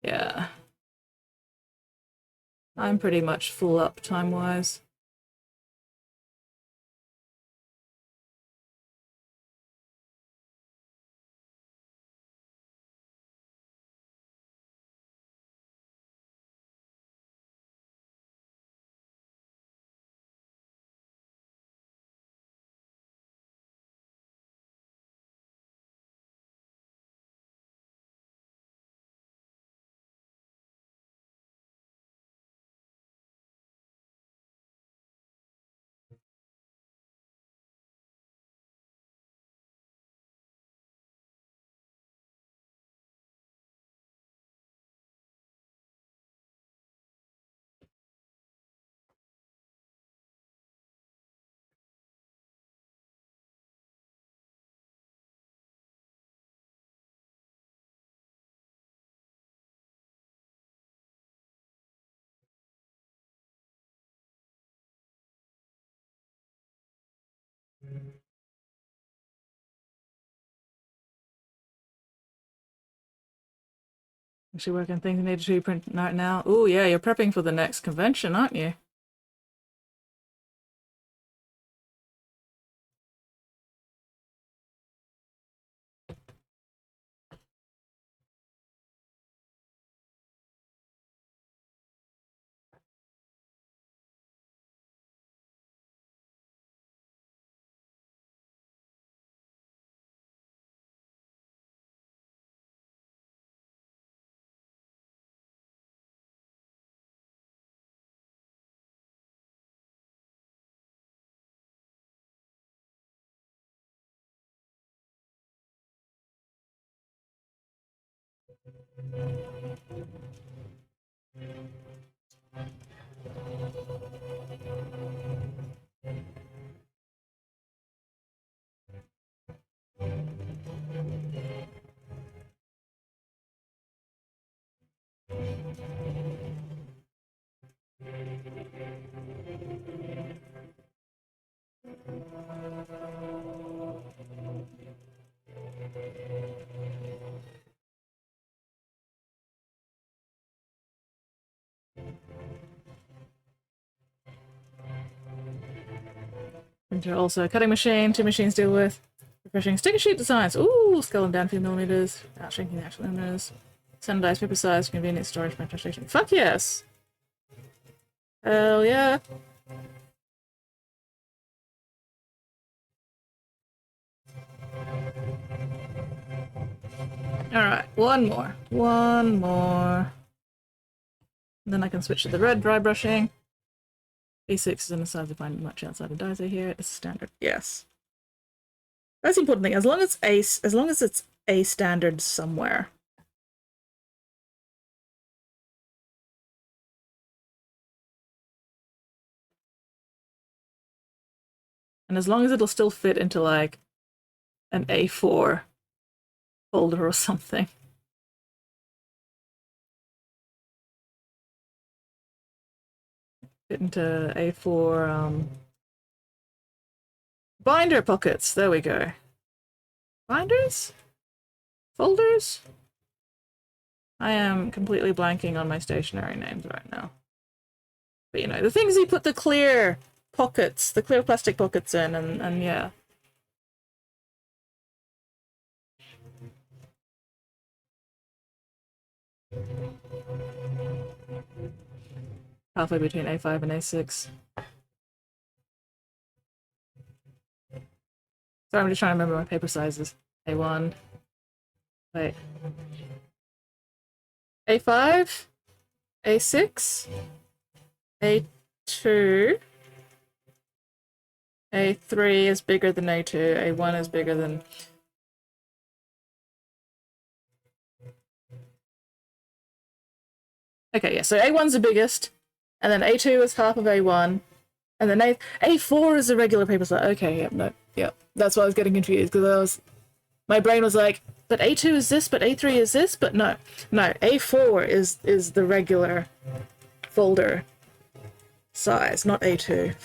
yeah, I'm pretty much full up time-wise. Actually working on things you need to print right now. Ooh, yeah, you're prepping for the next convention, aren't you? Printer also. Cutting machine, two machines to deal with. Refreshing sticker sheet designs. Ooh, scale them down a few millimeters. Without shrinking the actual millimeters. Standardized paper size, convenient storage printer station. Fuck yes! Hell yeah! Alright, one more. One more. And then I can switch to the red dry brushing. B6 is in the size to find much outside of Dizer here. It's standard. Yes. That's the important thing. As long as it's a standard somewhere. And as long as it'll still fit into like an A4 folder or something. Fit into A4 binder pockets. There we go. Binders? Folders? I am completely blanking on my stationery names right now. But you know, the things you put the clear pockets, the clear plastic pockets in, and yeah. Halfway between A5 and A6. Sorry, I'm just trying to remember my paper sizes. A1. Wait. A5? A6? A2? A3 is bigger than A2. A1 is bigger than... Okay, yeah, so A1's the biggest, and then A2 is half of A1, and then A4 is a regular paper size. Okay, yep, no, yep. That's why I was getting confused, because my brain was like, but A2 is this, but A3 is this, but no. No, A4 is the regular folder size, not A2.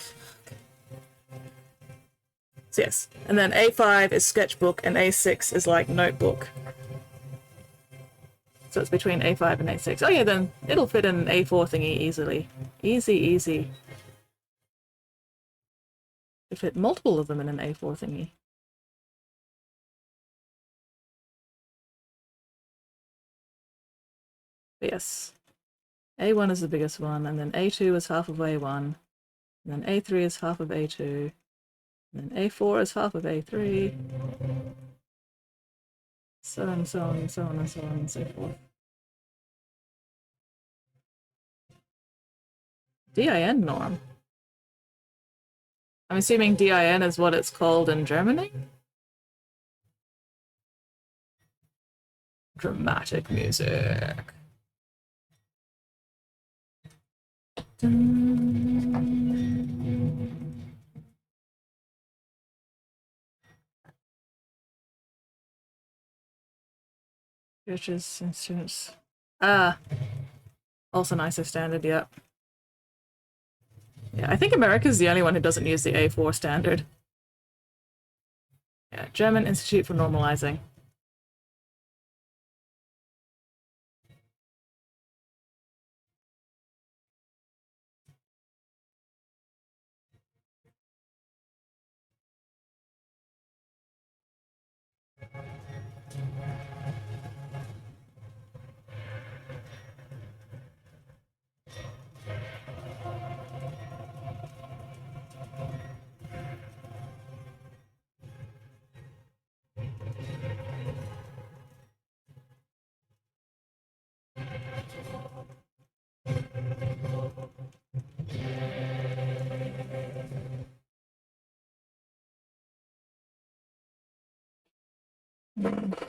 So yes, and then A5 is sketchbook, and A6 is like notebook. So it's between A5 and A6. Oh yeah, then it'll fit in an A4 thingy easily. Easy, easy. To fit multiple of them in an A4 thingy. But yes. A1 is the biggest one, and then A2 is half of A1, and then A3 is half of A2, and then A4 is half of A3. So on, so on, so on, and so on, and so forth. DIN norm. I'm assuming DIN is what it's called in Germany? Dramatic music. Churches and students. Also an ISO standard, yep. Yeah, I think America's the only one who doesn't use the A4 standard. Yeah, German Institute for Normalizing.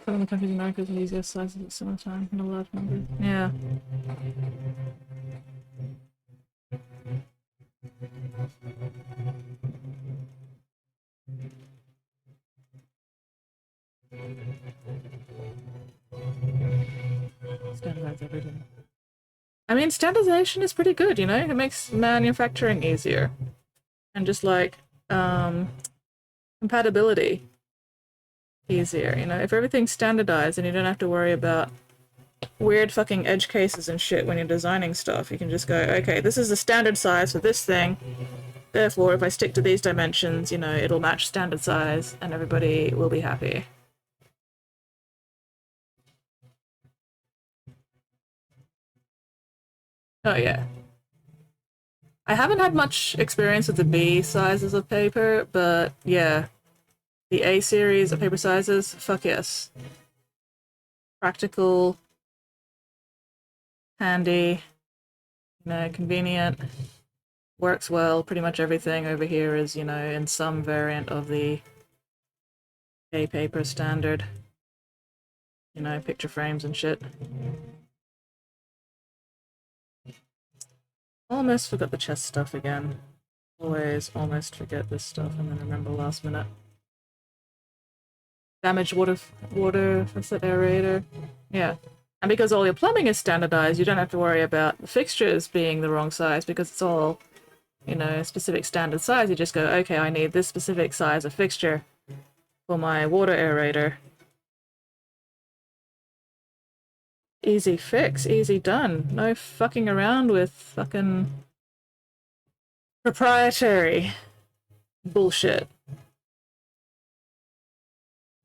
Some of the countries in America will use their sizes at similar time in a large number. Yeah. Standardize everything. I mean, standardization is pretty good, you know? It makes manufacturing easier. And just like, compatibility easier, you know? If everything's standardized and you don't have to worry about weird fucking edge cases and shit when you're designing stuff, you can just go, okay, this is the standard size for this thing. Therefore, if I stick to these dimensions, you know, it'll match standard size and everybody will be happy. Oh yeah. I haven't had much experience with the B sizes of paper, but yeah. The A series of paper sizes, fuck yes. Practical, handy, you know, convenient, works well. Pretty much everything over here is, you know, in some variant of the A paper standard. You know, picture frames and shit. Almost forgot the chest stuff again. Always almost forget this stuff and then remember last minute. Damaged water, what's that, aerator? Yeah. And because all your plumbing is standardized, you don't have to worry about the fixtures being the wrong size because it's all, you know, specific standard size. You just go, okay, I need this specific size of fixture for my water aerator. Easy fix, easy done. No fucking around with fucking proprietary bullshit.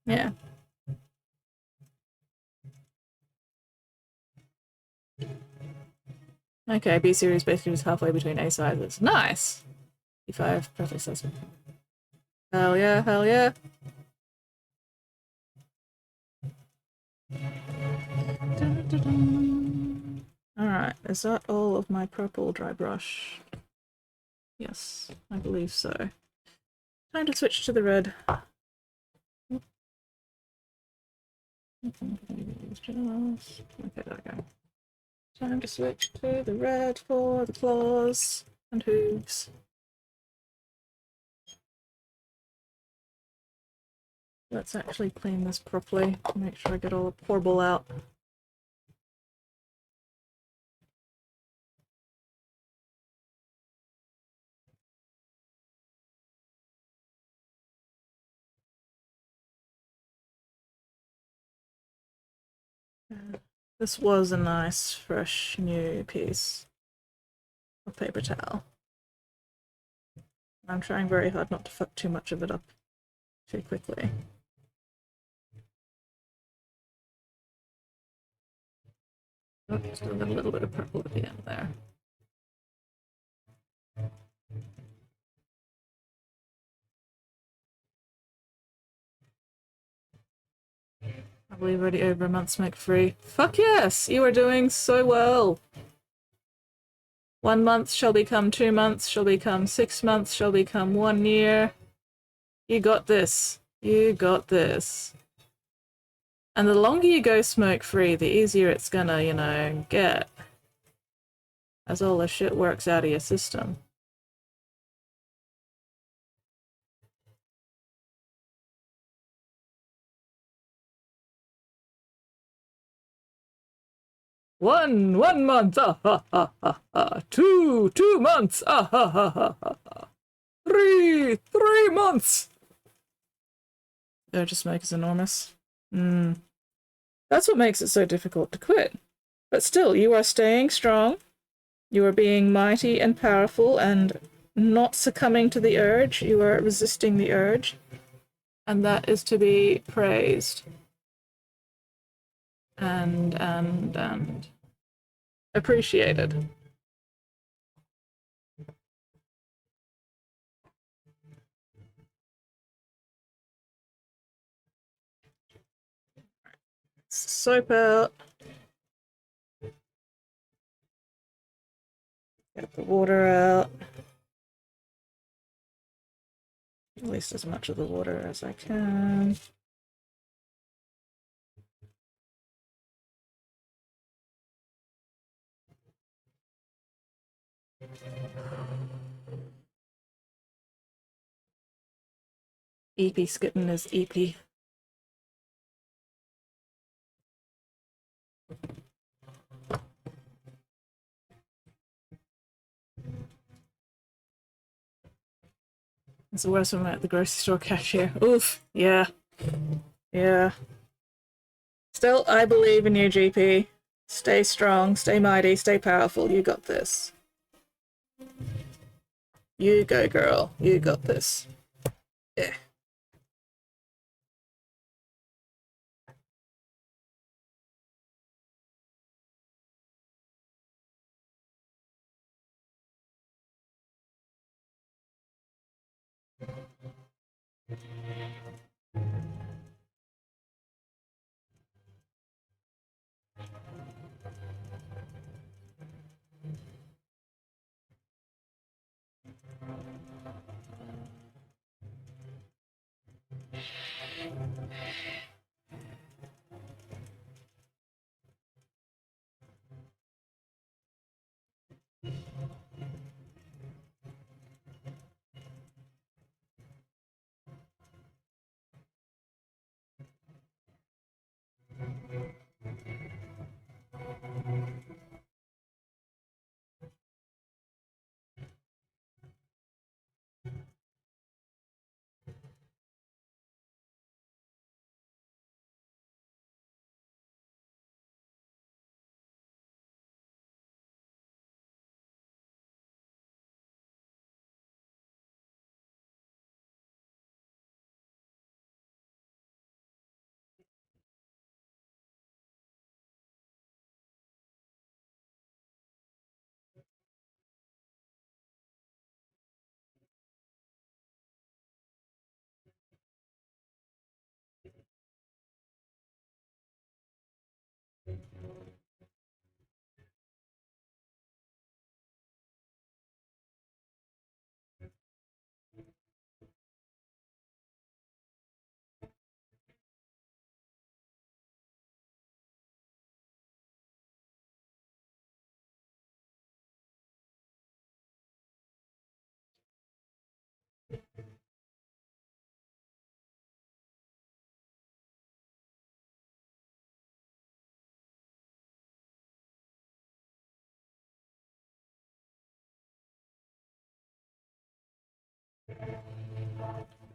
Yeah. Okay, B series basically was halfway between A sizes. Nice! E5, perfect size. Hell yeah, hell yeah. Alright, is that all of my purple dry brush? Yes, I believe so. Time to switch to the red. Okay, there we go. Time to switch to the red for the claws and hooves. Let's actually clean this properly to make sure I get all the porble out. This was a nice, fresh, new piece of paper towel. I'm trying very hard not to fuck too much of it up too quickly. Oh, still got a little bit of purple at the end there. I believe already over a month smoke-free. Fuck yes! You are doing so well! 1 month shall become 2 months, shall become 6 months, shall become 1 year. You got this. You got this. And the longer you go smoke-free, the easier it's gonna, you know, get. As all the shit works out of your system. One month, ah ha ha ha ha. 2 months, ah ha ha ha ha. 3 months. Urge to smoke is enormous. That's what makes it so difficult to quit. But still, you are staying strong. You are being mighty and powerful and not succumbing to the urge. You are resisting the urge. And that is to be praised. And appreciated. Soap out. Get the water out. At least as much of the water as I can. EP skipping is EP. It's the worst one at the grocery store cashier. Oof, yeah. Yeah. Still, I believe in you, GP. Stay strong, stay mighty, stay powerful. You got this. You go, girl. You got this. Yeah.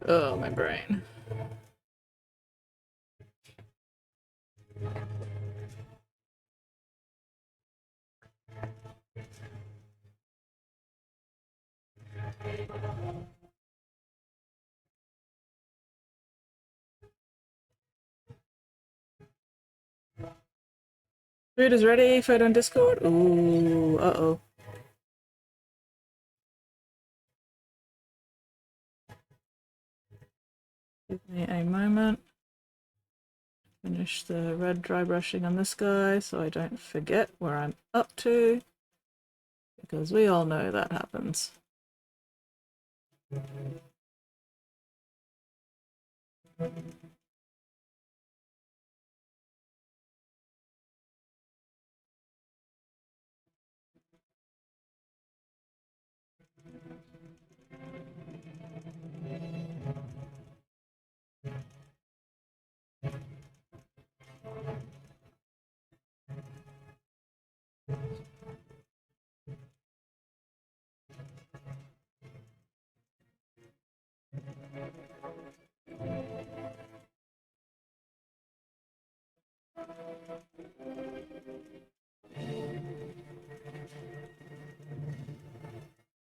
Oh, my brain. Food is ready. Photo on Discord. Ooh, uh-oh. Give me a moment. Finish the red dry brushing on this guy so I don't forget where I'm up to. Because we all know that happens.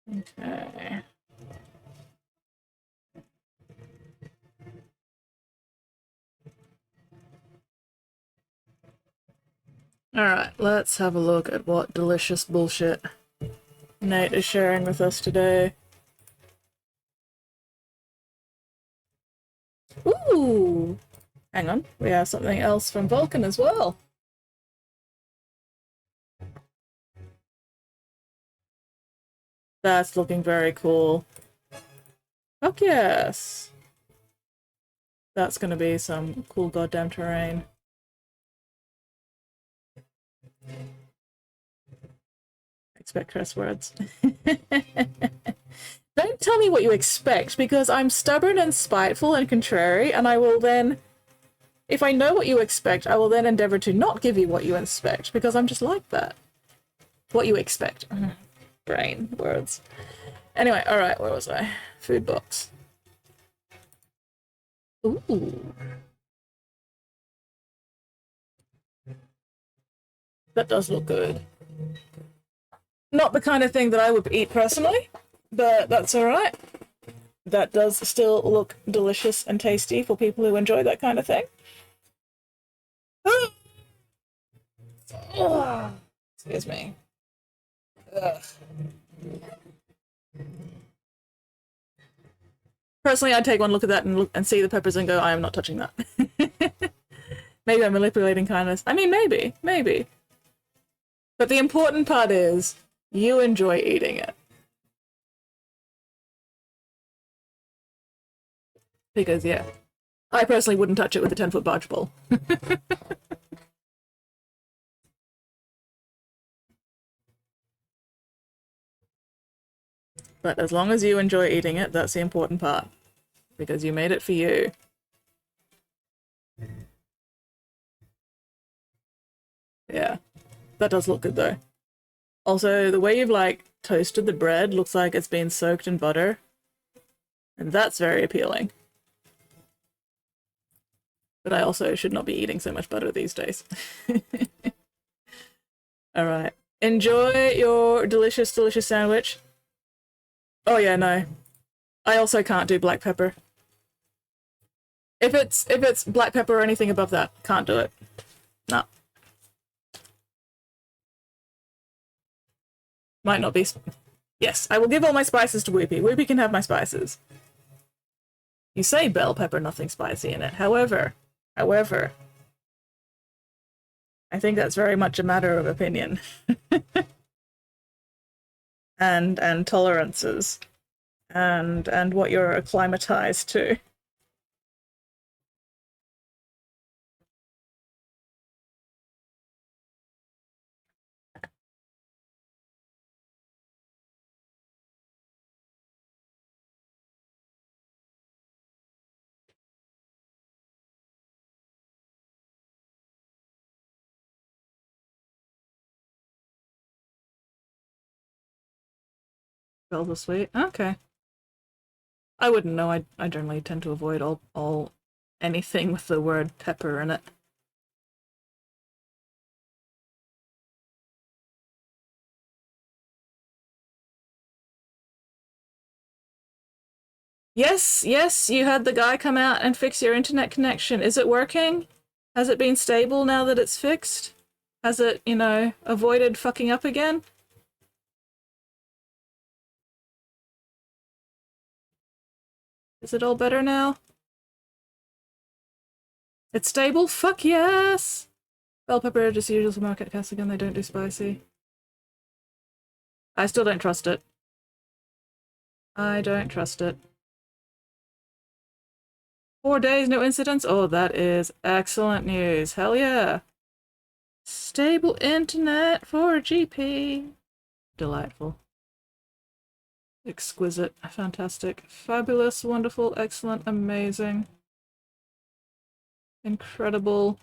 Okay. Alright, let's have a look at what delicious bullshit Nate is sharing with us today. Ooh! Hang on, we have something else from Vulcan as well. That's looking very cool. Fuck yes! That's gonna be some cool goddamn terrain. Expect curse words. Don't tell me what you expect, because I'm stubborn and spiteful and contrary, and I will then, if I know what you expect, I will then endeavor to not give you what you expect, because I'm just like that. What you expect. Brain words. Anyway, alright, where was I? Food box. Ooh. That does look good. Not the kind of thing that I would eat personally, but that's alright. That does still look delicious and tasty for people who enjoy that kind of thing. Oh, excuse me. Ugh. Personally, I'd take one look at that and look and see the peppers and go, I am not touching that. Maybe I'm manipulating kindness. I mean, maybe. But the important part is you enjoy eating it. Because, yeah. I personally wouldn't touch it with a 10-foot barge pole. But as long as you enjoy eating it, that's the important part. Because you made it for you. Yeah. That does look good though. Also, the way you've like toasted the bread looks like it's been soaked in butter. And that's very appealing. But I also should not be eating so much butter these days. Alright. Enjoy your delicious, delicious sandwich. Oh yeah, no. I also can't do black pepper. If it's black pepper or anything above that, can't do it. No. Might not be. Yes, I will give all my spices to Whoopi. Whoopi can have my spices. You say bell pepper, nothing spicy in it. However, I think that's very much a matter of opinion. and tolerances. And what you're acclimatized to. Velvet sweet. Okay. I wouldn't know. I generally tend to avoid all anything with the word pepper in it. Yes, yes, you had the guy come out and fix your internet connection. Is it working? Has it been stable now that it's fixed? Has it, you know, avoided fucking up again? Is it all better now? It's stable? Fuck yes! Bell pepper, just usual for market cast again, they don't do spicy. I still don't trust it. I don't trust it. 4 days, no incidents? Oh, that is excellent news. Hell yeah. Stable internet for GP. Delightful. Exquisite. Fantastic. Fabulous. Wonderful. Excellent. Amazing. Incredible.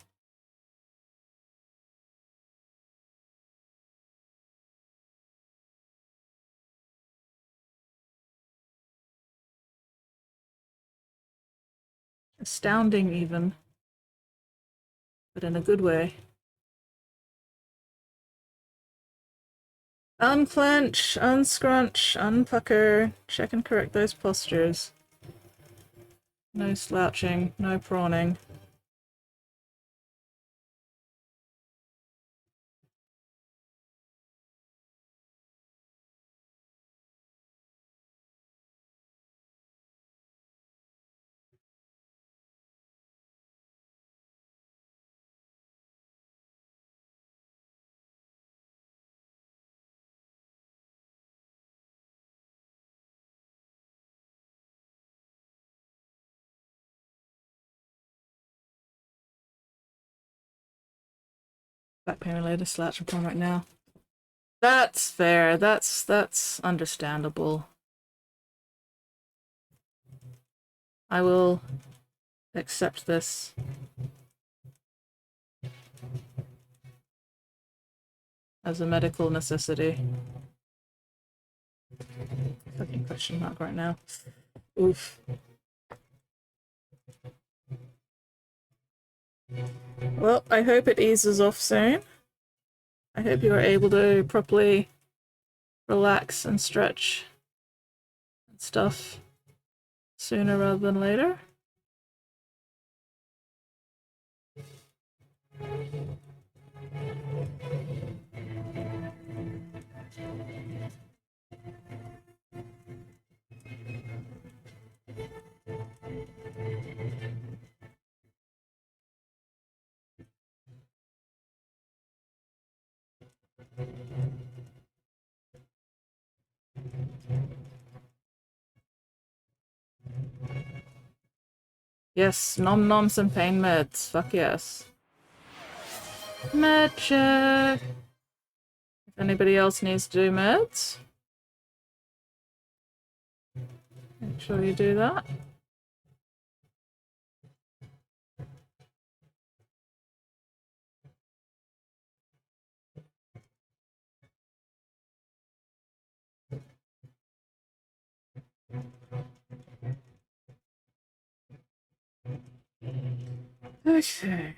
Astounding, even. But in a good way. Unclench, unscrunch, unpucker. Check and correct those postures. No slouching, no prawning. Back pain related, slouch and prawn right now. That's fair. That's understandable. I will accept this. As a medical necessity. Fucking question mark right now. Oof. Well, I hope it eases off soon. I hope you are able to properly relax and stretch and stuff sooner rather than later. Yes, nom nom some pain meds. Fuck yes. Med check. If anybody else needs to do meds, make sure you do that. Okay.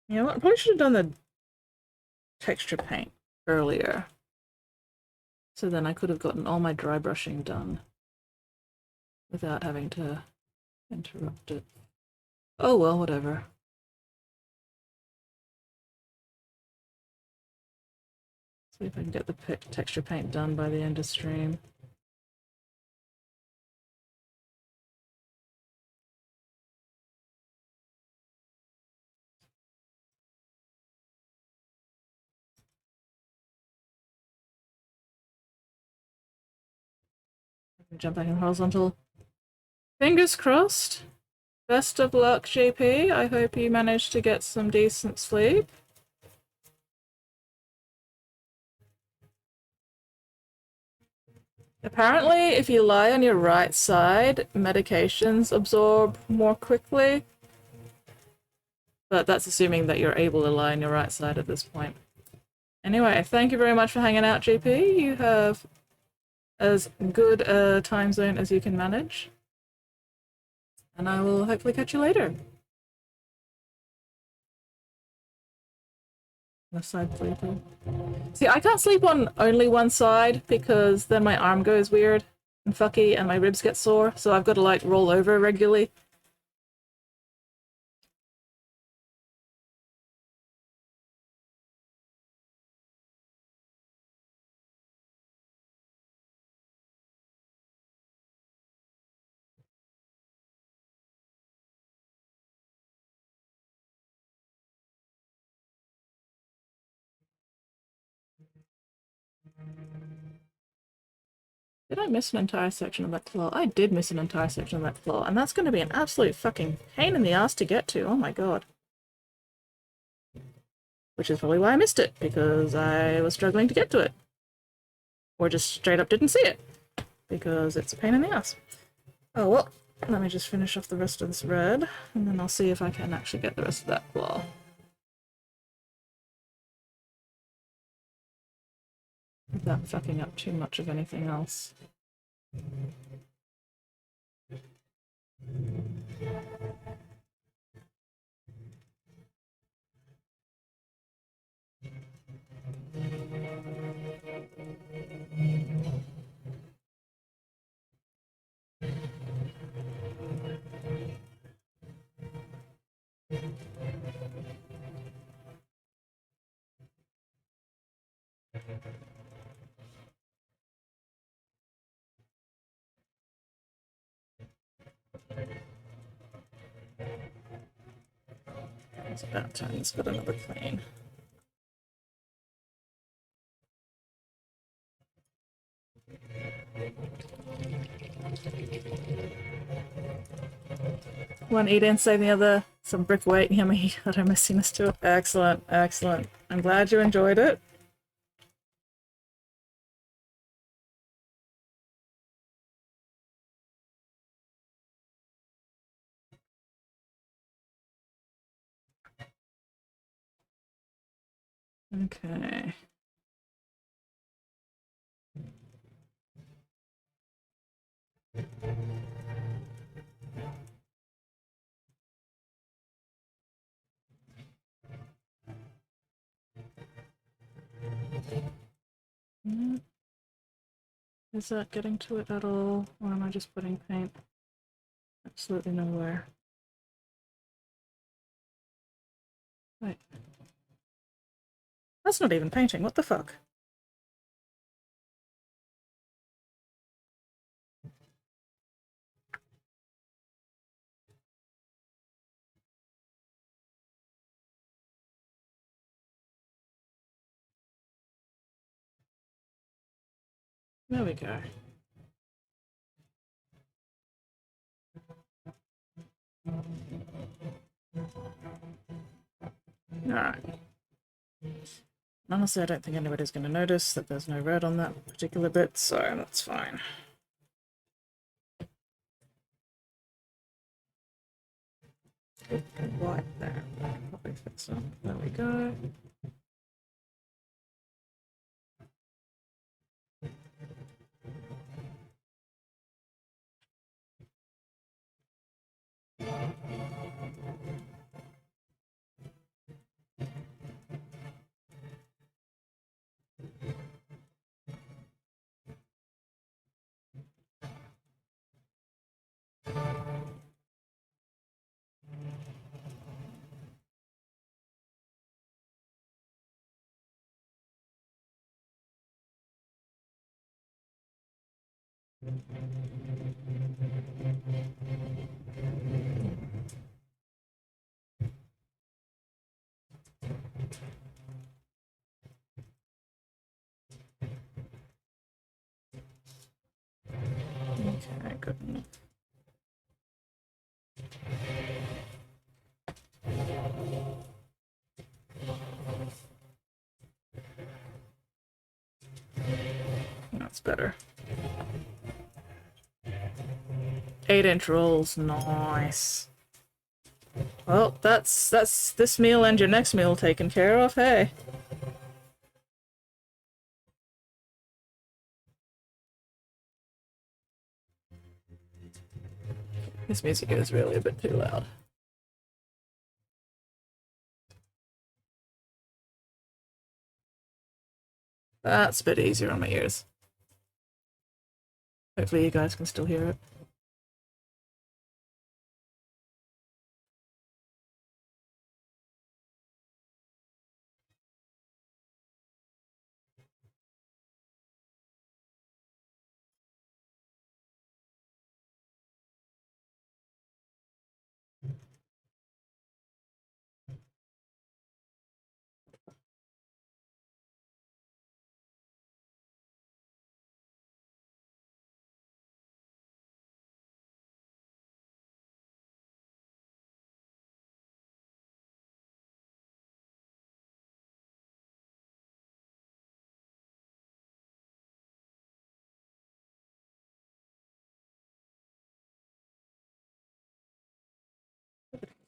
You know what? I probably should have done the texture paint earlier. So then I could have gotten all my dry brushing done without having to interrupt it. Oh well, whatever. See if I can get the texture paint done by the end of stream. Jump back in horizontal. Fingers crossed. Best of luck, JP. I hope you managed to get some decent sleep. Apparently, if you lie on your right side, medications absorb more quickly. But that's assuming that you're able to lie on your right side at this point. Anyway, thank you very much for hanging out, JP. You have as good a time zone as you can manage. And I will hopefully catch you later. Left side sleeping. See, I can't sleep on only one side because then my arm goes weird and fucky and my ribs get sore, so I've got to like roll over regularly. Did I miss an entire section of that claw? I did miss an entire section of that claw, and that's going to be an absolute fucking pain in the ass to get to. Oh my god. Which is probably why I missed it, because I was struggling to get to it. Or just straight up didn't see it, because it's a pain in the ass. Oh well, let me just finish off the rest of this red, and then I'll see if I can actually get the rest of that claw. Without fucking up too much of anything else. It's about time let's get another clean. One eat inside the other, some brick weight, yummy. I don't miss this too. Excellent, excellent. I'm glad you enjoyed it. Okay. Is that getting to it at all? Or am I just putting paint absolutely nowhere? Wait. That's not even painting, what the fuck? There we go. Alright. Honestly, I don't think anybody's going to notice that there's no red on that particular bit, so that's fine. White there. Probably fix up. There we go. Okay, good enough. That's better. 8-inch rolls, nice. Well, that's this meal and your next meal taken care of, hey. This music is really a bit too loud. That's a bit easier on my ears. Hopefully you guys can still hear it.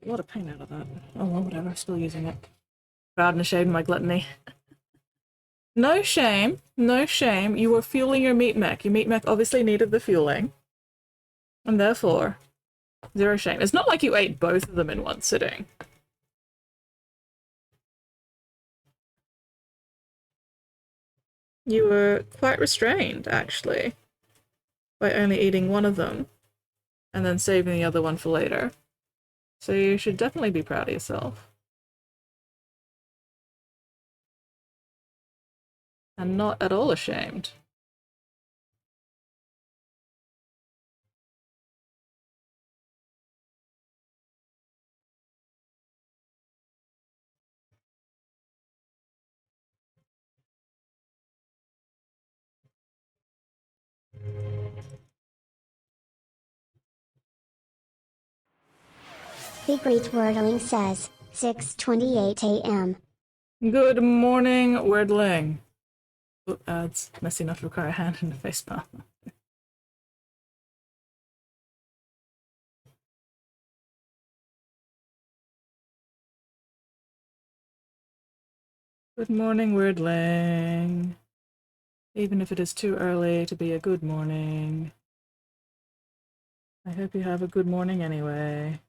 A lot of paint out of that. Oh well, whatever, still using it. Proud and ashamed of my gluttony. No shame, no shame. You were fueling your meat mech. Your meat mech obviously needed the fueling. And therefore, zero shame. It's not like you ate both of them in one sitting. You were quite restrained, actually, by only eating one of them and then saving the other one for later. So you should definitely be proud of yourself. And not at all ashamed. The Great Wordling says, 6:28 a.m. Good morning, Wordling. Oh, ads messy enough to require a hand in the face palm. Good morning, Wordling. Even if it is too early to be a good morning. I hope you have a good morning anyway.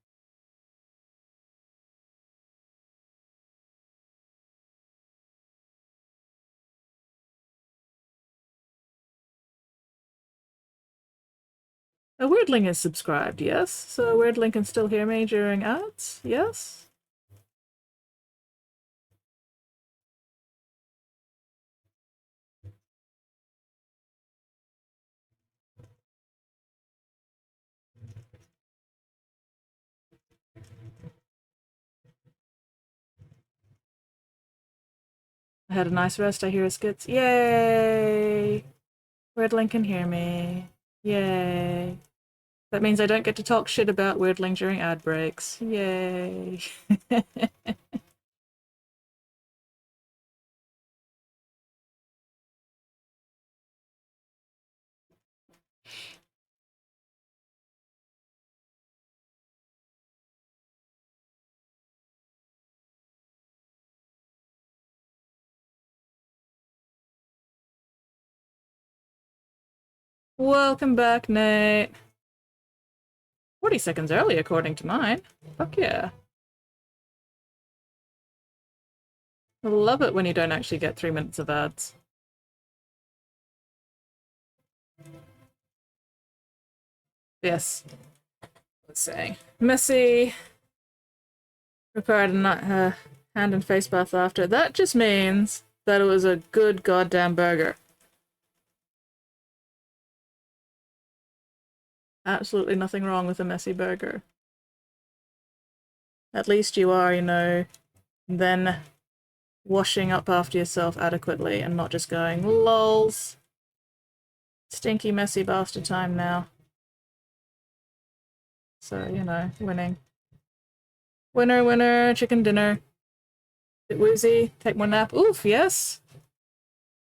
A Wordling is subscribed, yes? So a Wordling can still hear me during ads, yes? I had a nice rest, I hear skits. Yay! Weirdling can hear me. Yay. That means I don't get to talk shit about Weirdling during ad breaks. Yay. Welcome back, Nate. 40 seconds early, according to mine. Fuck yeah. I love it when you don't actually get 3 minutes of ads. Yes. Let's say. Messy. Required a hand and face bath after. That just means that it was a good goddamn burger. Absolutely nothing wrong with a messy burger. At least you are, you know, then washing up after yourself adequately and not just going, lols. Stinky, messy bastard time now. So, you know, winning. Winner, winner, chicken dinner. Bit woozy, take more nap. Oof, yes.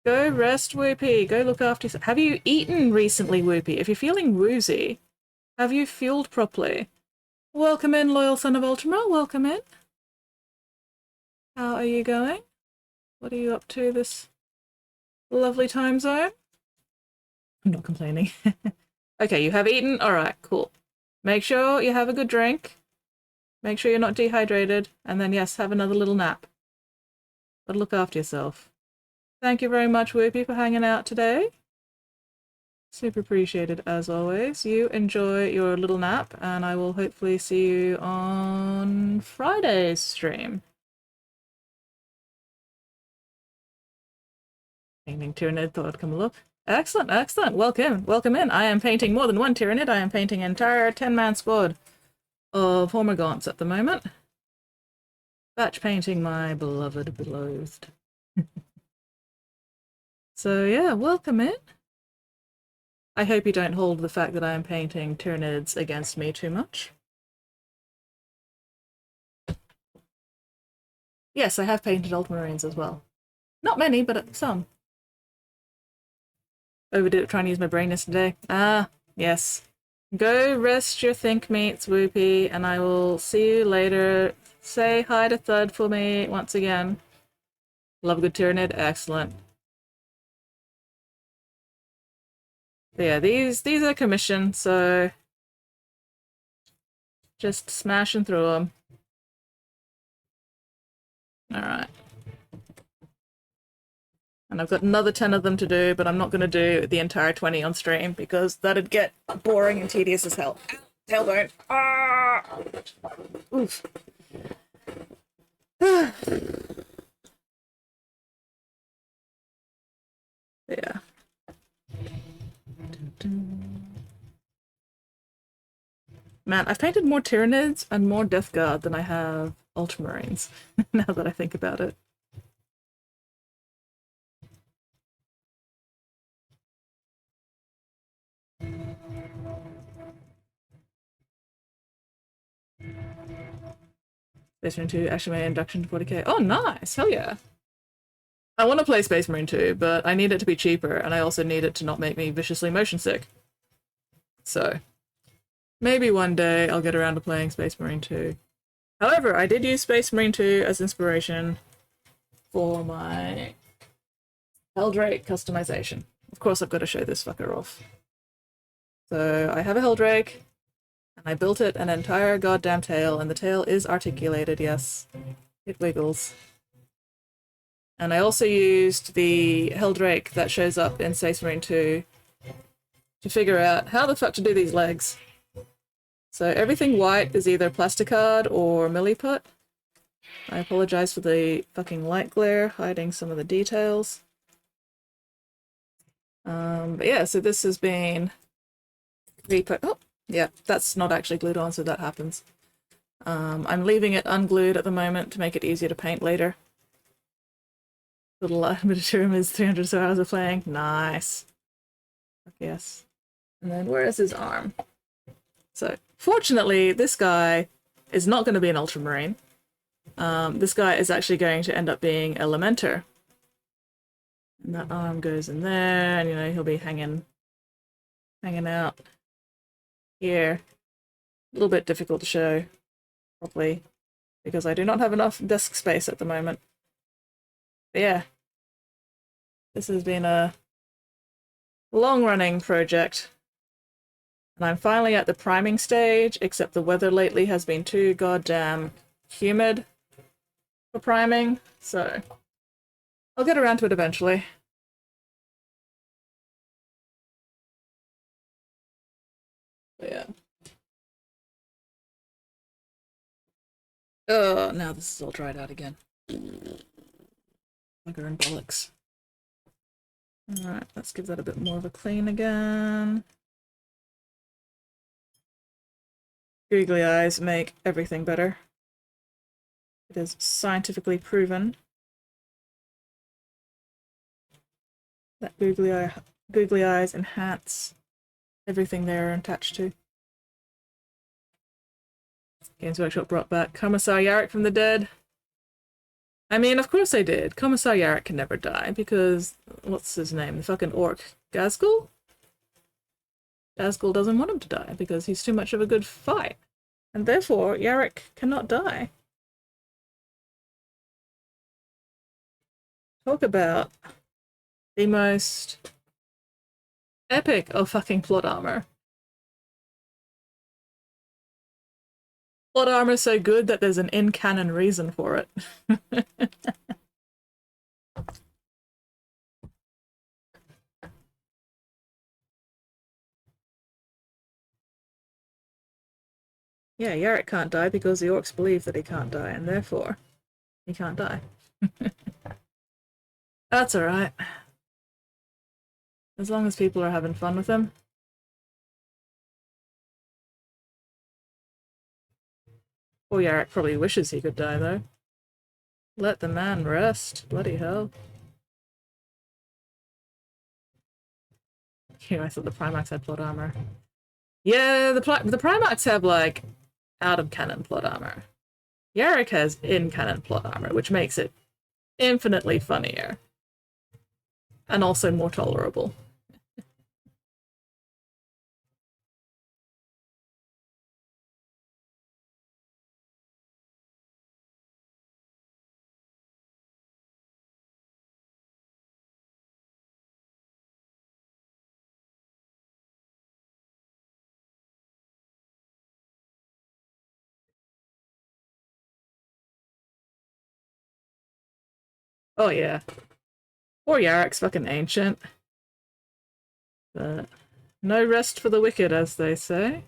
Go rest, Whoopie. Go look after yourself. Have you eaten recently, Whoopie? If you're feeling woozy, have you fueled properly? Welcome in, loyal son of Ultima. Welcome in. How are you going? What are you up to this lovely time zone? I'm not complaining. Okay, you have eaten? Alright, cool. Make sure you have a good drink. Make sure you're not dehydrated. And then, yes, have another little nap. But look after yourself. Thank you very much, Whoopie, for hanging out today. Super appreciated, as always. You enjoy your little nap, and I will hopefully see you on Friday's stream. Painting Tyranid, thought I'd come look. Excellent, excellent. Welcome, welcome in. I am painting more than one Tyranid. I am painting an entire 10-man squad of Hormagaunts at the moment. Batch painting my beloved, beloved. So yeah, welcome in. I hope you don't hold the fact that I am painting Tyranids against me too much. Yes, I have painted Ultramarines as well. Not many, but some. Overdid trying to use my brain yesterday. Ah, yes. Go rest your think meats, Whoopie, and I will see you later. Say hi to Thud for me once again. Love a good Tyranid. Excellent. But yeah, these are commission, so just smashing through them. Alright. And I've got another 10 of them to do, but I'm not going to do the entire 20 on stream because that'd get boring and tedious as hell. Tailbone. Ah! Oof. Yeah. Man, I've painted more Tyranids and more Death Guard than I have Ultramarines, now that I think about it. Space Marine 2, actually my induction to 40k. Oh, nice! Hell yeah! I want to play Space Marine 2, but I need it to be cheaper, and I also need it to not make me viciously motion sick. So, maybe one day I'll get around to playing Space Marine 2. However, I did use Space Marine 2 as inspiration for my Heldrake customization. Of course I've got to show this fucker off. So I have a Heldrake, and I built it an entire goddamn tail, and the tail is articulated, yes. It wiggles. And I also used the Heldrake that shows up in Space Marine 2 to figure out how the fuck to do these legs. So everything white is either plasticard or milliput. I apologize for the fucking light glare, hiding some of the details. But yeah, so this has been reput. Oh, yeah, that's not actually glued on, so that happens. I'm leaving it unglued at the moment to make it easier to paint later. Little bit of Pyramids, 300 or so hours of playing. Nice. Yes. And then where is his arm? So, fortunately, this guy is not going to be an Ultramarine. This guy is actually going to end up being a Lamenter. And that arm goes in there, and, you know, he'll be hanging out here. A little bit difficult to show properly, because I do not have enough desk space at the moment. But yeah, this has been a long-running project. And I'm finally at the priming stage, except the weather lately has been too goddamn humid for priming, so I'll get around to it eventually. But yeah. Oh, now this is all dried out again. Bugger and bollocks. Alright, let's give that a bit more of a clean again. Googly eyes make everything better. It is scientifically proven that googly eyes enhance everything they're attached to. Games Workshop brought back Commissar Yarrick from the dead. I mean, of course they did. Commissar Yarrick can never die because, what's his name? The fucking orc. Gazgul? Gazgul doesn't want him to die because he's too much of a good fight. And therefore, Yarrick cannot die. Talk about the most epic of fucking plot armor. Plot armor so good that there's an in-canon reason for it. Yeah, Yarrick can't die because the orcs believe that he can't die, and therefore, he can't die. That's alright. As long as people are having fun with him. Poor Yarrick probably wishes he could die, though. Let the man rest. Bloody hell. Here, I thought the Primarchs had plot armor. Yeah, the Primarchs have, like, out-of-canon plot armor. Yarrick has in-canon plot armor, which makes it infinitely funnier. And also more tolerable. Oh yeah. Poor Yarrick's fucking ancient. But no rest for the wicked, as they say.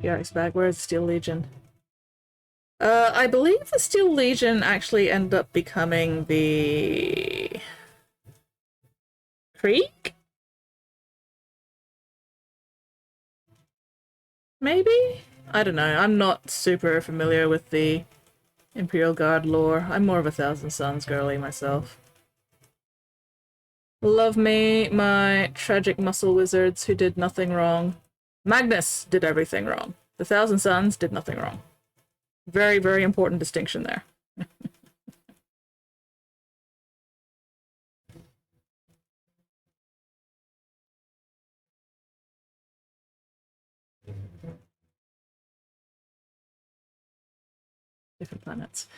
Yarrick's back. Where's the Steel Legion? I believe the Steel Legion actually ended up becoming the Krieg? Maybe? I don't know. I'm not super familiar with the Imperial Guard lore. I'm more of a Thousand Suns girly myself. Love me, my tragic muscle wizards who did nothing wrong. Magnus did everything wrong. The Thousand Suns did nothing wrong. Very, very important distinction there. Different planets.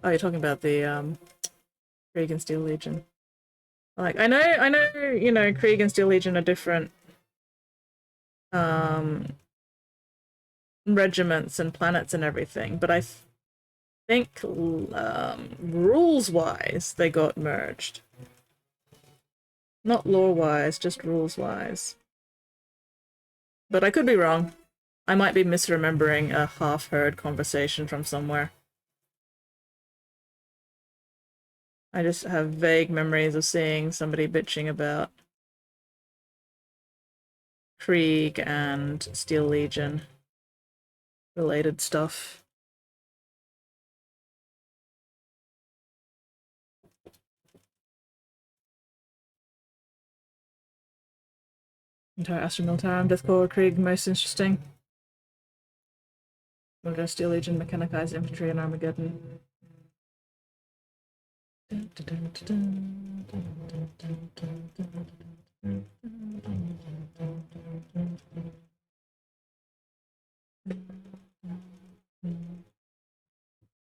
Oh, you're talking about the Krieg and Steel Legion. Like, I know, you know, Krieg and Steel Legion are different regiments and planets and everything, but I think rules-wise they got merged. Not lore-wise, just rules-wise. But I could be wrong. I might be misremembering a half-heard conversation from somewhere. I just have vague memories of seeing somebody bitching about Krieg and Steel Legion related stuff. Entire Astro Militarum, Death Corps, Krieg, most interesting. We'll go Steel Legion, Mechanized Infantry, and Armageddon.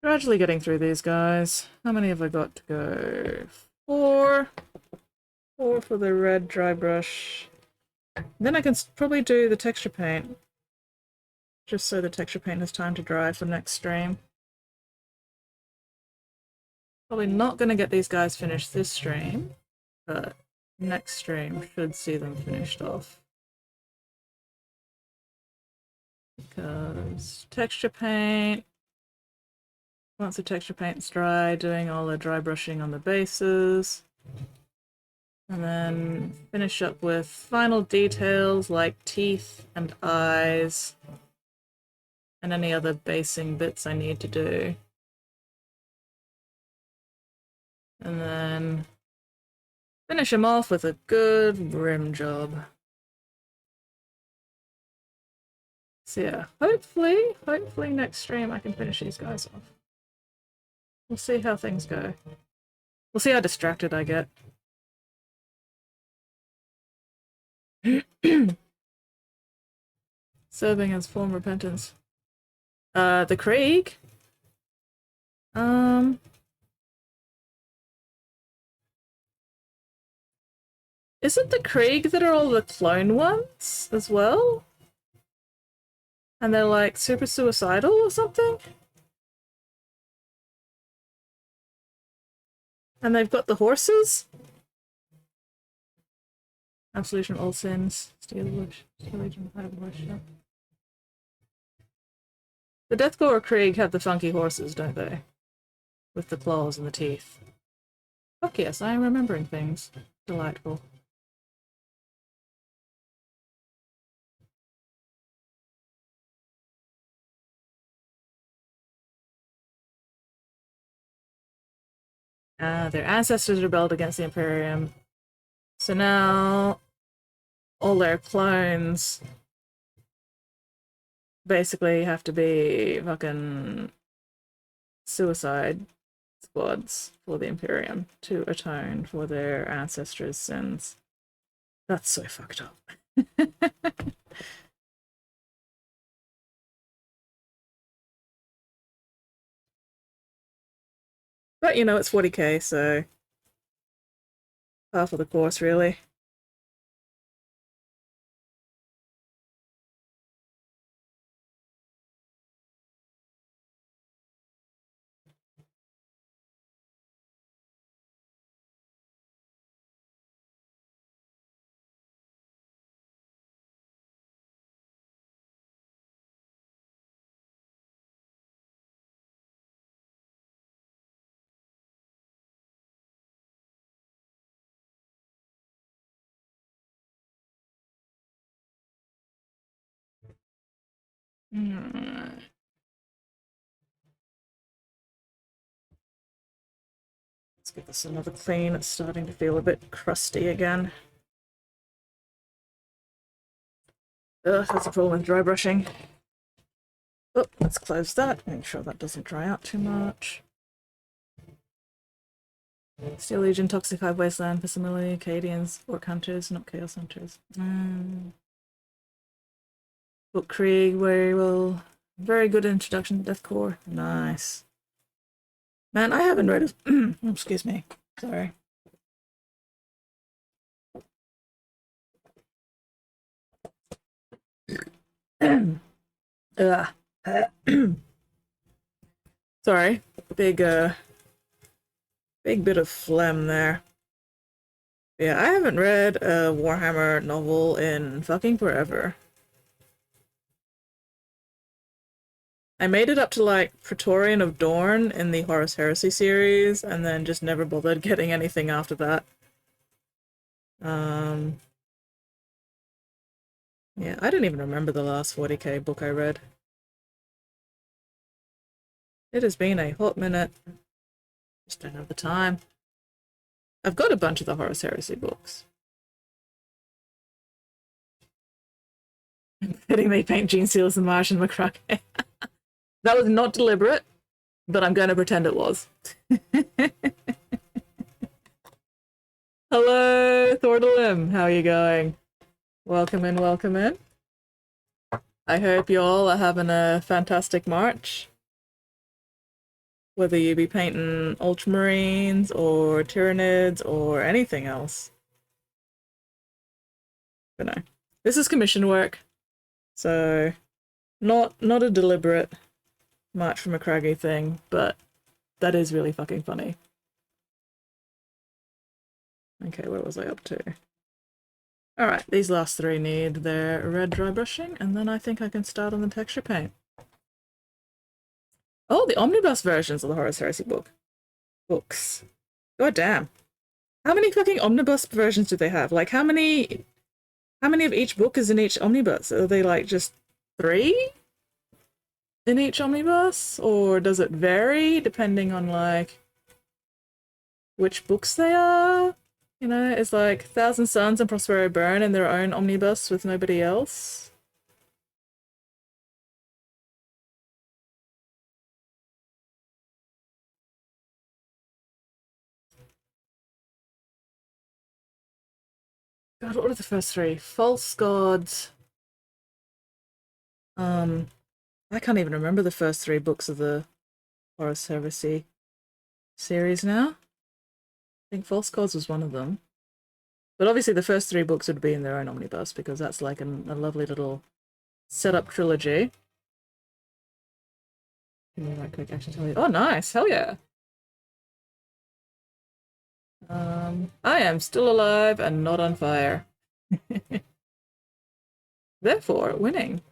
Gradually getting through these guys. How many have I got to go? 4. 4 for the red dry brush. Then I can probably do the texture paint. Just so the texture paint has time to dry for next stream. Probably not going to get these guys finished this stream, but next stream should see them finished off. Because texture paint, once the texture paint's dry, doing all the dry brushing on the bases. And then finish up with final details like teeth and eyes and any other basing bits I need to do. And then finish them off with a good rim job. So yeah, hopefully next stream I can finish these guys off. We'll see how things go. We'll see how distracted I get. Serving as form repentance. The Krieg? Is it the Krieg that are all the clone ones as well? And they're like super suicidal or something? And they've got the horses? Absolution of all sins. Steel Legion, worship. The Death Corps Krieg have the funky horses, don't they? With the claws and the teeth. Fuck yes, I am remembering things. Delightful. Their ancestors rebelled against the Imperium. So now all their clones basically have to be fucking suicide squads for the Imperium to atone for their ancestors' sins. That's so fucked up. But you know, it's 40k, so half of the course, really. Let's give this another clean. It's starting to feel a bit crusty again. Ugh, that's a problem with dry brushing. Oh, let's close that. Make sure that doesn't dry out too much. Steel Legion, Toxified Wasteland, Facsimile, Acadians, Orc Hunters, not Chaos Hunters. Book Krieg, where will... Very good introduction to Death Corps. Nice. Man, I haven't read a... excuse me. Sorry. Sorry. Big bit of phlegm there. Yeah, I haven't read a Warhammer novel in fucking forever. I made it up to like Praetorian of Dorn in the Horus Heresy series, and then just never bothered getting anything after that. Yeah, I don't even remember the last 40k book I read. It has been a hot minute. Just don't have the time. I've got a bunch of the Horus Heresy books. Getting me paint Gene Seals and Martian McCracken. That was not deliberate, but I'm going to pretend it was. Hello, Thordalim. How are you going? Welcome in, welcome in. I hope you all are having a fantastic March. Whether you be painting Ultramarines or Tyranids or anything else. But no. This is commission work. So not a deliberate March from a Craggy thing, but that is really fucking funny. Okay, what was I up to? Alright, these last three need their red dry brushing, and then I think I can start on the texture paint. Oh, the omnibus versions of the Horus Heresy books. God damn. How many fucking omnibus versions do they have? Like, how many of each book is in each omnibus? Are they like just 3 in each omnibus? Or does it vary depending on like which books they are? You know, it's like Thousand Suns and Prospero Burn in their own omnibus with nobody else. God, what were the first 3? False Gods. I can't even remember the first 3 books of the Horus Heresy series now. I think False Gods was one of them. But obviously the first 3 books would be in their own omnibus, because that's like a lovely little setup trilogy. Give me right quick, actually tell you. Oh, nice! Hell yeah! I am still alive and not on fire. Therefore, winning.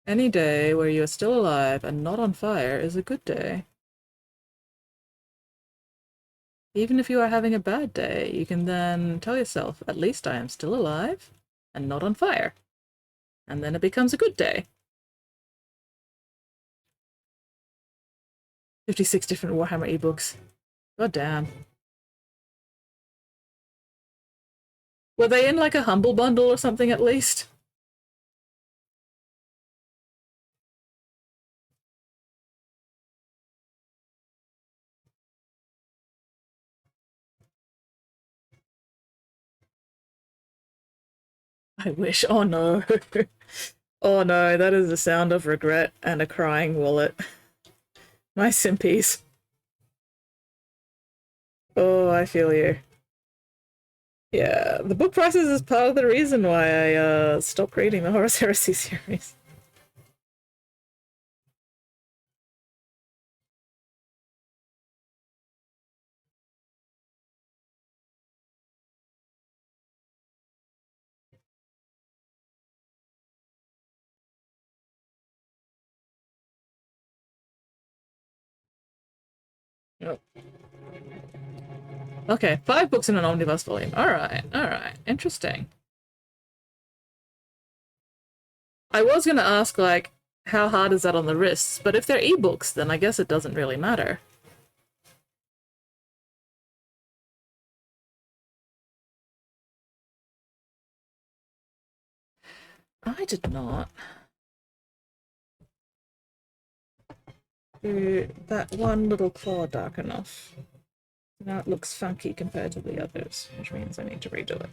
Any day where you are still alive and not on fire is a good day. Even if you are having a bad day, you can then tell yourself, at least I am still alive and not on fire. And then it becomes a good day. 56 different Warhammer ebooks. God damn. Were they in like a Humble Bundle or something at least? I wish. Oh no. Oh no, that is the sound of regret and a crying wallet. My simpies. Oh, I feel you. Yeah, the book prices is part of the reason why I stopped reading the Horus Heresy series. Yep. Okay, 5 books in an omnibus volume. Alright, interesting. I was gonna ask, like, how hard is that on the wrists? But if they're ebooks, then I guess it doesn't really matter. I did not do that one little claw dark enough. Now it looks funky compared to the others, which means I need to redo it.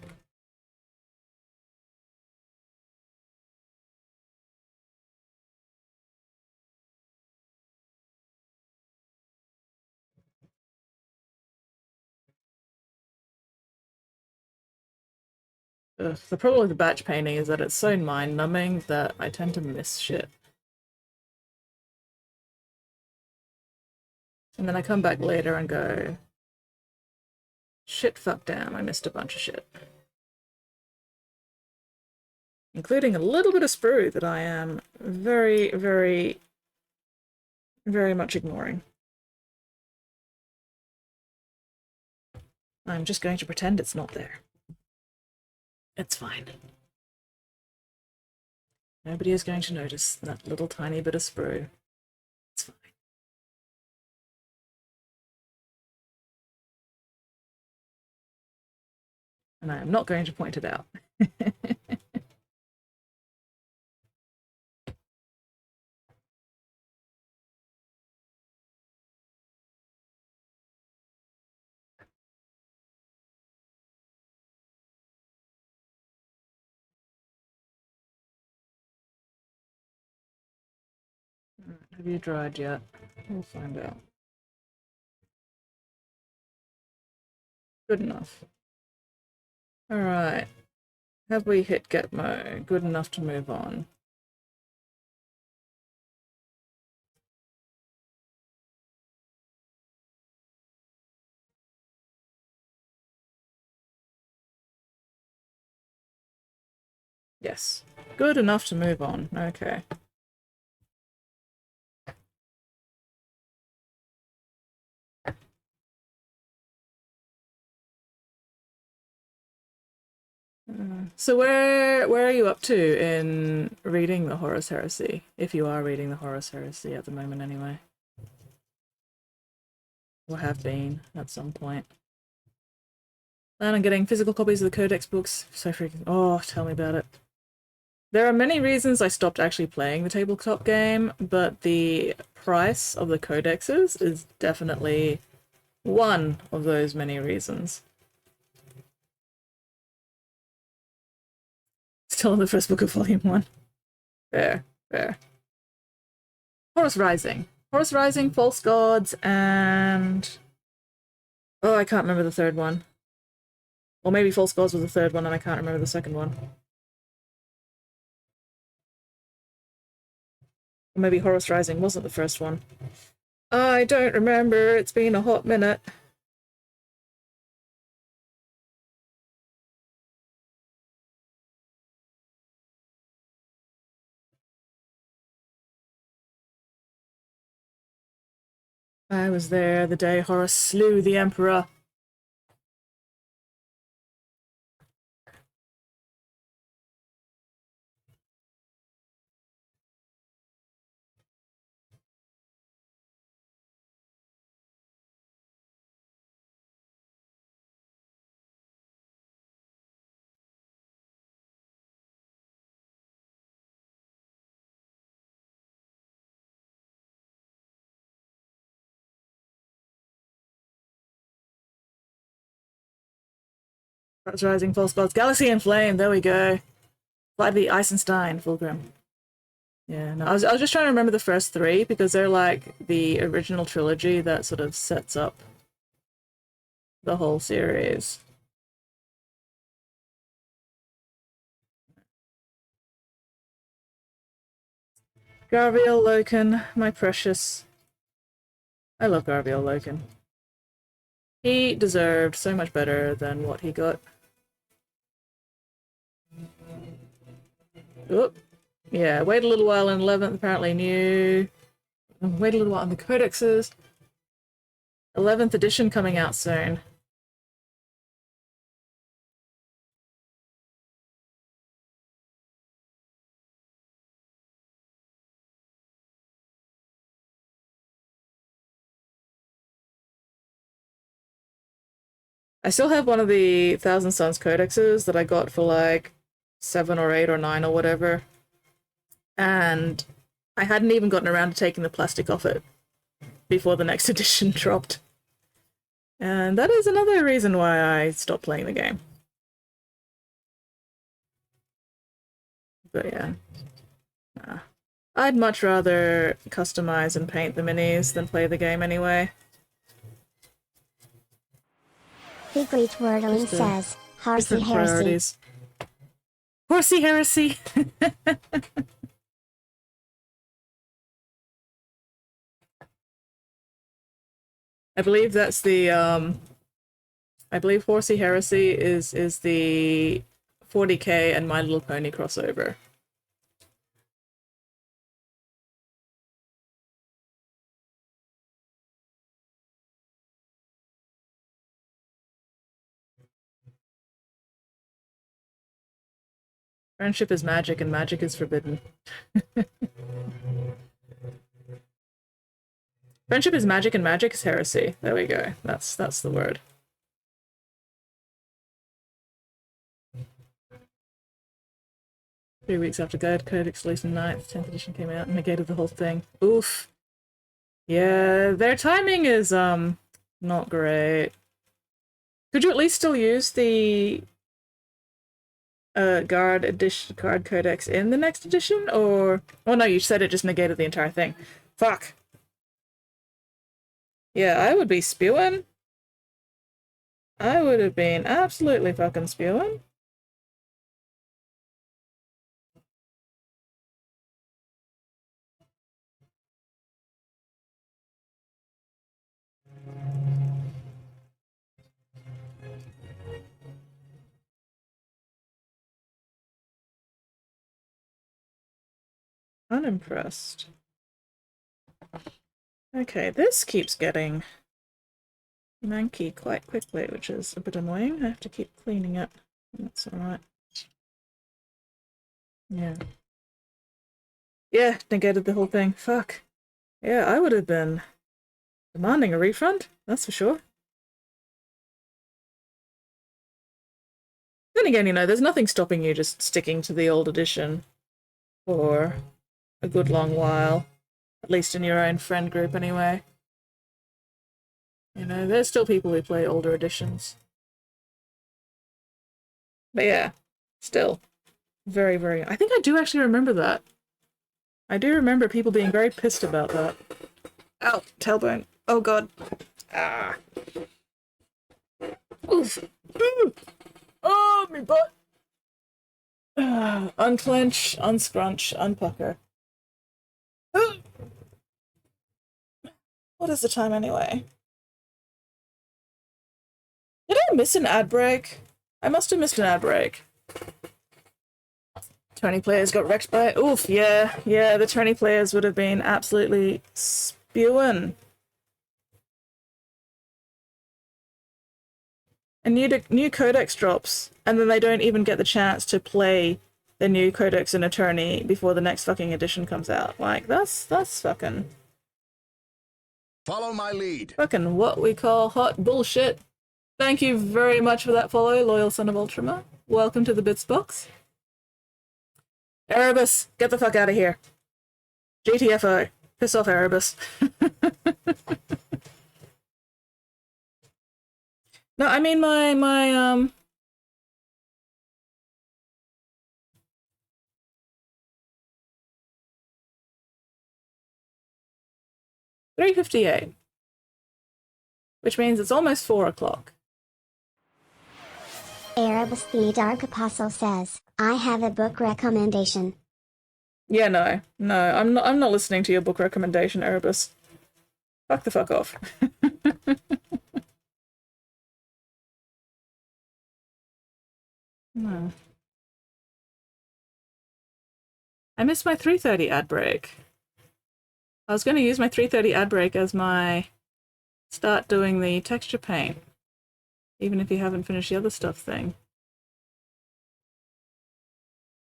Ugh, the problem with the batch painting is that it's so mind-numbing that I tend to miss shit. And then I come back later and go, shit, fuck, damn, I missed a bunch of shit. including a little bit of sprue that I am very, very, very much ignoring. I'm just going to pretend it's not there. It's fine. Nobody is going to notice that little tiny bit of sprue. It's fine. And I am not going to point it out. Have you dried yet? We'll find out. Good enough. Alright. Have we hit Gitmo? Good enough to move on. Yes. Good enough to move on. Okay. So where are you up to in reading the Horus Heresy? If you are reading the Horus Heresy at the moment anyway. Or have been at some point. Plan on getting physical copies of the Codex books. So freaking... Oh, tell me about it. There are many reasons I stopped actually playing the tabletop game, but the price of the codexes is definitely one of those many reasons. Still in the first book of Volume 1. Fair, fair. Horus Rising. Horus Rising, False Gods, and... Oh, I can't remember the third one. Or maybe False Gods was the third one and I can't remember the second one. Or maybe Horus Rising wasn't the first one. I don't remember, it's been a hot minute. I was there the day Horus slew the Emperor. Horus Rising, False Gods, Galaxy in Flame, there we go. Fly to the Eisenstein, Fulgrim. Yeah, no, I was just trying to remember the first three because they're like the original trilogy that sort of sets up the whole series. Garviel Loken, my precious. I love Garviel Loken. He deserved so much better than what he got. Oop. Yeah, wait a little while in 11th, apparently new. Wait a little while on the codexes. 11th edition coming out soon. I still have one of the Thousand Suns codexes that I got for like 7 or 8 or 9 or whatever. And I hadn't even gotten around to taking the plastic off it before the next edition dropped. And that is another reason why I stopped playing the game. But yeah. Nah. I'd much rather customize and paint the minis than play the game anyway. Big Reach Wordling says, Horsey Heresy. Priorities. Horsey Heresy! I believe that's the, I believe Horsey Heresy is the 40k and My Little Pony crossover. Friendship is magic and magic is forbidden. Friendship is magic and magic is heresy. There we go. That's the word. Three weeks after Codex released on 9th, 10th edition came out and negated the whole thing. Oof. Yeah, their timing is not great. Could you at least still use the guard codex in the next edition, or oh no, you said it just negated the entire thing. Fuck. Yeah, I would be spewing. I would have been absolutely fucking spewing. Unimpressed. Okay, this keeps getting manky quite quickly, which is a bit annoying. I have to keep cleaning it. That's alright. Yeah. Yeah, negated the whole thing. Fuck. Yeah, I would have been demanding a refund, that's for sure. Then again, you know, there's nothing stopping you just sticking to the old edition for a good long while. At least in your own friend group, anyway. You know, there's still people who play older editions. But yeah, still. Very, very... I think I do actually remember that. I do remember people being very pissed about that. Ow, tailbone. Oh god. Ah. Oof. Oh, me butt. Unclench, unscrunch, unpucker. What is the time anyway? Did I miss an ad break? I must have missed an ad break. 20 players got wrecked by it. Oof, yeah. Yeah, the 20 players would have been absolutely spewing. And new codex drops, and then they don't even get the chance to play the new codex and attorney before the next fucking edition comes out. Like, that's fucking... Follow my lead. Fucking what we call hot bullshit. Thank you very much for that follow, loyal son of Ultramar. Welcome to the Bits box. Erebus, get the fuck out of here. GTFO. Piss off, Erebus. No, I mean my 3:58, which means it's almost 4 o'clock. Erebus the Dark Apostle says, I have a book recommendation. Yeah, no, I'm not listening to your book recommendation, Erebus. Fuck the fuck off. No. I missed my 3:30 ad break. I was going to use my 3:30 ad break as my start doing the texture paint, even if you haven't finished the other stuff thing.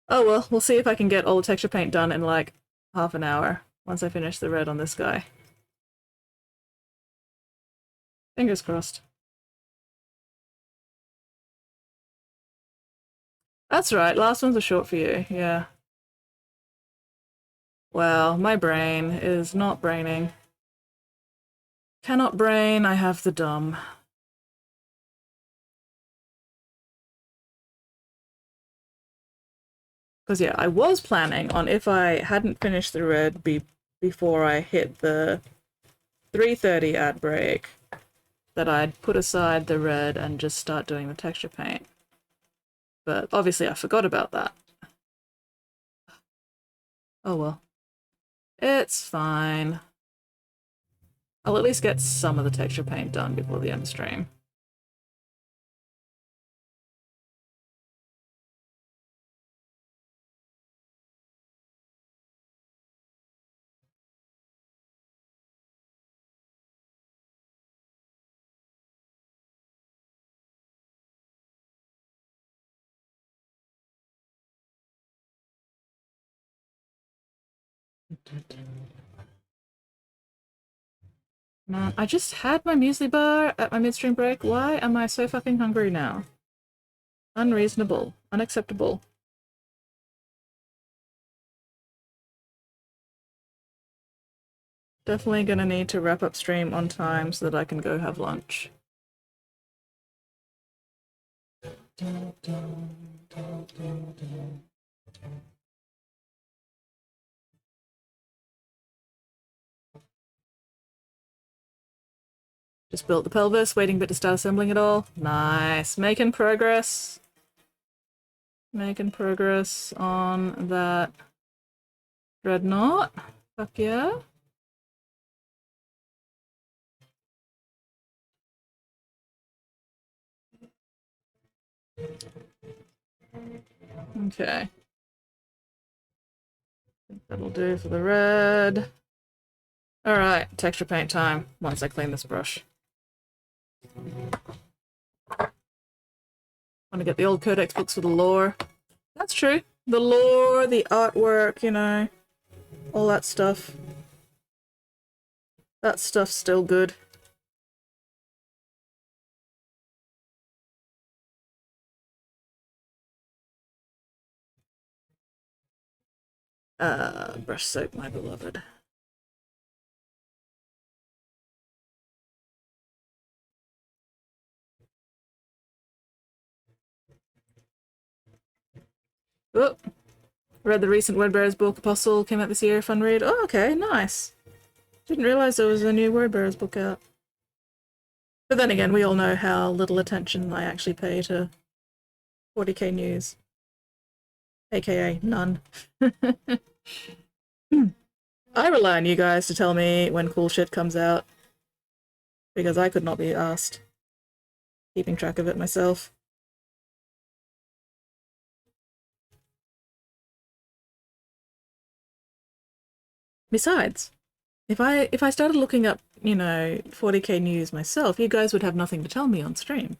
Oh well, we'll see if I can get all the texture paint done in like half an hour once I finish the red on this guy. Fingers crossed. That's right, last one's a short for you, yeah. Well, my brain is not braining. Cannot brain, I have the dumb. Because yeah, I was planning on if I hadn't finished the red before I hit the 3:30 ad break, that I'd put aside the red and just start doing the texture paint. But obviously I forgot about that. Oh well. It's fine. I'll at least get some of the texture paint done before the end of stream. Man, I just had my muesli bar at my midstream break. Why am I so fucking hungry now? Unreasonable. Unacceptable. Definitely gonna need to wrap up stream on time so that I can go have lunch. Just built the pelvis, waiting a bit to start assembling it all. Nice. Making progress. Making progress on that dreadnought. Fuck yeah. Okay. That'll do for the red. Alright, texture paint time once I clean this brush. Want to get the old codex books for the lore. That's true. The lore, the artwork, you know, all that stuff. That stuff's still good. Brush soap, my beloved. Oh, read the recent Wordbearers book, Apostle, came out this year, fun read. Oh, okay, nice. Didn't realize there was a new Wordbearers book out. But then again, we all know how little attention I actually pay to 40k news. AKA none. I rely on you guys to tell me when cool shit comes out. Because I could not be asked. Keeping track of it myself. Besides, if I started looking up, you know, 40k news myself, you guys would have nothing to tell me on stream.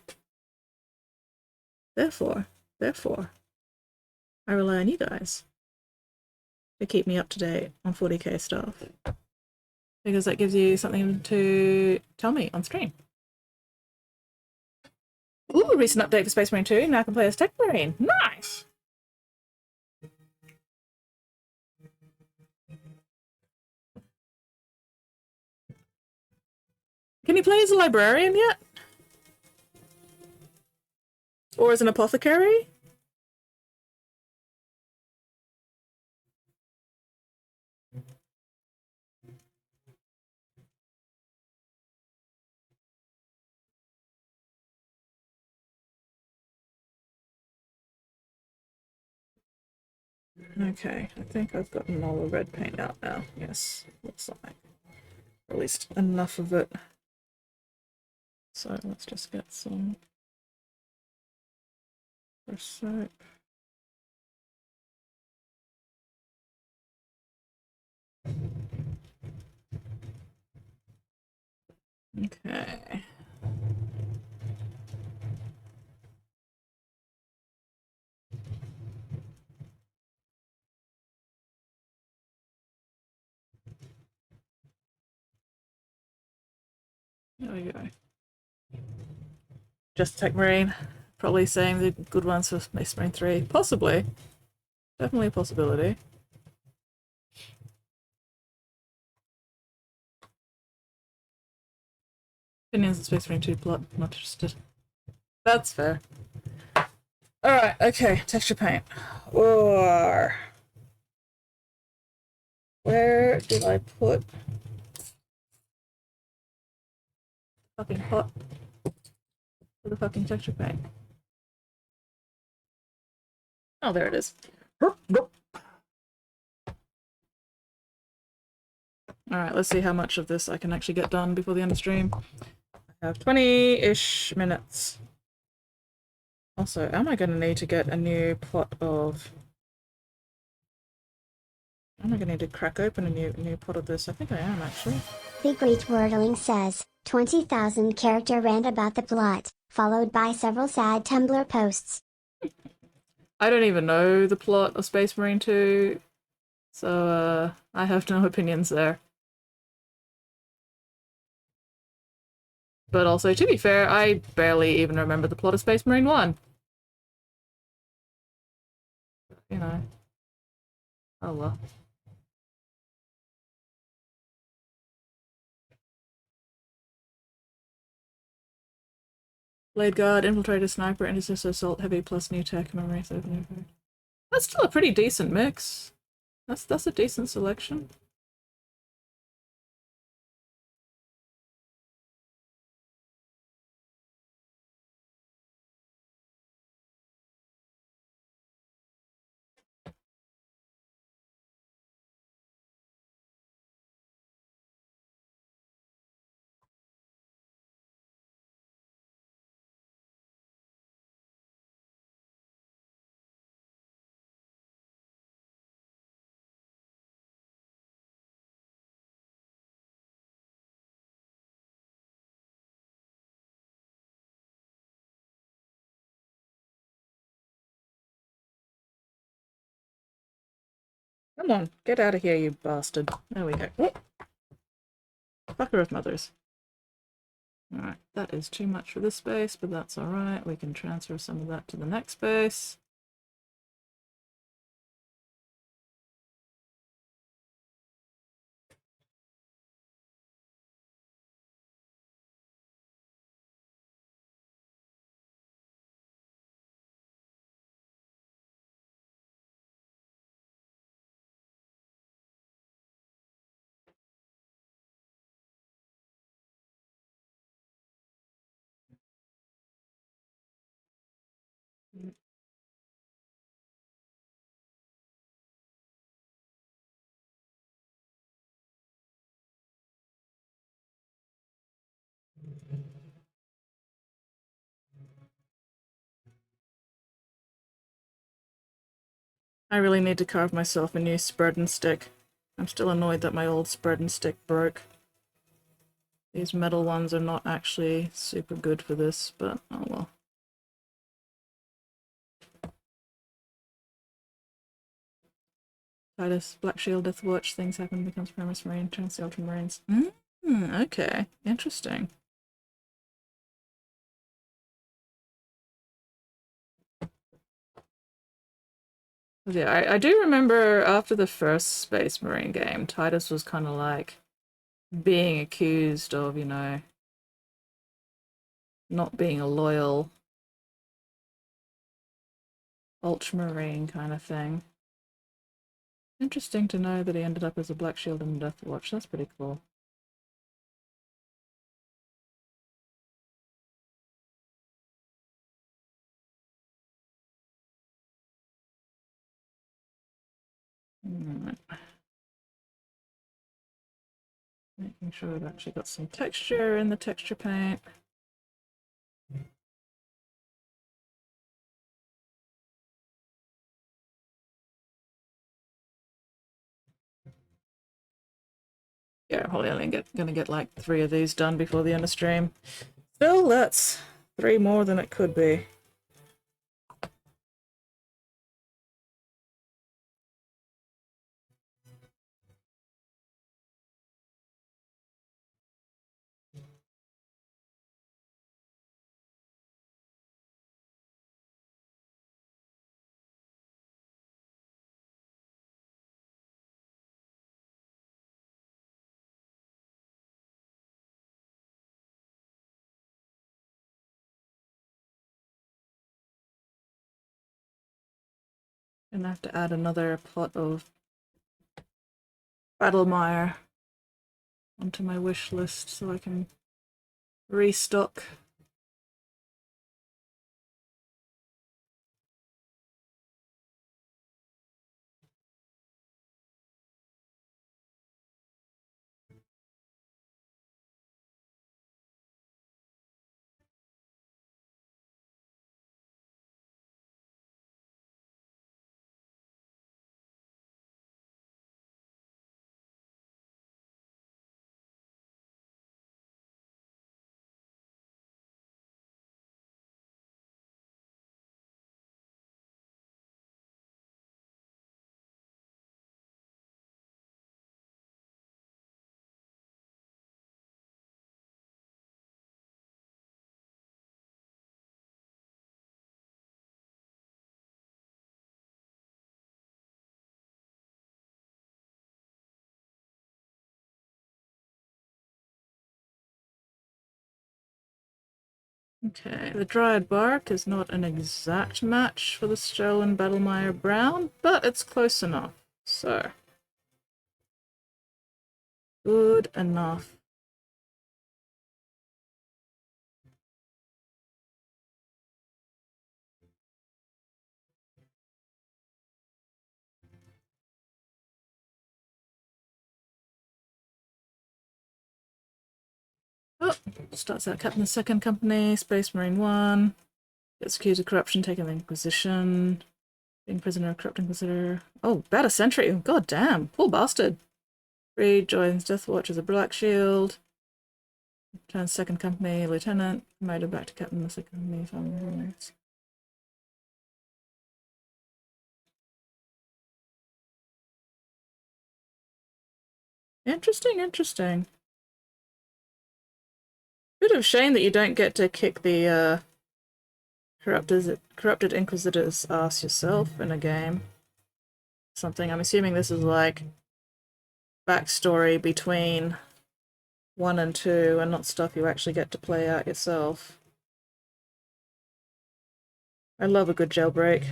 Therefore, I rely on you guys to keep me up to date on 40k stuff. Because that gives you something to tell me on stream. Ooh, recent update for Space Marine 2. Now I can play as Tech Marine. Nice! Can you play as a librarian yet? Or as an apothecary? Okay, I think I've gotten all the red paint out now. Yes, looks like. Or at least enough of it. So let's just get some brush soap. Okay. There we go. Just Tech Marine. Probably saying the good ones for Space Marine 3. Possibly. Definitely a possibility. Opinions of Space Marine 2 plot. Not interested. That's fair. Alright, okay. Texture paint. Or where did I put fucking pot for the fucking texture paint? Oh, there it is. Alright, let's see how much of this I can actually get done before the end of stream. I have 20-ish minutes. Also, am I going to need to get a new pot of... Am I going to need to crack open a new pot of this? I think I am, actually. The Great Wordling says, 20,000 character rant about the plot, followed by several sad Tumblr posts. I don't even know the plot of Space Marine 2. So, I have no opinions there. But also, to be fair, I barely even remember the plot of Space Marine 1. You know. Oh well. Blade Guard, Infiltrator, Sniper, Intercessor, Assault, Heavy, plus new tech, memory, so that's still a pretty decent mix. That's a decent selection. Come on, get out of here, you bastard. There we go. Oh. Fucker of mothers. Alright, that is too much for this space, but that's alright. We can transfer some of that to the next space. I really need to carve myself a new spread and stick. I'm still annoyed that my old spread and stick broke. These metal ones are not actually super good for this, but oh well. Titus, Black Shield, Death Watch, things happen, becomes Primus Marine, turns the Ultramarines. Okay, interesting. Yeah, I do remember after the first Space Marine game, Titus was kind of like being accused of, you know, not being a loyal Ultramarine kind of thing. Interesting to know that he ended up as a Black Shield and Death Watch. That's pretty cool. Making sure we've actually got some texture in the texture paint. Yeah, I'm probably only gonna get like 3 of these done before the end of stream. Still, that's 3 more than it could be. Gonna have to add another pot of Battlemire onto my wish list so I can restock. Okay, the dried bark is not an exact match for the stolen Battlemire Brown, but it's close enough. So, good enough. Oh, starts out Captain the Second Company, Space Marine 1. Gets accused of corruption, taken the Inquisition. Being prisoner of corrupt Inquisitor. Oh, about a century. God damn. Poor bastard. Reed joins Death Watch as a Black Shield. Turns Second Company Lieutenant. Promoted back to Captain the Second Company. Family. Interesting, interesting. Bit of a shame that you don't get to kick the corrupted Inquisitor's ass yourself in a game. Something. I'm assuming this is like backstory between 1 and 2 and not stuff you actually get to play out yourself. I love a good jailbreak.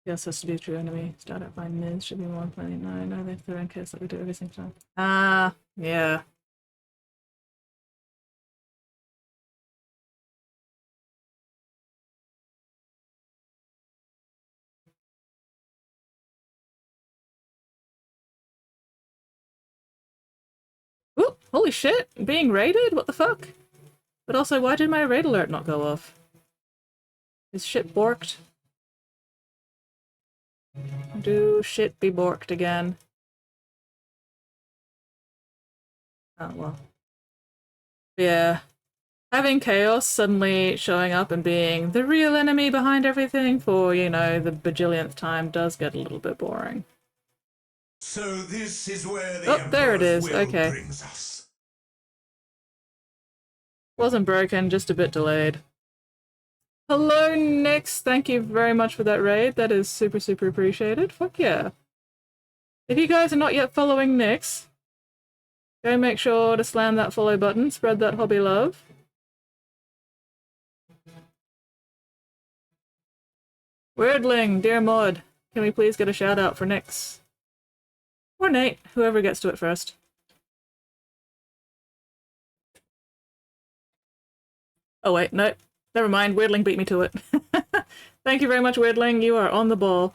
Yes, has to be a true enemy. Start out by Miz, should be 129. No, they've their own case that we do every single time. Ah, yeah. Ooh, holy shit! Being raided? What the fuck? But also, why did my raid alert not go off? Is shit borked? Do shit be borked again? Oh, well. Yeah. Having Chaos suddenly showing up and being the real enemy behind everything for, you know, the bajillionth time does get a little bit boring. So this is where the there it is. will Okay. brings us. Wasn't broken, just a bit delayed. Hello, Nyx. Thank you very much for that raid. That is super, super appreciated. Fuck yeah. If you guys are not yet following Nyx, go make sure to slam that follow button, spread that hobby love. Weirdling, dear mod, can we please get a shout out for Nyx? Or Nate, whoever gets to it first. Oh wait, no. Never mind, Weirdling beat me to it. Thank you very much, Weirdling. You are on the ball.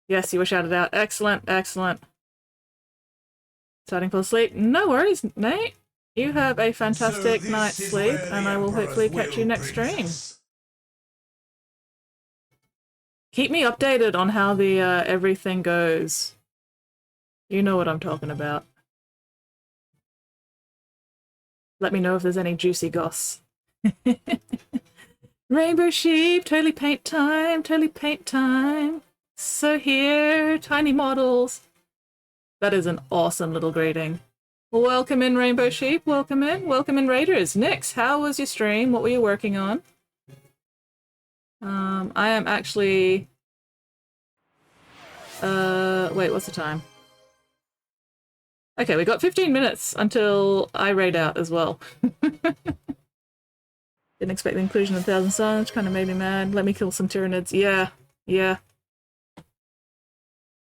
Yes, you were shouted out. Excellent, excellent. Starting to fall asleep. No worries, Nate. You have a fantastic night's sleep, and I will hopefully catch you next stream. Keep me updated on how the everything goes. You know what I'm talking about. Let me know if there's any juicy goss. Rainbow sheep, totally paint time, totally paint time. So here, tiny models. That is an awesome little greeting. Welcome in, Rainbow Sheep. Welcome in. Welcome in, Raiders. Nyx, how was your stream? What were you working on? I am actually... wait, what's the time? Okay, we got 15 minutes until I raid out as well. Didn't expect the inclusion of 1,000 Suns. Kind of made me mad. Let me kill some Tyranids. Yeah, yeah.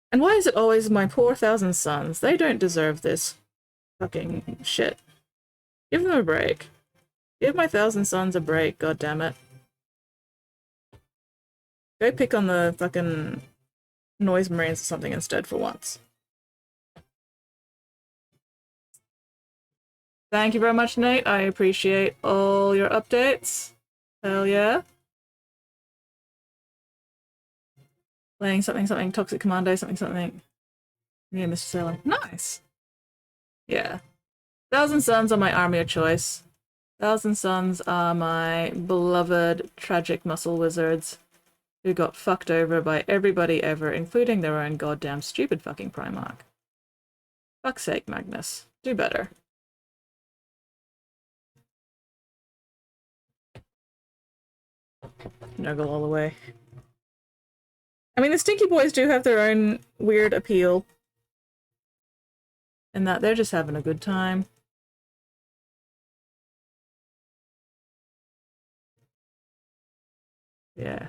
And why is it always my poor 1,000 Suns? They don't deserve this fucking shit. Give them a break. Give my 1,000 Suns a break, goddammit. Go pick on the fucking Noise Marines or something instead for once. Thank you very much, Nate. I appreciate all your updates. Hell yeah. Playing something, Toxic Commando, something. Yeah, Mr. Salem. Nice! Yeah. Thousand Suns are my army of choice. Thousand Suns are my beloved tragic muscle wizards who got fucked over by everybody ever, including their own goddamn stupid fucking Primarch. Fuck's sake, Magnus. Do better. Nuggle all the way. I mean, the Stinky Boys do have their own weird appeal. In that they're just having a good time. Yeah.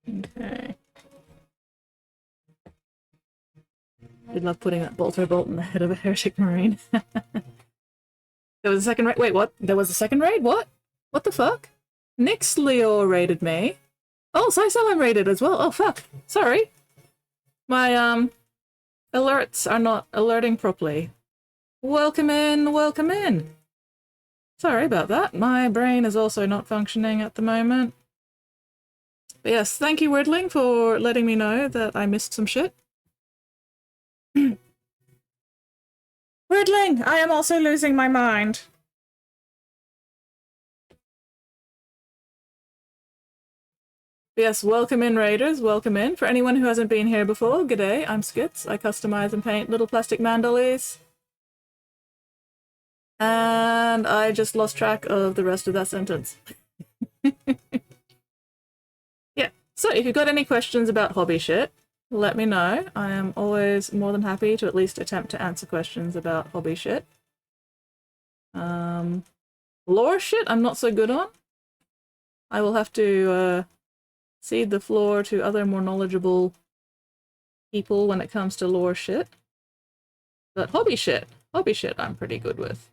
Okay. I'd love putting that bolter bolt in the head of a heretic marine. There was a second raid. Wait, what? There was a second raid? What? What the fuck? Nyx Leo raided me. Oh, I'm raided as well. Oh, fuck. Sorry. My, alerts are not alerting properly. Welcome in, welcome in. Sorry about that. My brain is also not functioning at the moment. But yes, thank you, Wordling, for letting me know that I missed some shit. Wordling, I am also losing my mind. Yes, welcome in, Raiders. Welcome in. For anyone who hasn't been here before, g'day, I'm Skits. I customize and paint little plastic mandollies. And I just lost track of the rest of that sentence. Yeah, so if you've got any questions about hobby shit, let me know. I am always more than happy to at least attempt to answer questions about hobby shit. Lore shit, I'm not so good on. I will have to cede the floor to other more knowledgeable people when it comes to lore shit. But hobby shit I'm pretty good with.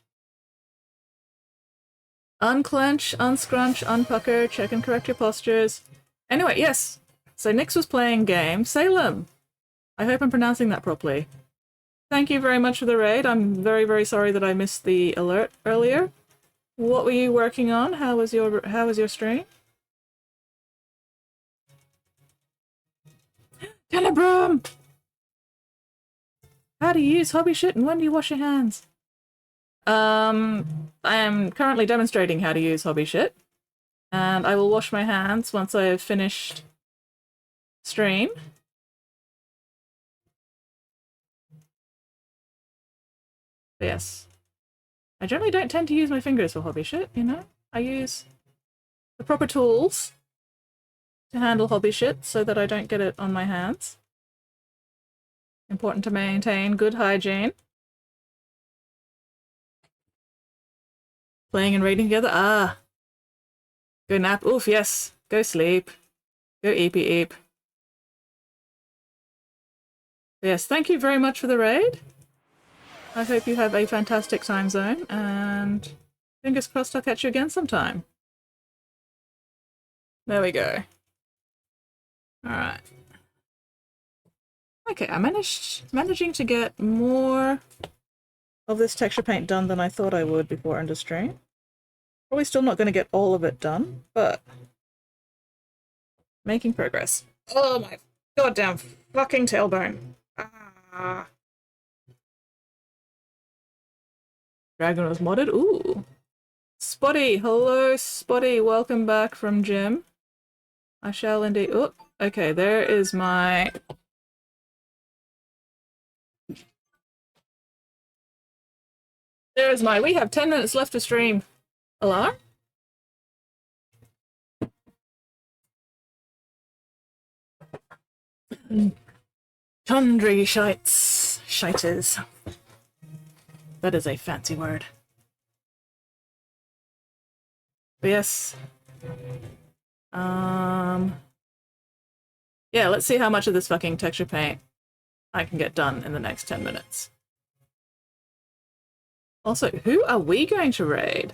Unclench, unscrunch, unpucker, check and correct your postures. Anyway, yes. So Nyx was playing game. Salem. I hope I'm pronouncing that properly. Thank you very much for the raid. I'm very, very sorry that I missed the alert earlier. What were you working on? How was your stream? Tenebrum! How do you use hobby shit and when do you wash your hands? I am currently demonstrating how to use hobby shit. And I will wash my hands once I have finished stream. But yes. I generally don't tend to use my fingers for hobby shit, you know? I use the proper tools to handle hobby shit so that I don't get it on my hands. Important to maintain good hygiene. Playing and raiding together? Ah. Go nap. Oof, yes. Go sleep. Go eepy eep. Yes, thank you very much for the raid. I hope you have a fantastic time zone, and fingers crossed I'll catch you again sometime. There we go. Alright. Okay, I'm managing to get more of this texture paint done than I thought I would before end of stream. Probably still not going to get all of it done, but making progress. Oh my goddamn fucking tailbone. Ah. Dragon was modded? Ooh. Spotty! Hello, Spotty! Welcome back from gym. I shall indeed. Oh, okay, there is my... There's my... We have 10 minutes left to stream. Alarm? Tundry shites. Shiters. That is a fancy word. But yes. Yeah, let's see how much of this fucking texture paint I can get done in the next 10 minutes. Also, who are we going to raid?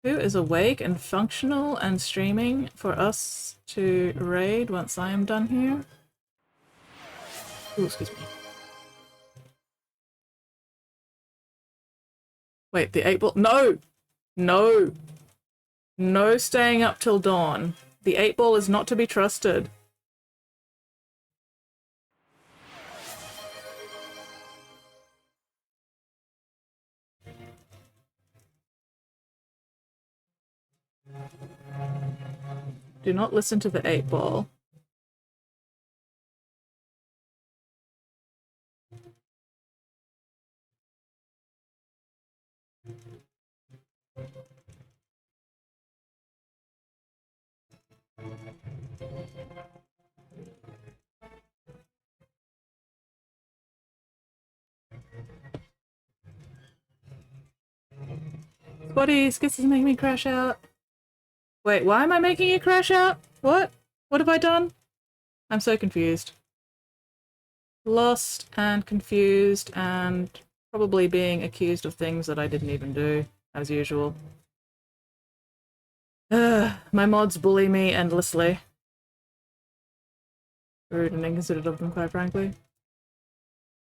Who is awake and functional and streaming for us to raid once I am done here? Ooh, excuse me. Wait, the 8 ball? No! No! No staying up till dawn. The 8-ball is not to be trusted. Do not listen to the 8-ball. Buddies, this is making me crash out. Wait, why am I making you crash out? What? What have I done? I'm so confused. Lost and confused and probably being accused of things that I didn't even do, as usual. My mods bully me endlessly. Rude and inconsiderate of them, quite frankly.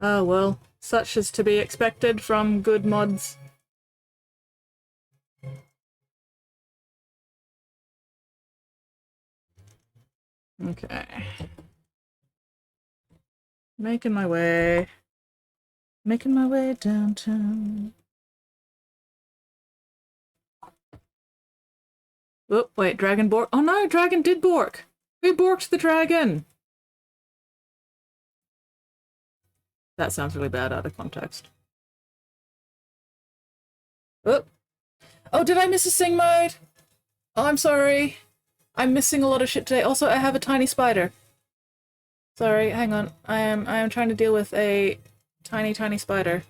Oh well, such is to be expected from good mods. Okay. Making my way downtown. Oh, wait, dragon bork. Oh no, dragon did bork! Who borked the dragon? That sounds really bad out of context. Oh. Oh, did I miss a sing mode? Oh, I'm sorry. I'm missing a lot of shit today. Also, I have a tiny spider. Sorry, hang on. I am trying to deal with a tiny spider.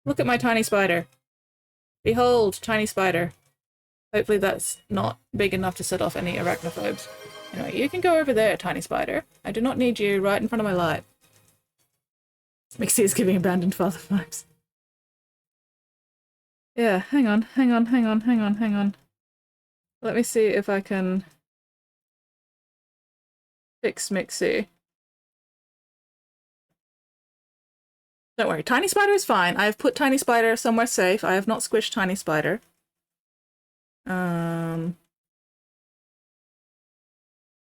Look at my tiny spider. Behold, tiny spider. Hopefully that's not big enough to set off any arachnophobes. Anyway, you can go over there, tiny spider. I do not need you right in front of my light. Mixie is giving abandoned father vibes. Yeah, hang on. Let me see if I can fix Mixie. Don't worry, Tiny Spider is fine. I have put Tiny Spider somewhere safe. I have not squished Tiny Spider.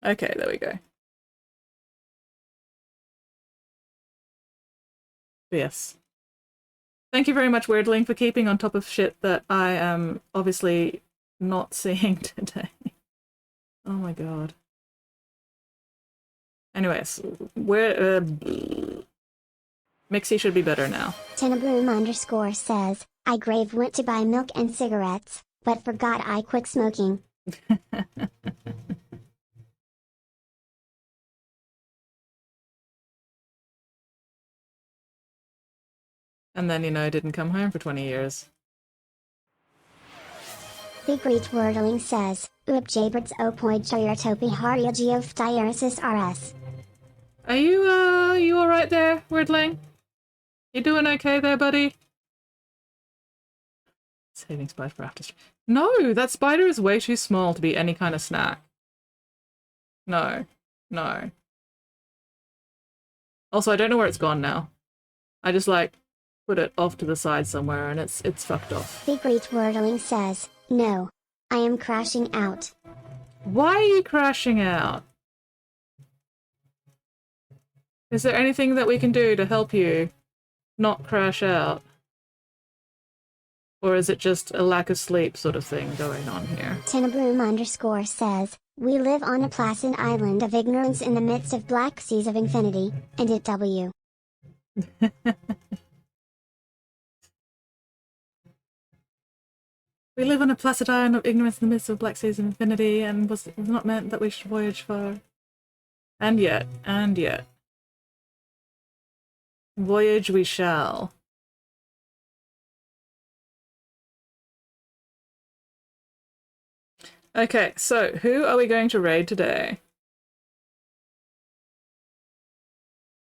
Okay, there we go. Yes. Thank you very much, Weirdling, for keeping on top of shit that I am obviously not seeing today. Oh my god. Anyways, where Mixie should be better now. Tenabroom_ says, I grave went to buy milk and cigarettes, but forgot I quit smoking. And then, you know, didn't come home for 20 years. Secret Wordling says, Oop Jaberts Opoid Choyertopi Haria Geof Diaresis RS. Are you alright there, Weirdling? You doing okay there, buddy? Saving spider for after. No, that spider is way too small to be any kind of snack. No. No. Also, I don't know where it's gone now. I just, like, put it off to the side somewhere and it's fucked off. Secret Wordling says, no. I am crashing out. Why are you crashing out? Is there anything that we can do to help you not crash out? Or is it just a lack of sleep sort of thing going on here? Tenabroom_ says, we live on a placid island of ignorance in the midst of black seas of infinity, and it W. We live on a placid island of ignorance in the midst of black seas of infinity, and was not meant that we should voyage far. And yet. Voyage we shall. Okay, so who are we going to raid today?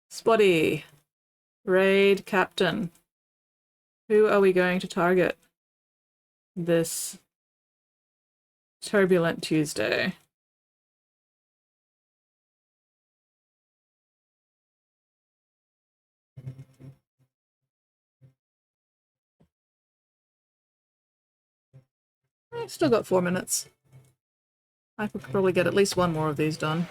Spotty. Raid captain. Who are we going to target this turbulent Tuesday? Still got 4 minutes. I could probably get at least one more of these done.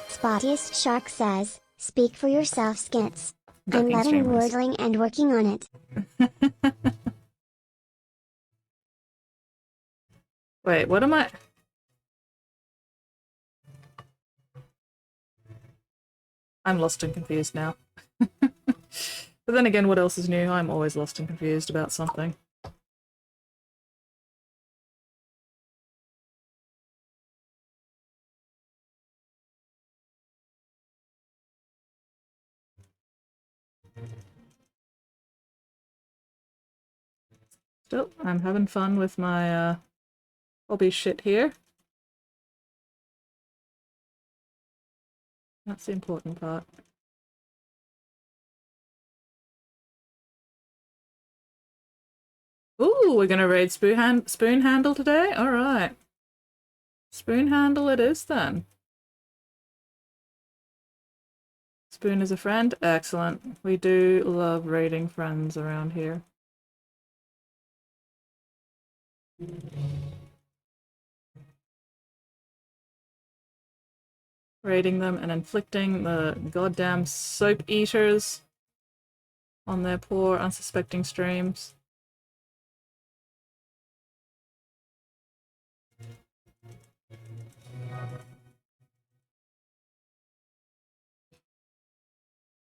Spottiest Shark says, speak for yourself, Skits. I'm Ducking loving streamers. wordling and working on it. Wait, what am I? I'm lost and confused now. But then again, what else is new? I'm always lost and confused about something. Still, I'm having fun with my hobby shit here. That's the important part. Ooh, we're gonna raid Spoon Handle today? Alright. Spoon Handle it is then. Spoon is a friend? Excellent. We do love raiding friends around here. Raiding them and inflicting the goddamn soap eaters on their poor, unsuspecting streams.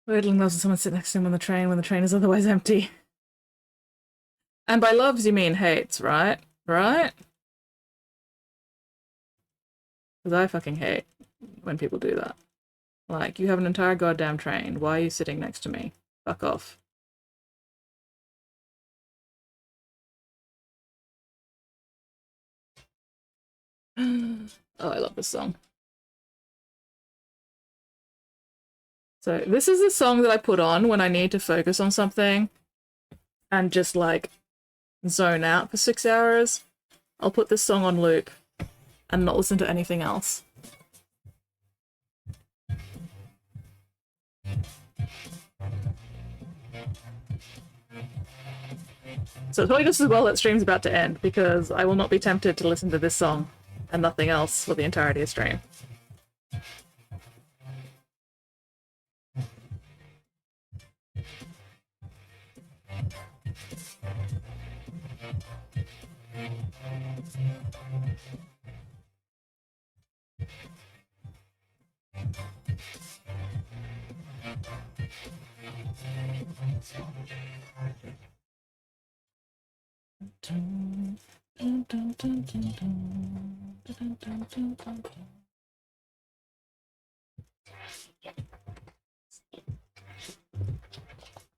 Weirdling loves when someone sit next to him on the train when the train is otherwise empty. And by loves you mean hates, right? Right? Because I fucking hate when people do that. Like, you have an entire goddamn train. Why are you sitting next to me? Fuck off. Oh, I love this song. So this is the song that I put on when I need to focus on something and just like zone out for 6 hours. I'll put this song on loop and not listen to anything else. So it's probably just as well that stream's about to end because I will not be tempted to listen to this song and nothing else for the entirety of stream.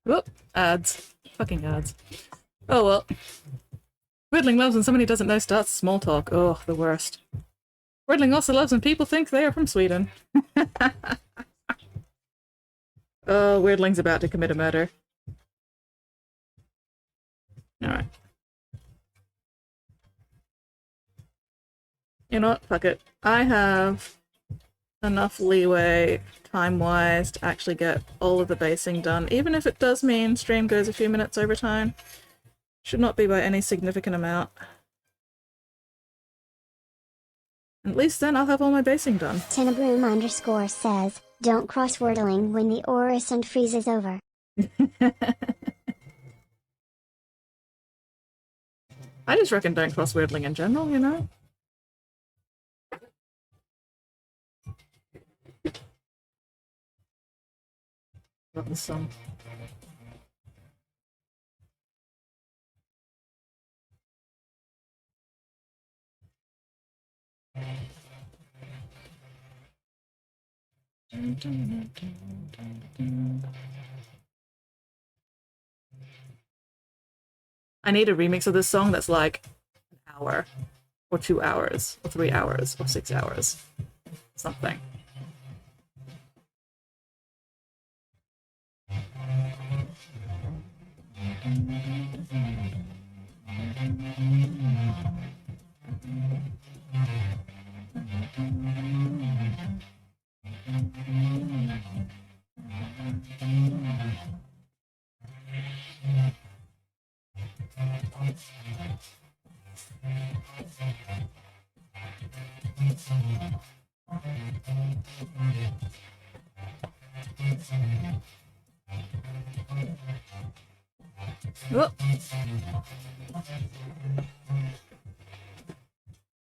Whoop, ads. Fucking ads. Oh well. Riddling loves when somebody who doesn't know starts small talk. Oh, the worst. Riddling also loves when people think they are from Sweden. Oh, Weirdling's about to commit a murder. Alright. You know what? Fuck it. I have enough leeway, time-wise, to actually get all of the basing done, even if it does mean stream goes a few minutes over time. Should not be by any significant amount. At least then I'll have all my basing done. Tinabroom_ says, don't cross wordling when the Orison freezes over. I just reckon don't cross wordling in general, you know? Got this song. I need a remix of this song that's like an hour, or 2 hours, or 3 hours, or 6 hours. Something. Oh.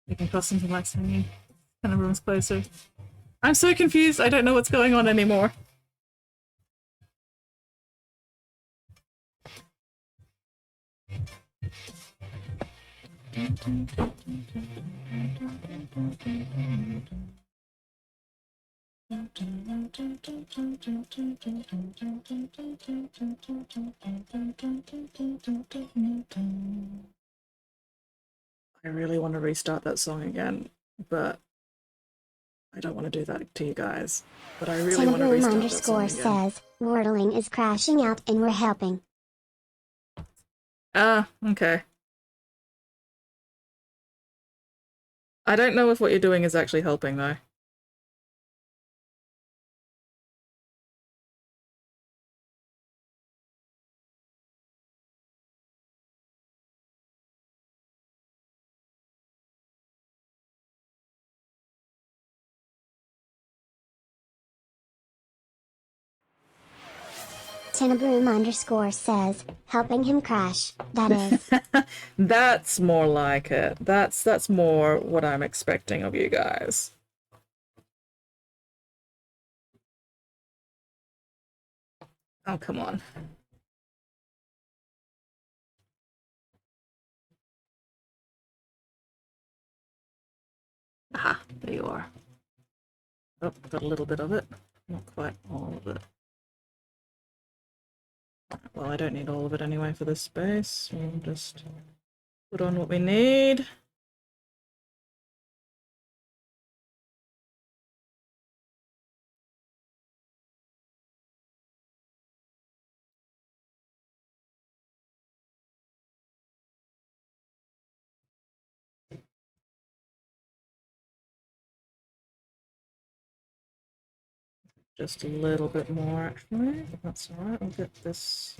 You can cross something like singing. Kind of room's closer. I'm so confused, I don't know what's going on anymore. I really want to restart that song again, but I don't want to do that to you guys. But I really want to restart that song again. says, Wordling is crashing out and we're helping. Ah, okay. I don't know if what you're doing is actually helping, though. Tinabroom_ says, helping him crash, that is. That's more like it. That's more what I'm expecting of you guys. Oh, come on. Aha, there you are. Oh, got a little bit of it. Not quite all of it. Well, I don't need all of it anyway for this space. We'll just put on what we need. Just a little bit more, actually. That's alright. I'll get this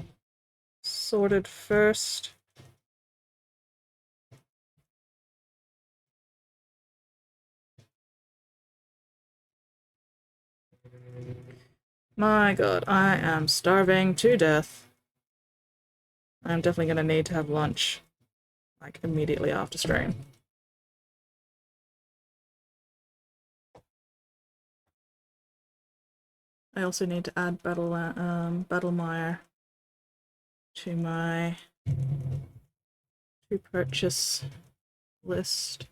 sorted first. My god, I am starving to death. I'm definitely going to need to have lunch, like, immediately after stream. I also need to add Battlemire to my to purchase list.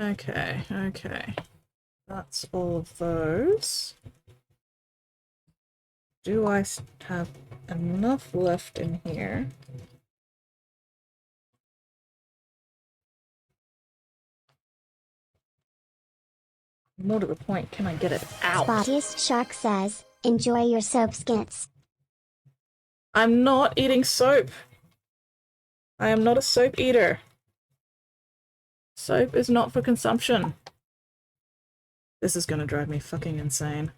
Okay, okay. That's all of those. Do I have enough left in here? More to the point, can I get it out? Spottiest Shark says, enjoy your soap skits. I'm not eating soap. I am not a soap eater. Soap is not for consumption. This is gonna drive me fucking insane.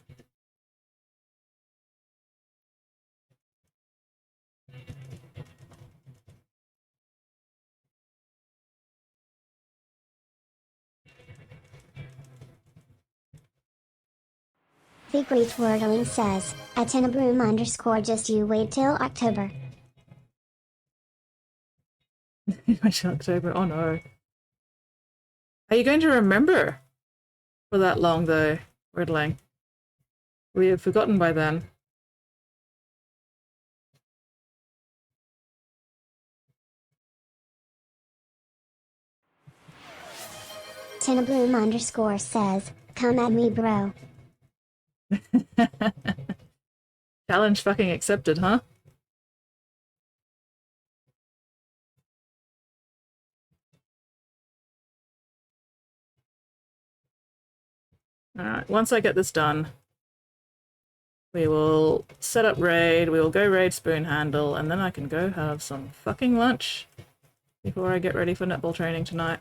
The Great Wordling says, @Tinabroom_ just you wait till October. October, oh no. Are you going to remember for that long though, Wordling? We have forgotten by then. Tinabroom_ says, come at me bro. Challenge fucking accepted, huh? Alright, once I get this done, we will set up raid, we will go raid Spoon Handle, and then I can go have some fucking lunch before I get ready for netball training tonight.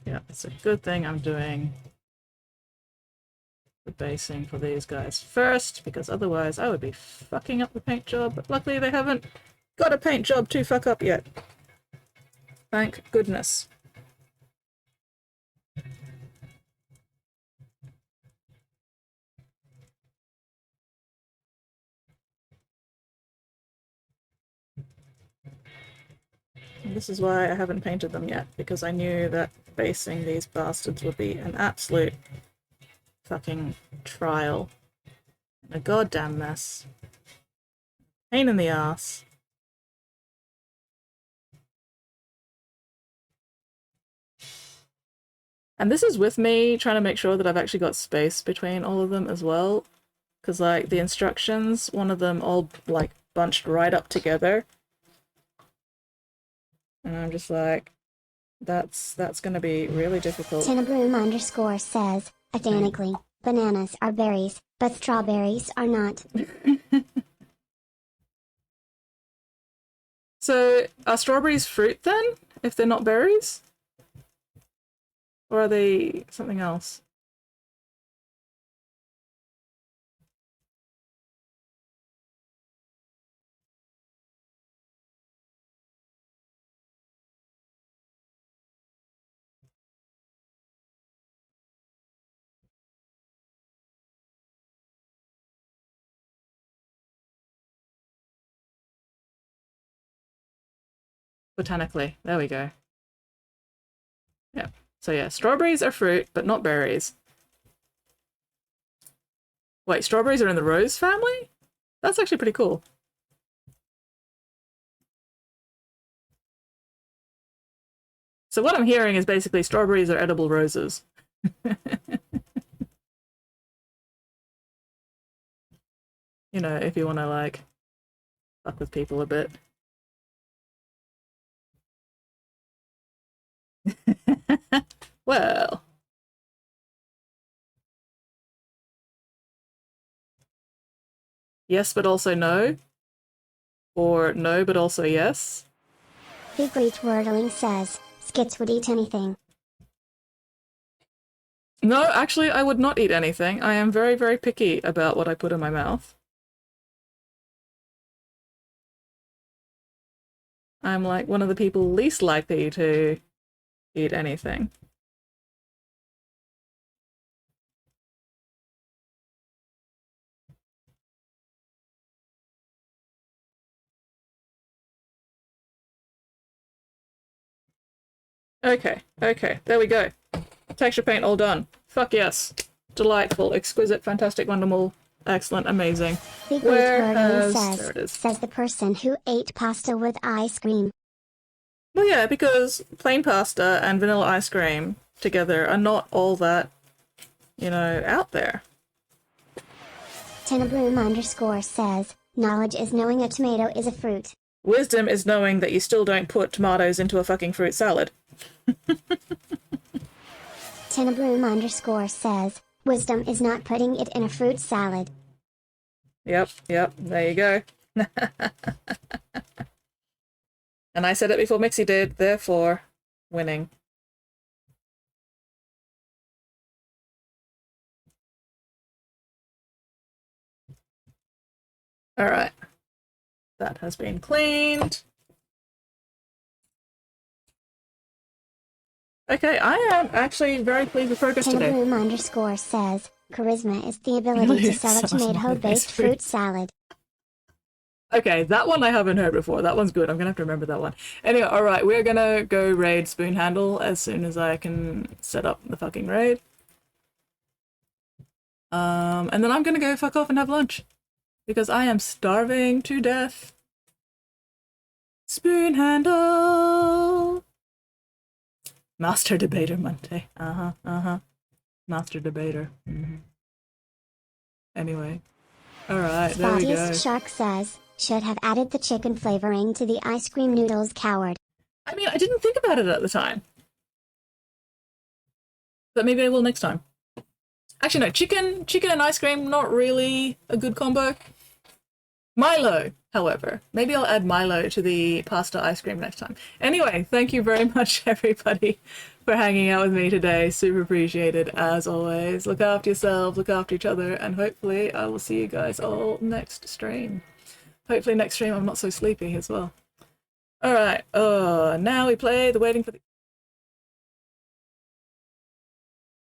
Yeah, it's a good thing I'm doing the basing for these guys first, because otherwise I would be fucking up the paint job. But luckily they haven't got a paint job to fuck up yet. Thank goodness. And this is why I haven't painted them yet, because I knew that basing these bastards would be an absolute fucking trial. And a goddamn mess. Pain in the ass. And this is with me trying to make sure that I've actually got space between all of them as well. Because, like, the instructions, one of them all, like, bunched right up together. And I'm just like, that's gonna be really difficult. Tinabroom_ says, identically, bananas are berries, but strawberries are not. So, are strawberries fruit then, if they're not berries? Or are they something else? Botanically. There we go. Yeah. So yeah, strawberries are fruit, but not berries. Wait, strawberries are in the rose family? That's actually pretty cool. So what I'm hearing is basically strawberries are edible roses. You know, if you want to, like, fuck with people a bit. Well. Yes, but also no. Or no, but also yes. Big Great Wordling says, Skits would eat anything. No, actually, I would not eat anything. I am very, very picky about what I put in my mouth. I'm like one of the people least likely to eat anything. Okay, okay, there we go. Texture paint all done. Fuck yes. Delightful, exquisite, fantastic, wonderful, excellent, amazing. Big Where Great has... Wordling There it is. says the person who ate pasta with ice cream. Well, yeah, because plain pasta and vanilla ice cream together are not all that, you know, out there. Tinabroom_ says, knowledge is knowing a tomato is a fruit. Wisdom is knowing that you still don't put tomatoes into a fucking fruit salad. Tinabroom_ says, wisdom is not putting it in a fruit salad. Yep, there you go. And I said it before Mixie did, therefore, winning. Alright. That has been cleaned. Okay, I am actually very pleased with progress today. Tinabroom_ says, charisma is the ability to sell a tomato-based fruit salad. Okay, that one I haven't heard before. That one's good. I'm gonna have to remember that one. Anyway, alright, we're gonna go raid Spoon Handle as soon as I can set up the fucking raid. And then I'm gonna go fuck off and have lunch. Because I am starving to death. Spoon Handle! Master Debater Monday. Master Debater. Anyway. Alright, there we go. Spottiest Shark says, should have added the chicken flavoring to the ice cream noodles, coward. I mean, I didn't think about it at the time. But maybe I will next time. Actually, no, chicken and ice cream, not really a good combo. Milo, however. Maybe I'll add Milo to the pasta ice cream next time. Anyway, thank you very much, everybody, for hanging out with me today. Super appreciated, as always. Look after yourselves, look after each other, and hopefully I will see you guys all next stream. Hopefully next stream I'm not so sleepy as well. Alright, now we play the Waiting for the...